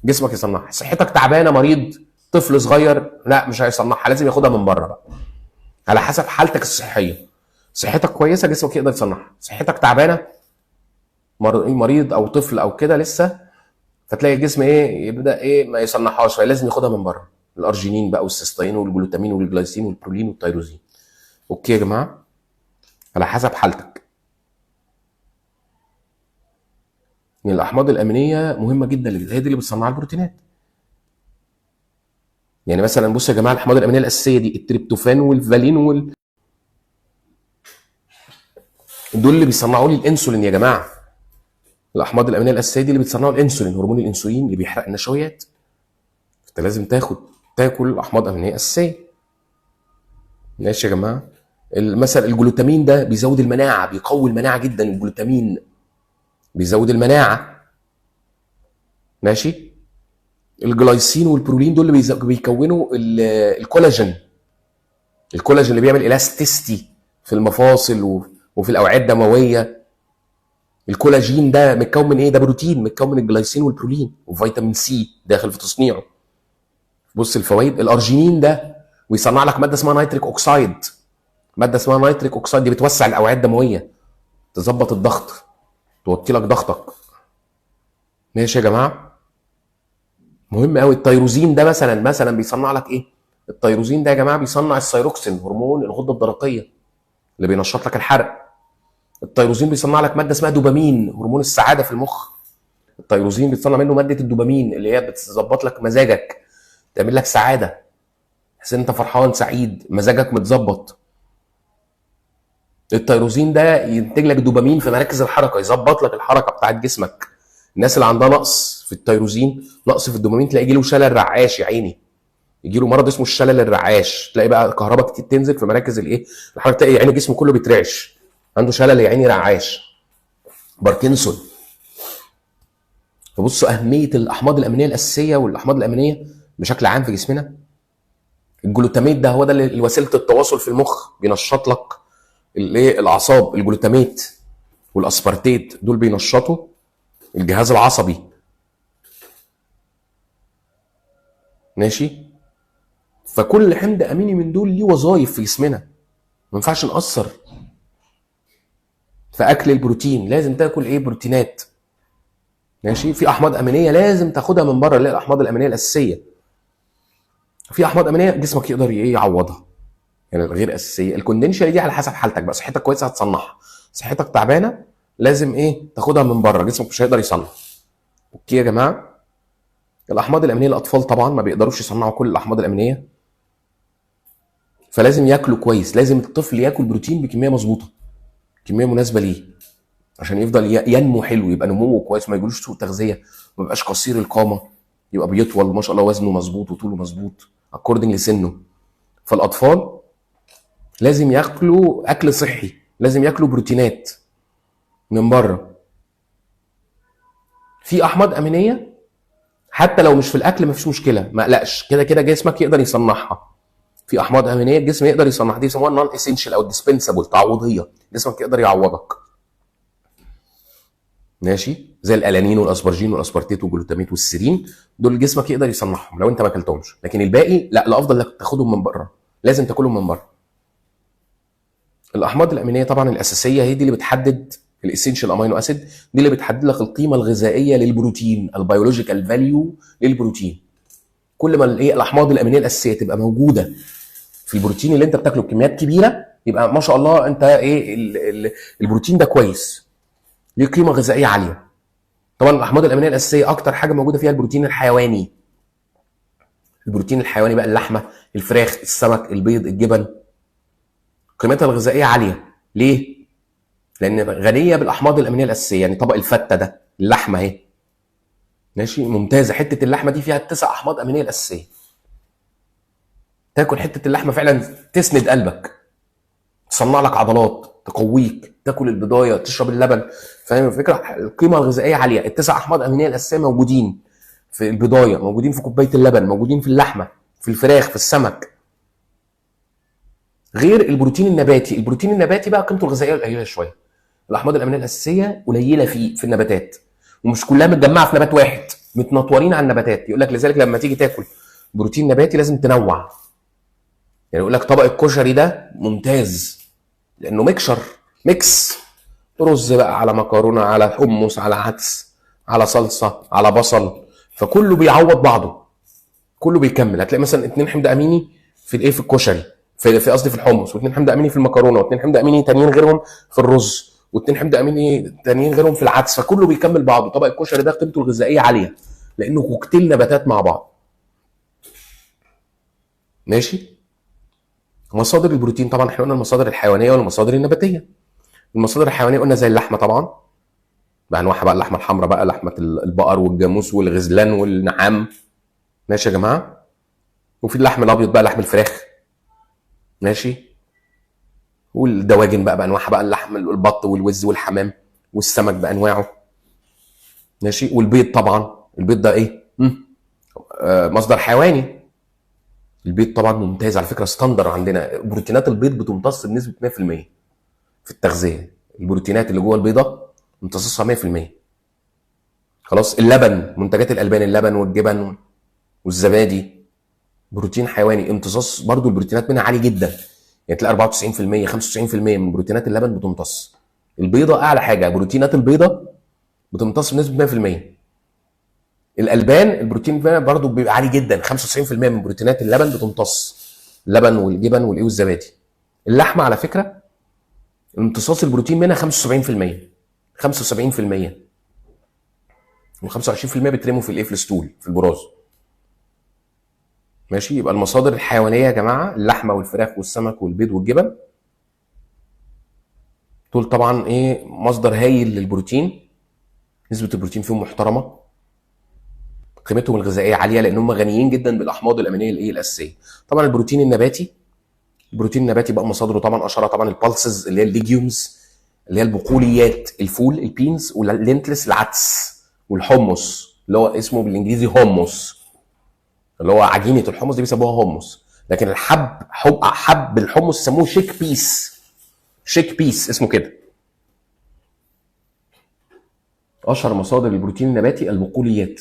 جسمك يصنعها. صحتك تعبانه، مريض، طفل صغير، لا مش هيصنعها، لازم ياخدها من بره بقى، على حسب حالتك الصحيه. صحتك كويسه جسمك يقدر يصنعها، صحتك تعبانه، مريض او طفل او كده لسه، فتلاقي الجسم ايه، يبدا ايه، ما يصنعهاش، فلازم ياخدها من بره. الارجينين بقى والسيستين والجلوتامين والجلايسين والبرولين والتيروزين. اوكي يا جماعه؟ على حسب حالتك. يعني الاحماض الامينيه مهمه جدا، هي دي اللي بتصنع البروتينات. يعني مثلا بصوا يا جماعه، الاحماض الامينيه الاساسيه دي التريبتوفان والفالين دول اللي بيصنعوا لي الانسولين يا جماعه. الاحماض الامينيه الاساسيه دي اللي بتصنعوا الانسولين، هرمون الانسولين اللي بيحرق النشويات. انت لازم تاكل احماض امينيه اساسيه. ماشي يا جماعه؟ مثلا الجلوتامين ده بيزود المناعه، بيقوي المناعه جدا. الجلوتامين بيزود المناعه. ماشي. الجلايسين والبرولين دول اللي بيكونوا الكولاجين. الكولاجين اللي بيعمل الاستيستي في المفاصل وفي الاوعيه الدمويه. الكولاجين ده متكون من ايه؟ ده بروتين متكون من الجلايسين والبرولين وفيتامين سي داخل في تصنيعه. بص الفوائد. الارجينين ده ويصنع لك ماده اسمها نيتريك اوكسايد. ماده اسمها نيتريك اوكسايد دي بتوسع الاوعيه الدمويه، تظبط الضغط، توطي لك ضغطك. ماشي يا جماعه؟ مهم قوي. التيروزين ده مثلا بيصنع لك ايه؟ التيروزين ده يا جماعه بيصنع الثيروكسين، هرمون الغده الدرقيه اللي بينشط لك الحرق. التيروزين بيصنع لك ماده اسمها دوبامين، هرمون السعاده في المخ. التيروزين بيتصنع منه ماده الدوبامين اللي هي بتظبط لك مزاجك، تعمل لك سعاده، تحس ان انت فرحان سعيد، مزاجك متظبط. التيروزين ده ينتج لك دوبامين في مراكز الحركه، يظبط لك الحركه بتاعت جسمك، الناس اللي عندها نقص في التيروزين، نقص في الدوبامين، تلاقي يجيله شلل رعاش يا عيني، يجيله مرض اسمه الشلل الرعاش، تلاقي بقى كهرباء كتير تنزل في مراكز الايه الحركه، تلاقي يعني جسمه كله بيترعش، عنده شلل يا عيني رعاش، باركنسون. فبصوا اهميه الاحماض الامينيه الاساسيه والاحماض الامينيه بشكل عام في جسمنا. الجلوتاميت ده هو ده اللي وسيله التواصل في المخ، بينشط لك الايه الاعصاب. الجلوتاميت والاسبارتيت دول بينشطوا الجهاز العصبي. ماشي. فكل حمض اميني من دول ليه وظائف في جسمنا، ما ينفعش نقصر. فاكل البروتين لازم تاكل ايه؟ بروتينات. ماشي. في احماض امينيه لازم تاخدها من بره، اللي هي الاحماض الامينيه الاساسيه. في احماض امينيه جسمك يقدر ايه يعوضها، يعني الغير اساسيه. الكوندنشال دي على حسب حالتك بقى، صحتك كويسه هتصنعها، صحتك تعبانه لازم ايه تاخدها من بره، جسمك مش هيقدر يصنع. اوكي يا جماعه. الاحماض الامينيه الاطفال طبعا ما بيقدروش يصنعوا كل الاحماض الامينيه، فلازم ياكلوا كويس، لازم الطفل ياكل بروتين بكميه مظبوطه، كميه مناسبه ليه، عشان يفضل ينمو حلو، يبقى نموه كويس، ما يجيلوش سوء تغذيه، ما يبقاش قصير القامه، يبقى بيطول ما شاء الله، وزنه مظبوط وطوله مظبوط اكوردنج لسنه. فالاطفال لازم ياكلوا اكل صحي، لازم ياكلوا بروتينات من بره. في احماض امينيه حتى لو مش في الاكل مفيش مشكله، ما قلقش، كده كده جسمك يقدر يصنعها. في احماض امينيه الجسم يقدر يصنعها، دي يسموها نون اسينشال او ديسبنسابل، تعويضيه، جسمك يقدر يعوضك. ماشي. زي الالانين والاسبرجين والاسبرتيت والجلوتاميت والسيرين، دول جسمك يقدر يصنعهم لو انت ما اكلتهمش، لكن الباقي لا، الافضل انك تاخدهم من بره، لازم تاكلهم من بره. الاحماض الامينيه طبعا الاساسيه هي دي اللي بتحدد الاسينشال امينو اسيد، دي اللي بتحدد لك القيمه الغذائيه للبروتين، البيولوجيكال فاليو للبروتين. كل ما الايه الاحماض الامينيه الاساسيه تبقى موجوده في البروتين اللي انت بتاكله بكميات كبيره، يبقى ما شاء الله انت ايه البروتين ده كويس، ليه قيمه غذائيه عاليه. طبعا الاحماض الامينيه الاساسيه اكتر حاجه موجوده فيها البروتين الحيواني. البروتين الحيواني بقى اللحمه، الفراخ، السمك، البيض، الجبن، قيمتها الغذائيه عاليه. ليه؟ لان غنيه بالاحماض الامينيه الاساسيه. يعني طبق الفته ده، اللحمه اهي، ماشي، ممتازه، حته اللحمه دي فيها 9 احماض امينيه الاساسيه. تاكل حته اللحمه فعلا تسند قلبك، تصنع لك عضلات، تقويك. تاكل البضايه، تشرب اللبن. فاهم الفكره؟ القيمه الغذائيه عاليه. التسع احماض امينيه الاساسيه موجودين في البضايه، موجودين في كوبايه اللبن، موجودين في اللحمه، في الفراخ، في السمك. غير البروتين النباتي. البروتين النباتي بقى قيمته الغذائيه قليله شويه. الاحماض الامينيه الاساسيه قليله فيه في النباتات، ومش كلها متجمعه في نبات واحد، متنطورين على النباتات. يقول لك لذلك لما تيجي تاكل بروتين نباتي لازم تنوع. يعني يقول لك طبق الكشري ده ممتاز لانه ميكس، رز بقى على مكرونه على حمص على عدس على صلصه على بصل، فكله بيعوض بعضه، كله بيكمل. هتلاقي مثلا 2 حمض اميني في الايه في الكشري، في قصدي في الحمص، و2 حمض اميني في المكرونه، و2 حمض اميني تانيين غيرهم في الرز، و2 حمض اميني تانيين غيرهم في العدس، فكله بيكمل بعضه. طبق الكشري ده قيمته الغذائيه عاليه لانه كوكتيل نباتات مع بعض. ماشي. مصادر البروتين طبعا احنا قلنا المصادر الحيوانيه والمصادر النباتيه. المصادر الحيوانيه قلنا زي اللحمه طبعا بانواعها بقى، اللحمه الحمراء بقى، لحمه البقر والجاموس والغزلان والنعام. ماشي يا جماعه. وفي اللحم الابيض بقى، لحم الفراخ. ماشي. والدواجن بقى بانواعها بقى، اللحم البط والوز والحمام والسمك بانواعه. ماشي. والبيض طبعا، البيض ده ايه مصدر حيواني. البيض طبعا ممتاز على فكره، ستاندر عندنا. بروتينات البيض بتمتص بنسبه 100% في التغذيه. البروتينات اللي جوه البيضه امتصاصها 100%. خلاص. اللبن، منتجات الالبان، اللبن والجبن والزبادي، بروتين حيواني، امتصاص برضو البروتينات منها عالي جدا. يعني تلاقي 94% 95% من بروتينات اللبن بتمتص. البيضه اعلى حاجه، بروتينات البيضه بتمتص بنسبه 100%. الالبان البروتين فيها برضو بيبقى عالي جدا، 95% من بروتينات اللبن بتمتص، اللبن والجبن والايه والزبادي. اللحمه على فكره امتصاص البروتين منها 75%، 75%، و25% بترموا في الايه في الستول، في البراز. ماشي. يبقى المصادر الحيوانيه يا جماعه اللحمه والفراخ والسمك والبيض والجبن، دول طبعا ايه مصدر هايل للبروتين. نسبه البروتين فيهم محترمه، قيمتهم الغذائيه عاليه لان هم غنيين جدا بالاحماض الامينيه الاساسيه. طبعا البروتين النباتي، البروتين النباتي بقى مصادره طبعا اشهرها طبعا البالسز اللي هي الليجيومز، اللي هي البقوليات، الفول، البينز، واللينتلس، العدس، والحمص اللي هو اسمه بالانجليزي هوموس، اللي هو عجينه الحمص دي بيسموها هوموس. لكن حب الحمص يسموه شيك بيس، شيك بيس اسمه كده. اشهر مصادر البروتين النباتي البقوليات،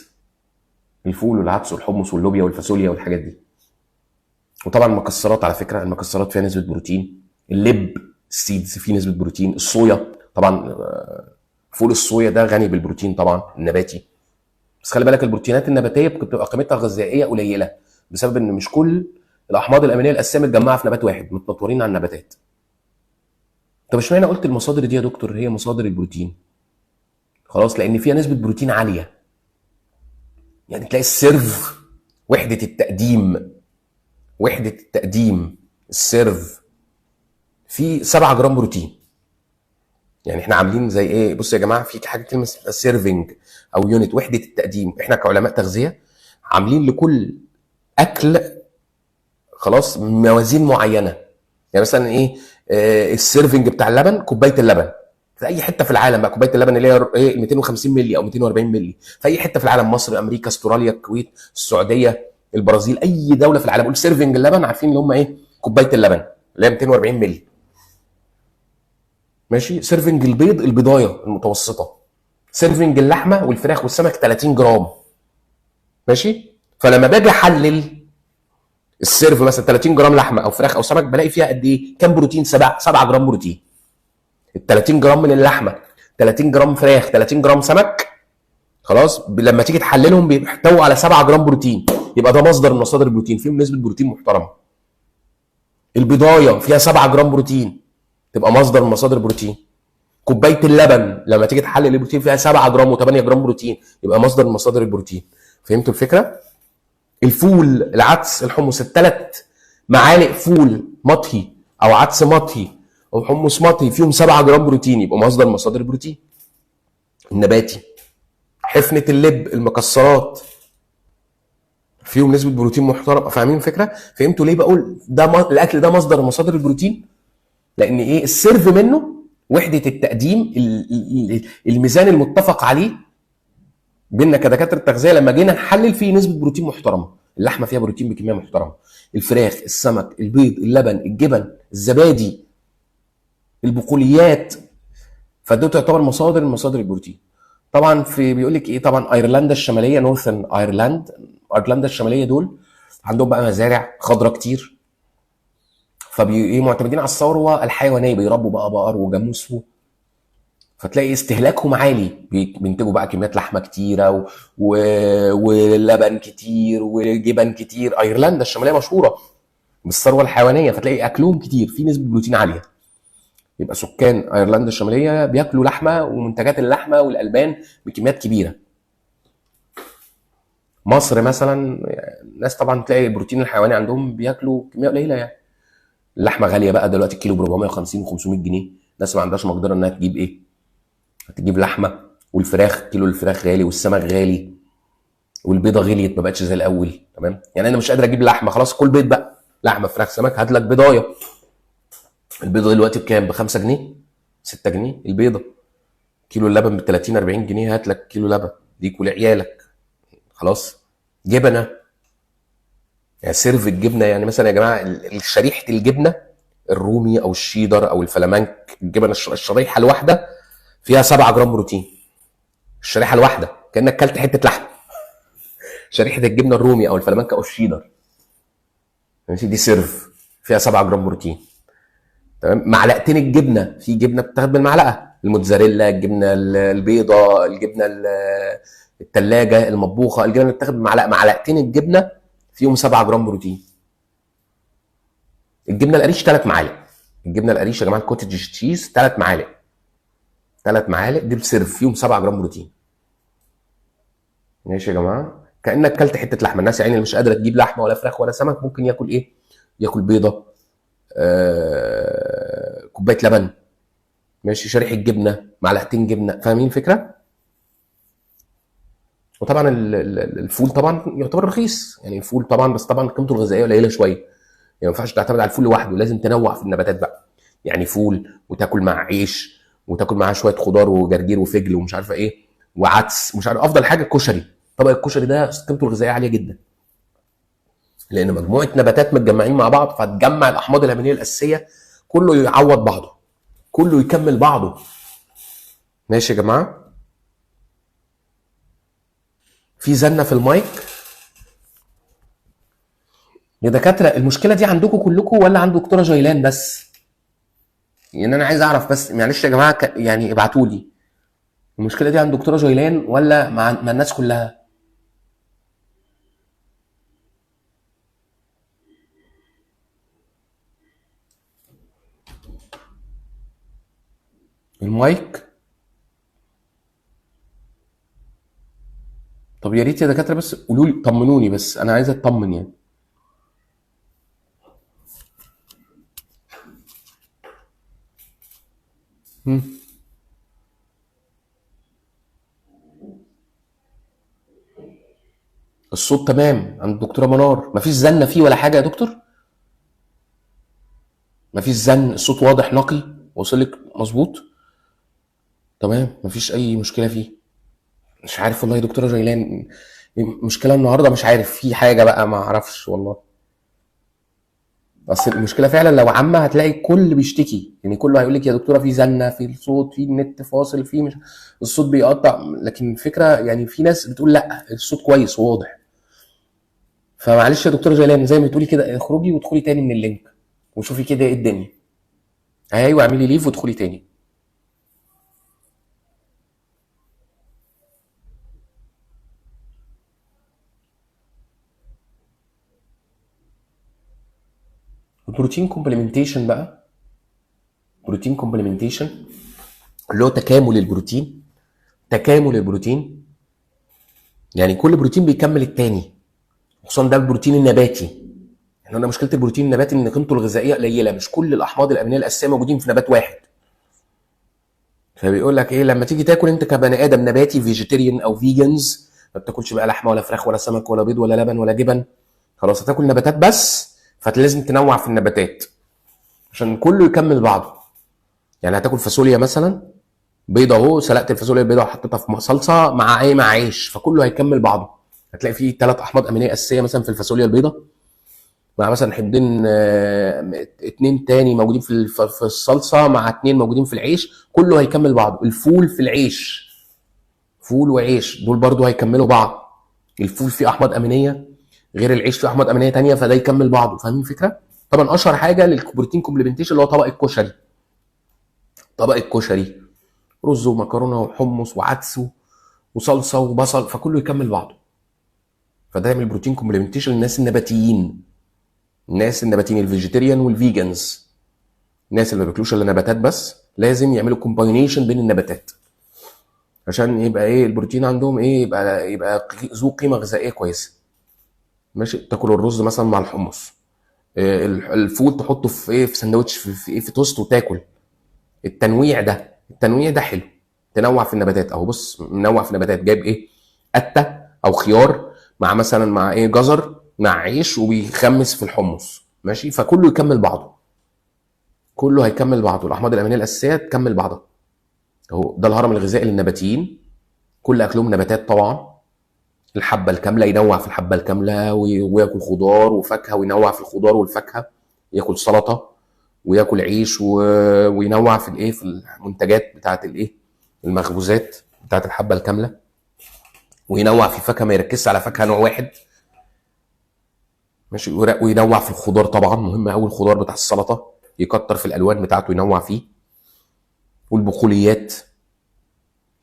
الفول والعدس والحمص واللوبيا والفاصوليا والحاجات دي. وطبعا المكسرات، على فكره المكسرات فيها نسبه بروتين، اللب، السيدز فيه نسبه بروتين، الصويا طبعا، فول الصويا ده غني بالبروتين طبعا النباتي. بس خلي بالك البروتينات النباتيه بتبقى قيمتها الغذائيه قليله بسبب ان مش كل الاحماض الامينيه الاساسيه متجمعه في نبات واحد، متنطورين على النباتات. طب اشمعنى قلت المصادر دي يا دكتور هي مصادر البروتين؟ خلاص، لان فيها نسبه بروتين عاليه. يعني تلاقي السيرف، وحده التقديم، وحده التقديم السيرف فيه 7 جرام بروتين. يعني احنا عاملين زي ايه، بص يا جماعه، في حاجه كلمه سيرفنج او يونت، وحده التقديم. احنا كعلماء تغذيه عاملين لكل اكل خلاص موازين معينه. يعني مثلا ايه، السيرفنج بتاع اللبن، كوبايه اللبن في اي حته في العالم بقى، كوبايه اللبن اللي هي ايه 250 مللي او 240 مللي في اي حته في العالم، مصر، امريكا، استراليا، الكويت، السعوديه، البرازيل، اي دوله في العالم، قول سيرفنج اللبن عارفين اللي هم ايه، كوبايه اللبن اللي هي 240 مللي. ماشي. سيرفنج البيض، البضايه المتوسطه، سيرفنج اللحمه والفراخ والسمك 30 جرام. ماشي. فلما باجي احلل السيرف مثلا 30 جرام لحمه او فراخ او سمك، بلاقي فيها قد ايه، كام بروتين؟ 7 جرام بروتين. ال 30 جرام من اللحمه، 30 جرام فراخ، 30 جرام سمك، خلاص لما تيجي تحللهم بيحتووا على 7 جرام بروتين. يبقى ده مصدر من مصادر البروتين، فيهم نسبه بروتين محترمه. البضايه فيها 7 جرام بروتين، تبقى مصدر من مصادر البروتين. كوبايه اللبن لما تيجي تحلل البروتين فيها 7 جرام و8 جرام بروتين، يبقى مصدر من مصادر البروتين. فهمتوا الفكره؟ الفول، العدس، الحمص، الثلاث معالق فول مطهي او عدس مطهي او حمص مطهي فيهم 7 جرام بروتين، يبقى مصدر من مصادر البروتين النباتي. حفنه اللب، المكسرات فيهم نسبه بروتين محترمه. فاهمين الفكره؟ فهمتوا ليه بقول ده الاكل ده مصدر من مصادر البروتين؟ لان ايه، السيرف منه، وحده التقديم، الميزان المتفق عليه بيننا كدكاتره تغذيه لما جينا نحلل فيه نسبه بروتين محترمه. اللحمه فيها بروتين بكميه محترمه، الفراخ، السمك، البيض، اللبن، الجبن، الزبادي، البقوليات، فدول تعتبر مصادر من مصادر البروتين. طبعا في بيقول لك ايه، طبعا ايرلندا الشماليه، نورثن ايرلاند، ايرلندا الشماليه دول عندهم بقى مزارع خضراء كتير، فبي معتمدين على الثروه الحيوانيه، بيربوا بقى بقر وجاموس، فتلاقي استهلاكهم عالي، بينتجوا بقى كميات لحمه كتيره ولبن كتير وجبن كتير. ايرلندا الشماليه مشهوره بالثروه الحيوانيه، فتلاقي اكلهم كتير فيه نسبه بروتين عاليه. يبقى سكان ايرلندا الشماليه بياكلوا لحمه ومنتجات اللحمه والالبان بكميات كبيره. مصر مثلا الناس طبعا تلاقي البروتين الحيواني عندهم بياكلوا كميه قليله يعني. اللحمه غاليه بقى دلوقتي، الكيلو ب 450 و500 جنيه، الناس ما عندهاش مقدره انها تجيب ايه، هتجيب لحمه. والفراخ، كيلو الفراخ غالي، والسمك غالي، والبيضه غليت ما بقتش زي الاول. تمام، يعني انا مش قادر اجيب لحمه، خلاص كل بيض بقى، لحمه فراخ سمك، هات لك بيضايه. البيضه دلوقتي بكام؟ ب 5 جنيه 6 جنيه البيضه. كيلو اللبن ب 30 40 جنيه، هات لك كيلو لبن ليك ولعيالك. خلاص. جبنه، يعني سيرف الجبنه، يعني مثلا يا جماعه شريحه الجبنه الرومي او الشيدر او الفلامنك، الجبنه الشريحه الواحده فيها 7 جرام بروتين. الشريحه الواحده كانك كلت حته لحمه. شريحه الجبنه الرومي او الفلامنك او الشيدر، ماشي، دي سيرف فيها 7 جرام بروتين. تمام. معلقتين الجبنه، في جبنه بتاخد بالمعلقه، الموتزاريلا، الجبنه البيضاء، الجبنه الثلاجه المطبوخه، الجبنه اللي بتاخد بالمعلقه، معلقتين الجبنه فيهم 7 جرام بروتين. الجبنه القريش 3 معالق، الجبنه القريش يا جماعه الكوتج تشيز 3 معالق، 3 معالق دي بسيرف فيهم 7 جرام بروتين. ماشي يا جماعه، كانك كلت حته لحمه. الناس يعني اللي مش قادره تجيب لحمه ولا فراخ ولا سمك ممكن ياكل ايه، ياكل بيضه، كوبايه لبن، ماشي، شريحه جبنه، معلقتين جبنه. فاهمين الفكره؟ وطبعا الفول طبعا يعتبر رخيص، يعني الفول طبعا، بس طبعا قيمته الغذائيه قليله شويه، يعني ما ينفعش تعتمد على الفول لوحده، لازم تنوع في النباتات بقى، يعني فول وتاكل مع عيش وتاكل معاه شويه خضار وجرجير وفجل ومش عارفه ايه وعدس، مش عارف. افضل حاجه الكشري، طبق الكشري ده قيمته الغذائيه عاليه جدا، لان مجموعه نباتات متجمعين مع بعض، فتجمع الاحماض الامينيه الاساسيه، كله يعوض بعضه، كله يكمل بعضه. ماشي يا جماعه؟ في زنه في المايك يا دكاتره؟ المشكله دي عندكم كلكم ولا عند دكتوره جيلان بس؟ يعني انا عايز اعرف بس، معلش يا جماعه، يعني ابعتوا لي المشكله دي عند دكتوره جيلان ولا مع الناس كلها؟ المايك. طب يا ريت يا دكاتره بس قولوا لي، طمنوني بس، انا عايز اطمن يعني. مم. الصوت تمام عند الدكتوره منار، مفيش زنه فيه ولا حاجه يا دكتور؟ مفيش زن، الصوت واضح نقي واصلك مظبوط؟ تمام، مفيش اي مشكله فيه. مش عارف والله يا دكتوره جيلان، المشكله النهارده مش عارف في حاجه بقى، ما اعرفش والله. بس المشكله فعلا لو عامه هتلاقي الكل بيشتكي، يعني كله هيقول لك يا دكتوره في زنه في الصوت، في النت فاصل، في مش الصوت بيقطع، لكن الفكره يعني في ناس بتقول لا الصوت كويس وواضح. فمعلش يا دكتوره جيلان، زي ما بتقولي كده، اخرجي وادخلي تاني من اللينك وشوفي كده ايه الدنيا. ايوه، اعملي ليف وادخلي تاني. البروتين كومبلمنتيشن بقى، بروتين كومبلمنتيشن اللي هو تكامل البروتين، تكامل البروتين، يعني كل بروتين بيكمل التاني، خصوصا ده البروتين النباتي. يعني انا مشكله البروتين النباتي ان قيمته الغذائيه قليله، مش كل الاحماض الامينيه الاساسيه موجودين في نبات واحد. فبيقول لك ايه، لما تيجي تاكل انت كبني ادم نباتي فيجيتيريان او فيجنز، ما بتاكلش بقى لحمه ولا فراخ ولا سمك ولا بيض ولا لبن ولا جبن، خلاص هتاكل نباتات بس، فلازم تنوع في النباتات عشان كله يكمل بعضه. يعني هتاكل فاصوليا مثلا بيضه اهو، سلقت الفاصوليا البيضه وحطيتها في صلصه مع ايه، مع عيش، فكله هيكمل بعضه. هتلاقي فيه 3 احماض امينيه اساسيه مثلا في الفاصوليا البيضه، مع مثلا حمضين 2 تاني موجودين في الصلصه، مع 2 موجودين في العيش، كله هيكمل بعضه. الفول في العيش، فول وعيش دول برضو هيكملوا بعض، الفول فيه احماض امينيه غير العيش فيه احماض امينيه تانية، فده يكمل بعضه. فاهمين الفكره؟ طبعا اشهر حاجه للبروتين كومبلمنتيشن اللي هو طبق الكشري، طبق الكشري رز ومكرونه وحمص وعدس وصلصه وبصل، فكله يكمل بعضه. فده يعمل بروتين كومبلمنتيشن للناس النباتيين، الناس النباتيين الفيجيتيريان والفيجنز، الناس اللي ما بياكلوش الا نباتات بس، لازم يعملوا كومباينيشن بين النباتات عشان يبقى ايه البروتين عندهم ايه، يبقى ذو قيمه غذائيه كويسه. ماشي، تاكل الرز مثلا مع الحمص، الفول تحطه في ايه، في سندوتش، في ايه، في توست وتاكل. التنويع ده، التنويع ده حلو، تنوع في النباتات اهو. بص منوع في النباتات، جايب ايه، قته او خيار مع مثلا مع ايه، جزر مع عيش، وبيخمس في الحمص، ماشي، فكله يكمل بعضه، كله هيكمل بعضه، الاحماض الامينيه الاساسيه تكمل بعضها اهو. ده الهرم الغذائي للنباتيين، كل اكلهم نباتات طبعا. الحبه الكامله، ينوع في الحبه الكامله وياكل خضار وفاكهه، وينوع في الخضار والفاكهه، ياكل سلطه وياكل عيش وينوع في الايه، في المنتجات بتاعه الايه، المخبوزات بتاعه الحبه الكامله، وينوع في الفاكهه، ما يركزش على فاكهه نوع واحد، ماشي، وينوع في الخضار طبعا، مهم قوي الخضار بتاع السلطه، يكتر في الالوان بتاعته ينوع فيه، والبقوليات،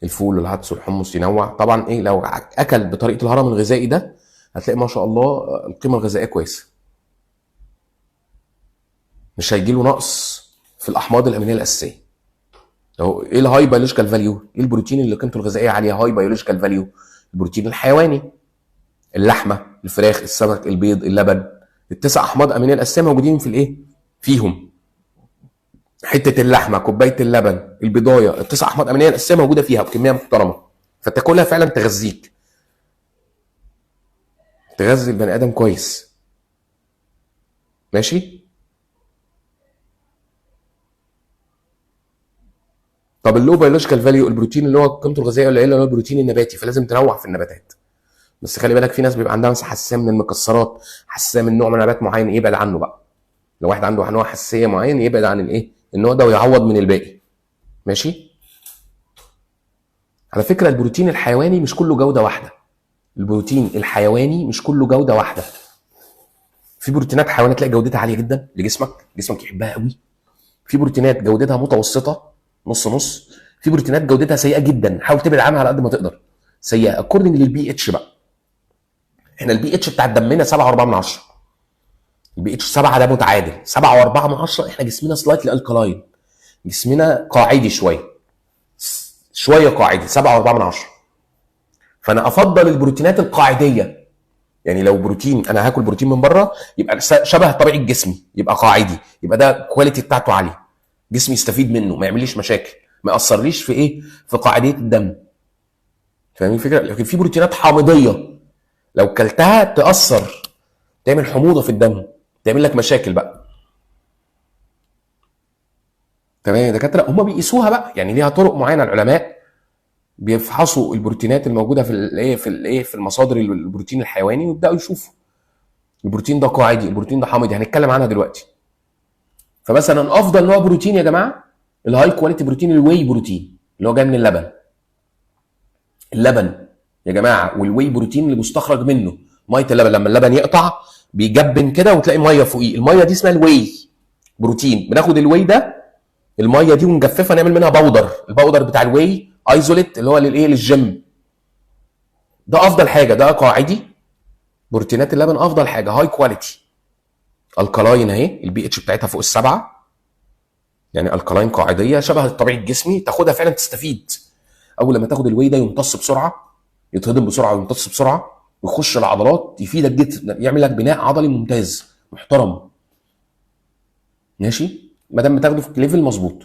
الفول والعدس والحمص ينوع طبعا. ايه لو اكل بطريقه الهرم الغذائي ده، هتلاقي ما شاء الله القيمه الغذائيه كويسه، مش هيجي له نقص في الاحماض الامينيه الاساسيه. اهو ايه الهاي بيولوجيكال فاليو، ايه البروتين اللي قيمته الغذائيه عاليه، هاي بيولوجيكال فاليو، البروتين الحيواني، اللحمه، الفراخ، السمك، البيض، اللبن، ال9 احماض امينيه الاساسيه موجودين في الايه، فيهم. حته اللحمه، كوبايه اللبن، البضايه، ال9 احماض امينيه الاساسيه موجوده فيها بكميه محترمه، فتاكلها فعلا تغذيك. تغذي البني ادم كويس. ماشي. طب اللو بيولوجيكال فاليو، البروتين اللي هو قيمته الغذائيه قليله اللي هو البروتين النباتي، فلازم تنوع في النباتات. بس خلي بالك في ناس بيبقى عندها مثلا حساسيه من المكسرات، حساسيه من نوع من نبات معين، يبعد عنه بقى. لو واحد عنده نوع حساسيه معين يبعد عن الايه النوع ده ويعوض من الباقي. ماشي. على فكره البروتين الحيواني مش كله جوده واحده. البروتين الحيواني مش كله جوده واحده. في بروتينات حيوانيه تلاقي جودتها عاليه جدا لجسمك، جسمك يحبها قوي. في بروتينات جودتها متوسطه، نص نص. في بروتينات جودتها سيئه جدا، حاول تبعد عنها على قد ما تقدر. سيئه اكوردنج للبي اتش بقى. احنا البي اتش بتاع دمنا 7.4. البي اتش 7 ده متعادل، 7.4. احنا جسمنا سلايتلي الكلاين، جسمنا قاعدي شويه قاعدي، 7.4. فانا افضل البروتينات القاعديه. يعني لو بروتين انا هاكل بروتين من بره يبقى شبه طبيعه جسمي، يبقى قاعدي، يبقى ده الكواليتي بتاعته عاليه، جسمي يستفيد منه، ما يعمليش مشاكل، ما ياثرليش في ايه، في قاعديه الدم. فاهمين الفكره؟ لكن في بروتينات حامضيه لو كلتها تاثر، تعمل حموضه في الدم، تعمل لك مشاكل بقى. تمام يا دكاتره؟ هم بيقيسوها بقى، يعني ليها طرق معينه. العلماء بيفحصوا البروتينات الموجوده في المصادر البروتين الحيواني، ويبداوا يشوفوا البروتين ده قاعدي، البروتين ده حامضي، هنتكلم عنها دلوقتي. فمثلا افضل نوع بروتين يا جماعه الهاي كواليتي بروتين، الواي بروتين اللي هو جاي من اللبن. اللبن يا جماعه، والواي بروتين اللي مستخرج منه ميه اللبن، لما اللبن يقطع بيجبن كده وتلاقي ميه فوقيه، الميه دي اسمها الواي بروتين. بناخد الواي ده، الميه دي ونجففها نعمل منها باودر، الباودر بتاع الواي ايزوليت اللي هو للايه، للجيم. ده افضل حاجه، ده قاعدي. بروتينات اللبن افضل حاجه، هاي كواليتي. الكلاين اهي، البي اتش بتاعتها فوق السبعه، يعني الكلاين قاعديه شبه طبيعه جسمي، تاخدها فعلا تستفيد. اول لما تاخد الواي ده يمتص بسرعه، يتهضم بسرعه ويمتص بسرعه ويخش العضلات، يفيدك جدا، يعمل لك بناء عضلي ممتاز محترم. ماشي، ما دام بتاخده في ليفل مظبوط.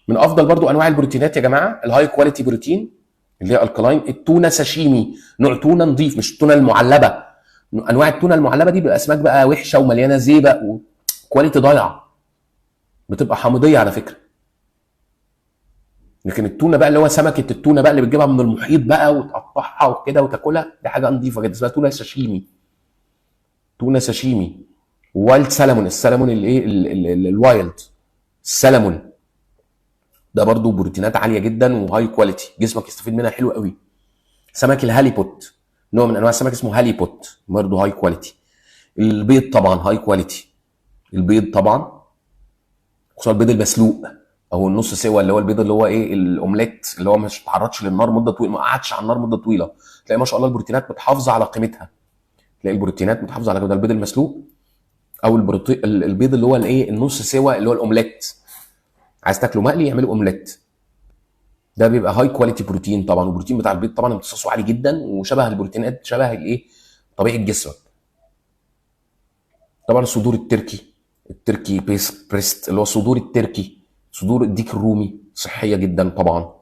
من افضل برضو انواع البروتينات يا جماعه الهاي كواليتي بروتين اللي هي الكلاين، التونه ساشيمي، نوع تونه نظيف، مش التونه المعلبه. انواع التونه المعلبه دي بيبقى اسماك بقى وحشه ومليانه زيبق وكواليتي ضايعه، بتبقى حامضيه على فكره. لكن التونه بقى اللي هو سمكه التونه بقى اللي بتجيبها من المحيط بقى وتقطعها وكده وتاكلها، دي حاجه نظيفه جدا، اسمها تونه ساشيمي. تونه ساشيمي. وايلد سالمون، السلمون الايه الوايلد السلمون ده برضو بروتينات عاليه جدا وهاي كواليتي، جسمك يستفيد منها حلو قوي. سمك الهاليبوت، نوع من انواع السمك اسمه هاليبوت، برضو هاي كواليتي. البيض طبعا هاي كواليتي، البيض طبعا، خصوصا البيض المسلوق او النص سوا، اللي هو البيض اللي هو ايه، الاومليت، اللي هو مش اتعرضش للنار مده طويله، ما قعدش على النار مده طويله، تلاقي ما شاء الله البروتينات متحافظه على قيمتها، تلاقي البروتينات متحافظه على قيمتها. البيض المسلوق او البيض اللي هو الايه، النص سوا، اللي هو الاومليت، عايز تاكله مقلي يعمله اومليت، ده بيبقى هاي كواليتي بروتين طبعا. والبروتين بتاع البيض طبعا امتصاصه عالي جدا، وشبه البروتينات شبه الايه، طبيعه جسمك. طبعا الصدور التركي بريست، اللي هو صدور التركي، صدور الديك الرومي صحيه جدا طبعا،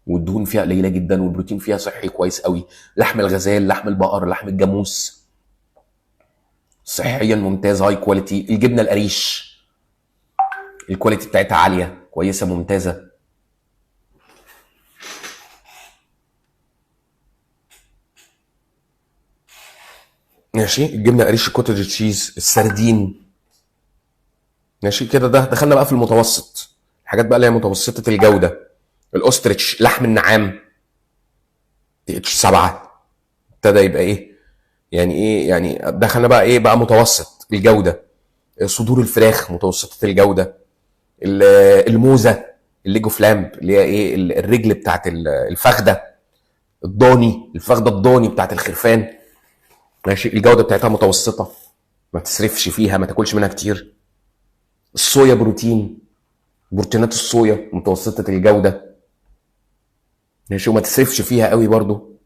والدهون فيها قليله جدا، والبروتين فيها صحي كويس قوي. لحم الغزال، لحم البقر، لحم الجاموس صحيا ممتاز، هاي كواليتي. الجبنه القريش الكواليتي بتاعتها عاليه كويسه ممتازه. ماشي، الجبنه قريش، الكوتج تشيز، السردين. ماشي كده، ده دخلنا بقى في المتوسط، الحاجات بقى اللي هي متوسطه الجوده. الاوستريتش، لحم النعام، تي اتش 7، ابتدى يبقى ايه، يعني ايه، يعني دخلنا بقى ايه بقى، متوسط الجوده. صدور الفراخ متوسطه الجوده. الموزه، الليجو فلامب، اللي هي ايه، الرجل بتاعت الفخده، الضاني، الفخده الضاني بتاعت الخرفان، ماشي، الجوده بتاعتها متوسطه، ما تسرفش فيها، ما تاكلش منها كتير. الصويا بروتينات الصويا متوسطه الجوده، ماشي، وما تسرفش فيها قوي برضو،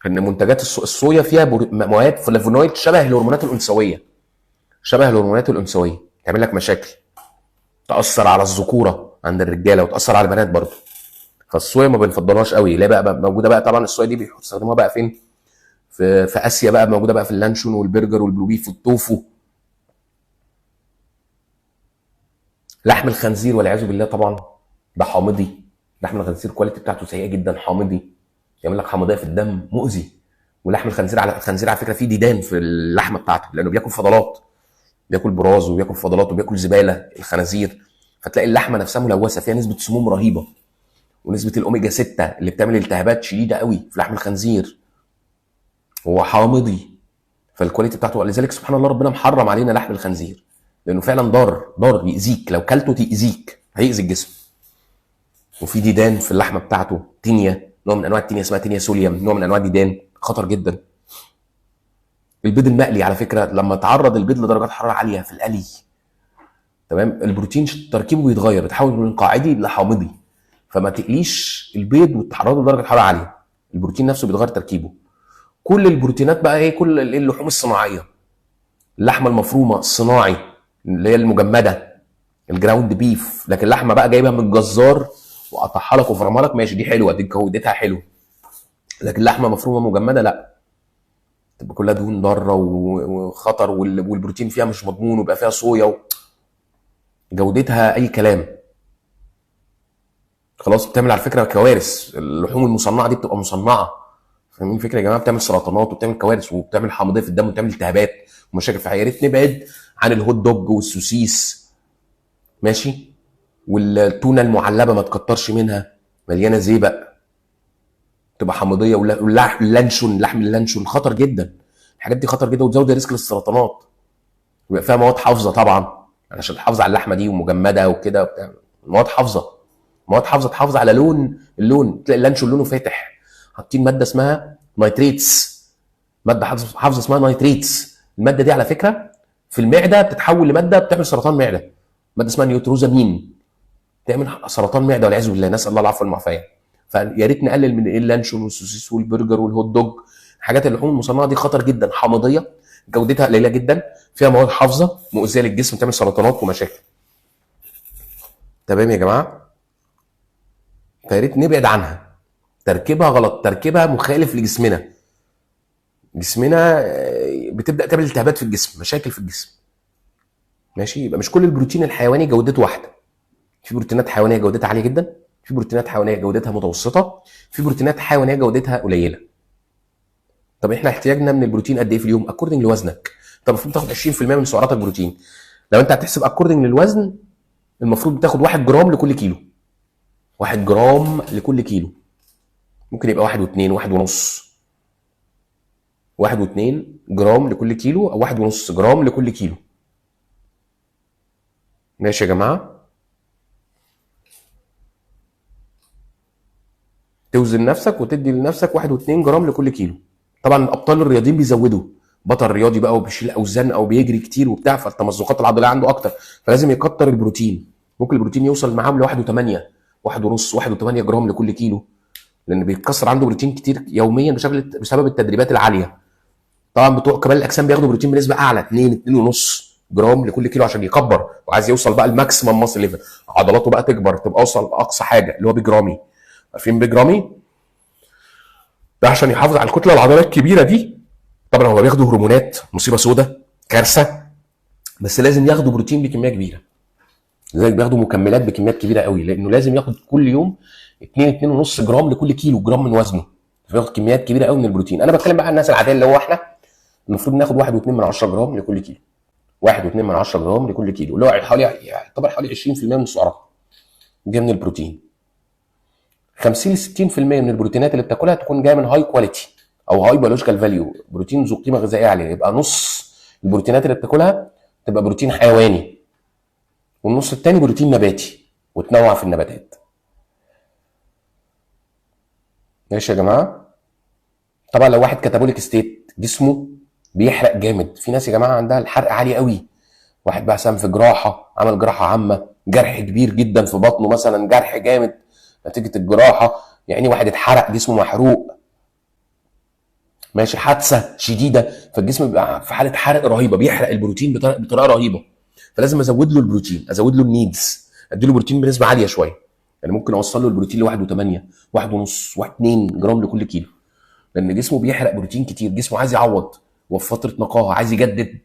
ان منتجات الصويا فيها مواد فلافونويد شبه الهرمونات الانثويه، تعمل لك مشاكل، تاثر على الذكوره عند الرجاله وتاثر على البنات برضو. فالصويا ما بنفضلهاش قوي. ليه بقى موجوده بقى؟ طبعا الصويا دي بيستخدموها بقى فين؟ في اسيا بقى موجوده بقى في اللانشون والبرجر والبلو بيف والتوفو. لحم الخنزير والعياذ بالله طبعا ده حامضي. لحم الخنزير الكواليتي بتاعته سيئه جدا، حامضي، يعمل لك حمضيه في الدم، مؤذي. ولحم الخنزير على فكره فيه ديدان في اللحمه بتاعته، لانه بياكل فضلات، بياكل براز وبياكل فضلات وبياكل زباله الخنازير. فتلاقي اللحمه نفسها ملوثه، فيها نسبه سموم رهيبه، ونسبه الاوميجا 6 اللي بتعمل التهابات شديده قوي في لحم الخنزير. هو حامضي، فالكواليتي بتاعته، لذلك سبحان الله ربنا محرم علينا لحم الخنزير، لانه فعلا ضار يأذيك، لو كلته تأذيك، هيأذي الجسم. وفي ديدان في اللحمه بتاعته، تينيا، نوع من انواع التينيا اسمها تينيا سوليوم، نوع من انواع الديدان خطر جدا. البيض المقلي على فكره لما تعرض البيض لدرجات حراره عاليه في القلي، تمام، البروتين تركيبه بيتغير، بيتحول من قاعدي لحامضي. فما تقليش البيض وتعرضه لدرجه حراره عاليه، البروتين نفسه بيتغير تركيبه. كل البروتينات بقى ايه، كل اللحوم الصناعيه، اللحمه المفرومه الصناعي اللي هي المجمده، الجراوند بيف، لكن لحمه بقى جايبها من الجزار وقطعها لك وفرمها لك، ماشي، دي حلوه، دي جودتها حلوه. لكن لحمه مفرومه مجمده لا، تبقى كلها دهون ضاره وخطر، والبروتين فيها مش مضمون، ويبقى فيها صويا جودتها اي كلام. خلاص، بتعمل على فكره كوارث. اللحوم المصنعه دي بتبقى مصنعه، فاهمين الفكره يا جماعه؟ بتعمل سرطانات وبتعمل كوارث وبتعمل حمضيه في الدم وبتعمل التهابات ومشاكل في الحياه. يا ريت نبعد عن الهوت دوج والسوسيس، ماشي، والتونه المعلبه ما تكترش منها، مليانه زيبق، تبقى حمضيه. واللانشون، لحم اللانشون خطر جدا، الحاجات دي خطر جدا وتزود ريسك للسرطانات. ويبقى فيها مواد حافظه طبعا، عشان تحافظ على اللحمه دي ومجمده وكده وبتاع، مواد حافظه، مواد حافظه تحافظ على اللون. تلاقي اللانشون لونه فاتح، حاطين ماده اسمها نايتريتس، ماده حافظه اسمها نايتريتس. الماده دي على فكره في المعده بتتحول لماده بتعمل سرطان معده، ماده اسمها نيوتروزامين، تعمل سرطان معده والعياذ بالله، نسال الله العفو والعافيه. فيا ريت نقلل من اللانشون والسوسيس والبرجر والهوت دوج. حاجات اللحوم المصنعه دي خطر جدا، حامضيه، جودتها قليله جدا، فيها مواد حافظه مؤذيه للجسم، تعمل سرطانات ومشاكل. تمام يا جماعه؟ فيا ريت نبعد عنها، تركيبها غلط، تركيبها مخالف لجسمنا. جسمنا بتبدا تعمل التهابات في الجسم، مشاكل في الجسم، ماشي. يبقى مش كل البروتين الحيواني جودته واحده، في بروتينات حيوانيه جودتها عاليه جدا، في بروتينات حيوانيه جودتها متوسطه، في بروتينات حيوانيه جودتها قليله. طب احنا احتياجنا من البروتين قد ايه في اليوم؟ اكوردنج لوزنك. طب المفروض تاخد 20% من سعراتك بروتين. لو انت هتحسب اكوردنج للوزن، المفروض تاخد 1 جرام لكل كيلو، 1 جرام لكل كيلو. ممكن يبقى 1 و2، 1 ونص، 1 و2 جرام لكل كيلو، او 1 ونص جرام لكل كيلو. ماشي يا جماعه؟ توزن نفسك وتدي لنفسك 1 و2 جرام لكل كيلو. طبعا الابطال الرياضيين بيزودوا، بطل رياضي بقى وبيشيل اوزان او بيجري كتير وبتاع، فالتمزقات العضليه عنده اكتر، فلازم يكتر البروتين. ممكن البروتين يوصل معاهم ل 1.8، 1 ونص، 1.8 جرام لكل كيلو، لان بيتكسر عنده بروتين كتير يوميا بسبب التدريبات العاليه. طبعا بتوع كمال الاجسام بياخدوا بروتين بنسبه اعلى، 2 ونص جرام لكل كيلو، عشان يكبر وعايز يوصل بقى الماكسيمم ماسل ليفل، عضلاته بقى تكبر، تبقى اوصل لاقصى حاجه اللي هو بجرامي. عارفين بجرامي ده؟ عشان يحافظ على الكتله العضليه الكبيره دي. طبعا هو بياخدوا هرمونات، مصيبه سودة، كارثه، بس لازم ياخدوا بروتين بكميه كبيره. لذلك بياخدوا مكملات بكميات كبيره قوي، لانه لازم ياخد كل يوم 2 ونص جرام لكل كيلو جرام من وزنه، فياخد كميات كبيره قوي من البروتين. انا بتكلم بقى عن الناس العاديه اللي هو احنا، المفروض ناخد 1.2 جرام لكل كيلو، 1.2 جرام لكل كيلو، اللي هو حوالي، يعتبر حوالي 20% من السعرات جايه من البروتين. 50 ل 60% من البروتينات اللي بتاكلها تكون جايه من هاي كواليتي او هاي بيولوجيكال فاليو، بروتين ذو قيمه غذائيه عاليه. يبقى نص البروتينات اللي بتاكلها تبقى بروتين حيواني، والنص الثاني بروتين نباتي، وتنوع في النباتات. ماشي يا جماعه؟ طبعا لو واحد كاتابوليك ستيت، جسمه بيحرق جامد، في ناس يا جماعه عندها الحرق عالي قوي، واحد بقى سام في جراحه، عمل جراحه عامه، جرح كبير جدا في بطنه مثلا، جرح جامد نتيجه الجراحه، يعني واحد اتحرق، جسمه محروق، ماشي، حادثه شديده، فالجسم بيبقى في حاله حرق رهيبه، بيحرق البروتين بطريقه رهيبه. فلازم ازود له البروتين، ازود له النيدز، ادي له بروتين بنسبه عاليه شويه. يعني ممكن اوصل له البروتين ل 1.8، 1 ونص، 1.2 جرام لكل كيلو، لان جسمه بيحرق بروتين كتير، جسمه عايز يعوض وفي فتره نقاهه، عايز يجدد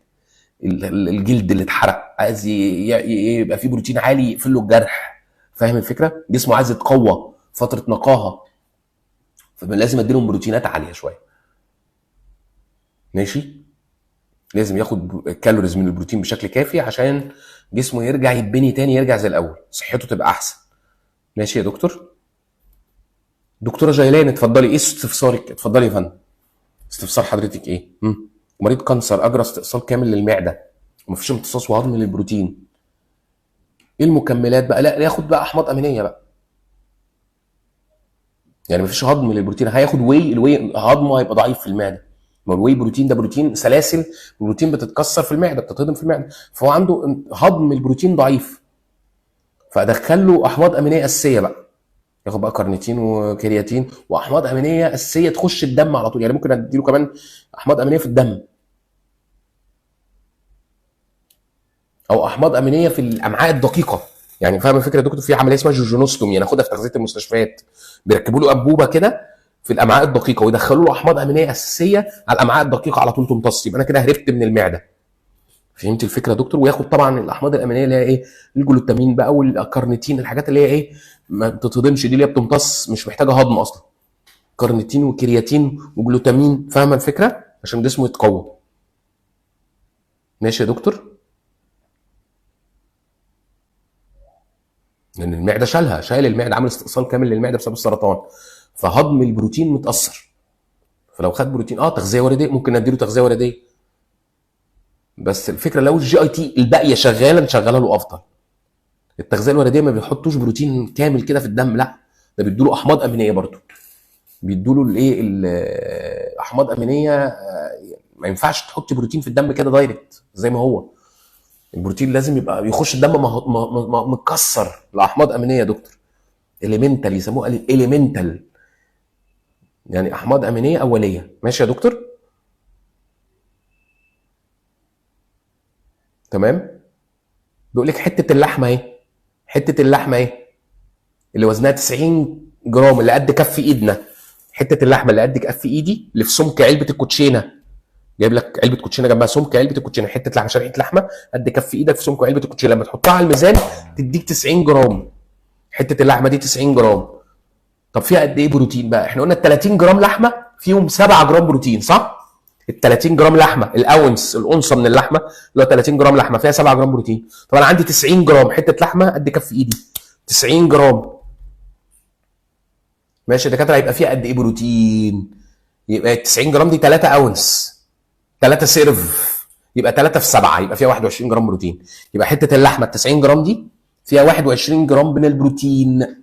الجلد اللي اتحرق، عايز يبقى فيه بروتين عالي يقفل له الجرح. فاهم الفكره؟ جسمه عايز يتقوى فتره نقاهه، فلازم اديلهم بروتينات عاليه شويه. ماشي، لازم ياخد كالوريز من البروتين بشكل كافي عشان جسمه يرجع يتبني تاني، يرجع زي الاول، صحته تبقى احسن. ماشي يا دكتور. دكتوره جيلان اتفضلي، ايه استفسارك؟ اتفضلي يا فندم. استفسار حضرتك ايه؟ مريض كانسر اجرى استئصال كامل للمعده ومفيش امتصاص وهضم للبروتين، ايه المكملات بقى؟ لا ياخد بقى احماض امينيه بقى، يعني مفيش هضم للبروتين، هياخد واي، الواي هضمه هيبقى ضعيف في المعده. ما الواي بروتين ده بروتين سلاسل البروتين بتتكسر في المعده، بتتهضم في المعده، فهو عنده هضم البروتين ضعيف، فادخل له احماض امينيه اساسيه بقى، ياخد بقى كارنيتين وكرياتين واحماض امينيه اساسيه تخش الدم على طول. يعني ممكن اديله كمان احماض امينيه في الدم، او احماض امينيه في الامعاء الدقيقه. يعني فاهم الفكره يا دكتور؟ في عمليه اسمها جوجونوستومي ناخدها في تغذيه المستشفيات، بيركبوا له انبوبه كده في الامعاء الدقيقه ويدخلوا له احماض امينيه اساسيه على الامعاء الدقيقه على طول تمتص، يبقى انا كده هربت من المعده. فهمت الفكره يا دكتور؟ وياخد طبعا الاحماض الامينيه اللي هي ايه، الجلوتامين بقى والكارنيتين، الحاجات اللي هي ايه ما بتتهضمش دي، اللي هي بتمتص مش محتاجه هضم اصلا، كارنيتين وكرياتين وجلوتامين. فاهمه الفكره؟ عشان جسمه يتقوى. ماشي يا دكتور. لان المعده شايل المعده، عامل استئصال كامل للمعده بسبب السرطان، فهضم البروتين متاثر. فلو خد بروتين تغذيه ورديه، ممكن نديله تغذيه ورديه، بس الفكره لو الجي اي تي الباقيه شغاله نشغلها له افضل. التغذيه الورديه ما بيحطوش بروتين كامل كده في الدم، لا ده بيدوا له احماض امينيه برضو، بيدوا له الايه احماض امينيه. ما ينفعش تحط بروتين في الدم كده دايركت زي ما هو، البروتين لازم يبقى يخش الدم متكسر لاحماض امينيه يا دكتور، اليمنتال يسموها اليمنتال، يعني احماض امينيه اوليه. ماشي يا دكتور؟ تمام. بيقول لك حته اللحمه اهي، حته اللحمه اهي اللي وزنها 90 جرام اللي قد كف ايدنا، حته اللحمه اللي قد كف ايدي اللي في سمك علبه الكوتشينه، جايب لك علبه كوتشينه جنبها سمك علبه الكوتشينه، حته لحمه شريحه لحمه قد كف ايدك في سمك علبه الكوتشينه، لما تحطها على الميزان تديك 90 جرام، حته اللحمه دي 90 جرام. طب فيها قد ايه بروتين بقى؟ احنا قلنا ال 30 جرام لحمه فيهم 7 جرام بروتين، صح؟ ال 30 جرام لحمه، الاونس الانصه من اللحمه اللي هو 30 جرام لحمه فيها 7 جرام بروتين. طب انا عندي 90 جرام حته لحمه قد كف ايدي، 90 جرام. ماشي يا دكاتره، هيبقى فيها قد ايه بروتين؟ يبقى 90 جرام دي 3 اونس، 3 سيرف، يبقى 3 في 7 يبقى فيها 21 جرام بروتين. يبقى حته اللحمه ال 90 جرام دي فيها 21 جرام من البروتين.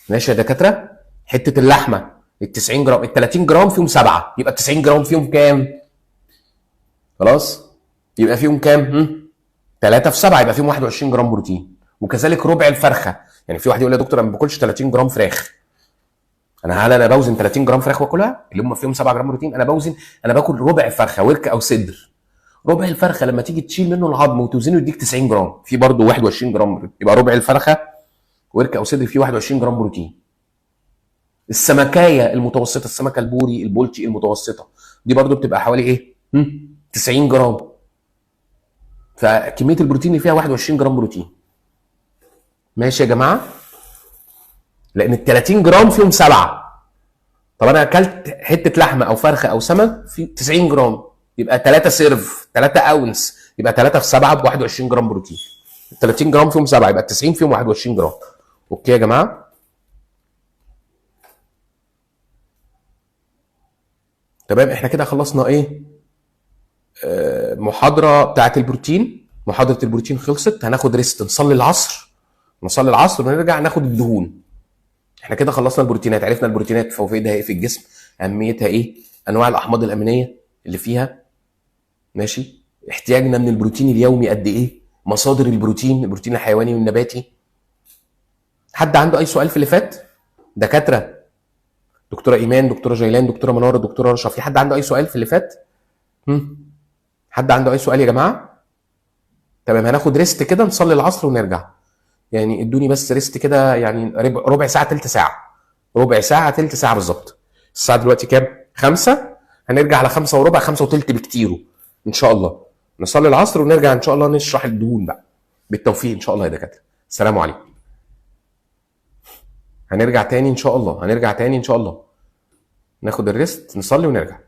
ماشي يا دكاتره؟ حته اللحمه ال 90 جرام، ال 30 جرام فيهم 7، يبقى ال 90 جرام فيهم كام؟ خلاص؟ يبقى فيهم كام؟ 3 في 7 يبقى فيهم 21 جرام بروتين. وكذلك ربع الفرخه، يعني في واحد يقول لي يا دكتور انا ما باكلش 30 جرام فراخ، انا بوزن 30 جرام فراخ واكلها اللي هم فيهم 7 جرام بروتين، انا باكل ربع فرخه ورك او صدر. ربع الفرخه لما تيجي تشيل منه العظم وتوزنه يديك 90 جرام، في برضه 21 جرام، يبقى ربع الفرخه ورك او صدر فيه 21 جرام بروتين. السمكايه المتوسطه، السمكه البوري البولتي المتوسطه دي برضه بتبقى حوالي ايه؟ 90 جرام. فكميه البروتين اللي فيها 21 جرام بروتين. ماشي يا جماعه؟ لان ال 30 جرام فيهم 7. طب انا اكلت حته لحمه او فرخه او سمك في 90 جرام، يبقى 3 سيرف، 3 اونس، يبقى 3 في 7 ب 21 جرام بروتين. ال 30 جرام فيهم 7 يبقى ال 90 فيهم 21 جرام. اوكي يا جماعه؟ تمام. احنا كده خلصنا ايه؟ محاضره بتاعه البروتين. محاضره البروتين خلصت، هناخد ريست، نصلي العصر ونرجع ناخد الدهون. احنا كده خلصنا البروتينات، عرفنا البروتينات فوائدها ايه في الجسم، اهميتها ايه، انواع الاحماض الامينيه اللي فيها. ماشي، احتياجنا من البروتين اليومي قد ايه، مصادر البروتين الحيواني والنباتي. حد عنده اي سؤال في اللي فات؟ دكاتره، دكتوره ايمان، دكتوره جيلان، دكتوره منار، دكتوره رشا، في حد عنده اي سؤال في اللي فات؟ حد عنده اي سؤال يا جماعه؟ تمام، هناخد ريست كده، نصلي العصر ونرجع. يعني ادوني بس ريست كده، يعني ربع ساعه تلت ساعه، ربع ساعه تلت ساعه بالظبط. الساعه دلوقتي كام؟ 5. هنرجع على 5 وربع، 5 وتلت بكتيره ان شاء الله. نصلي العصر ونرجع ان شاء الله نشرح الدهون بقى. بالتوفيق ان شاء الله يا دكاتره. السلام عليكم. هنرجع تاني ان شاء الله، هنرجع تاني ان شاء الله. ناخد الريست، نصلي ونرجع.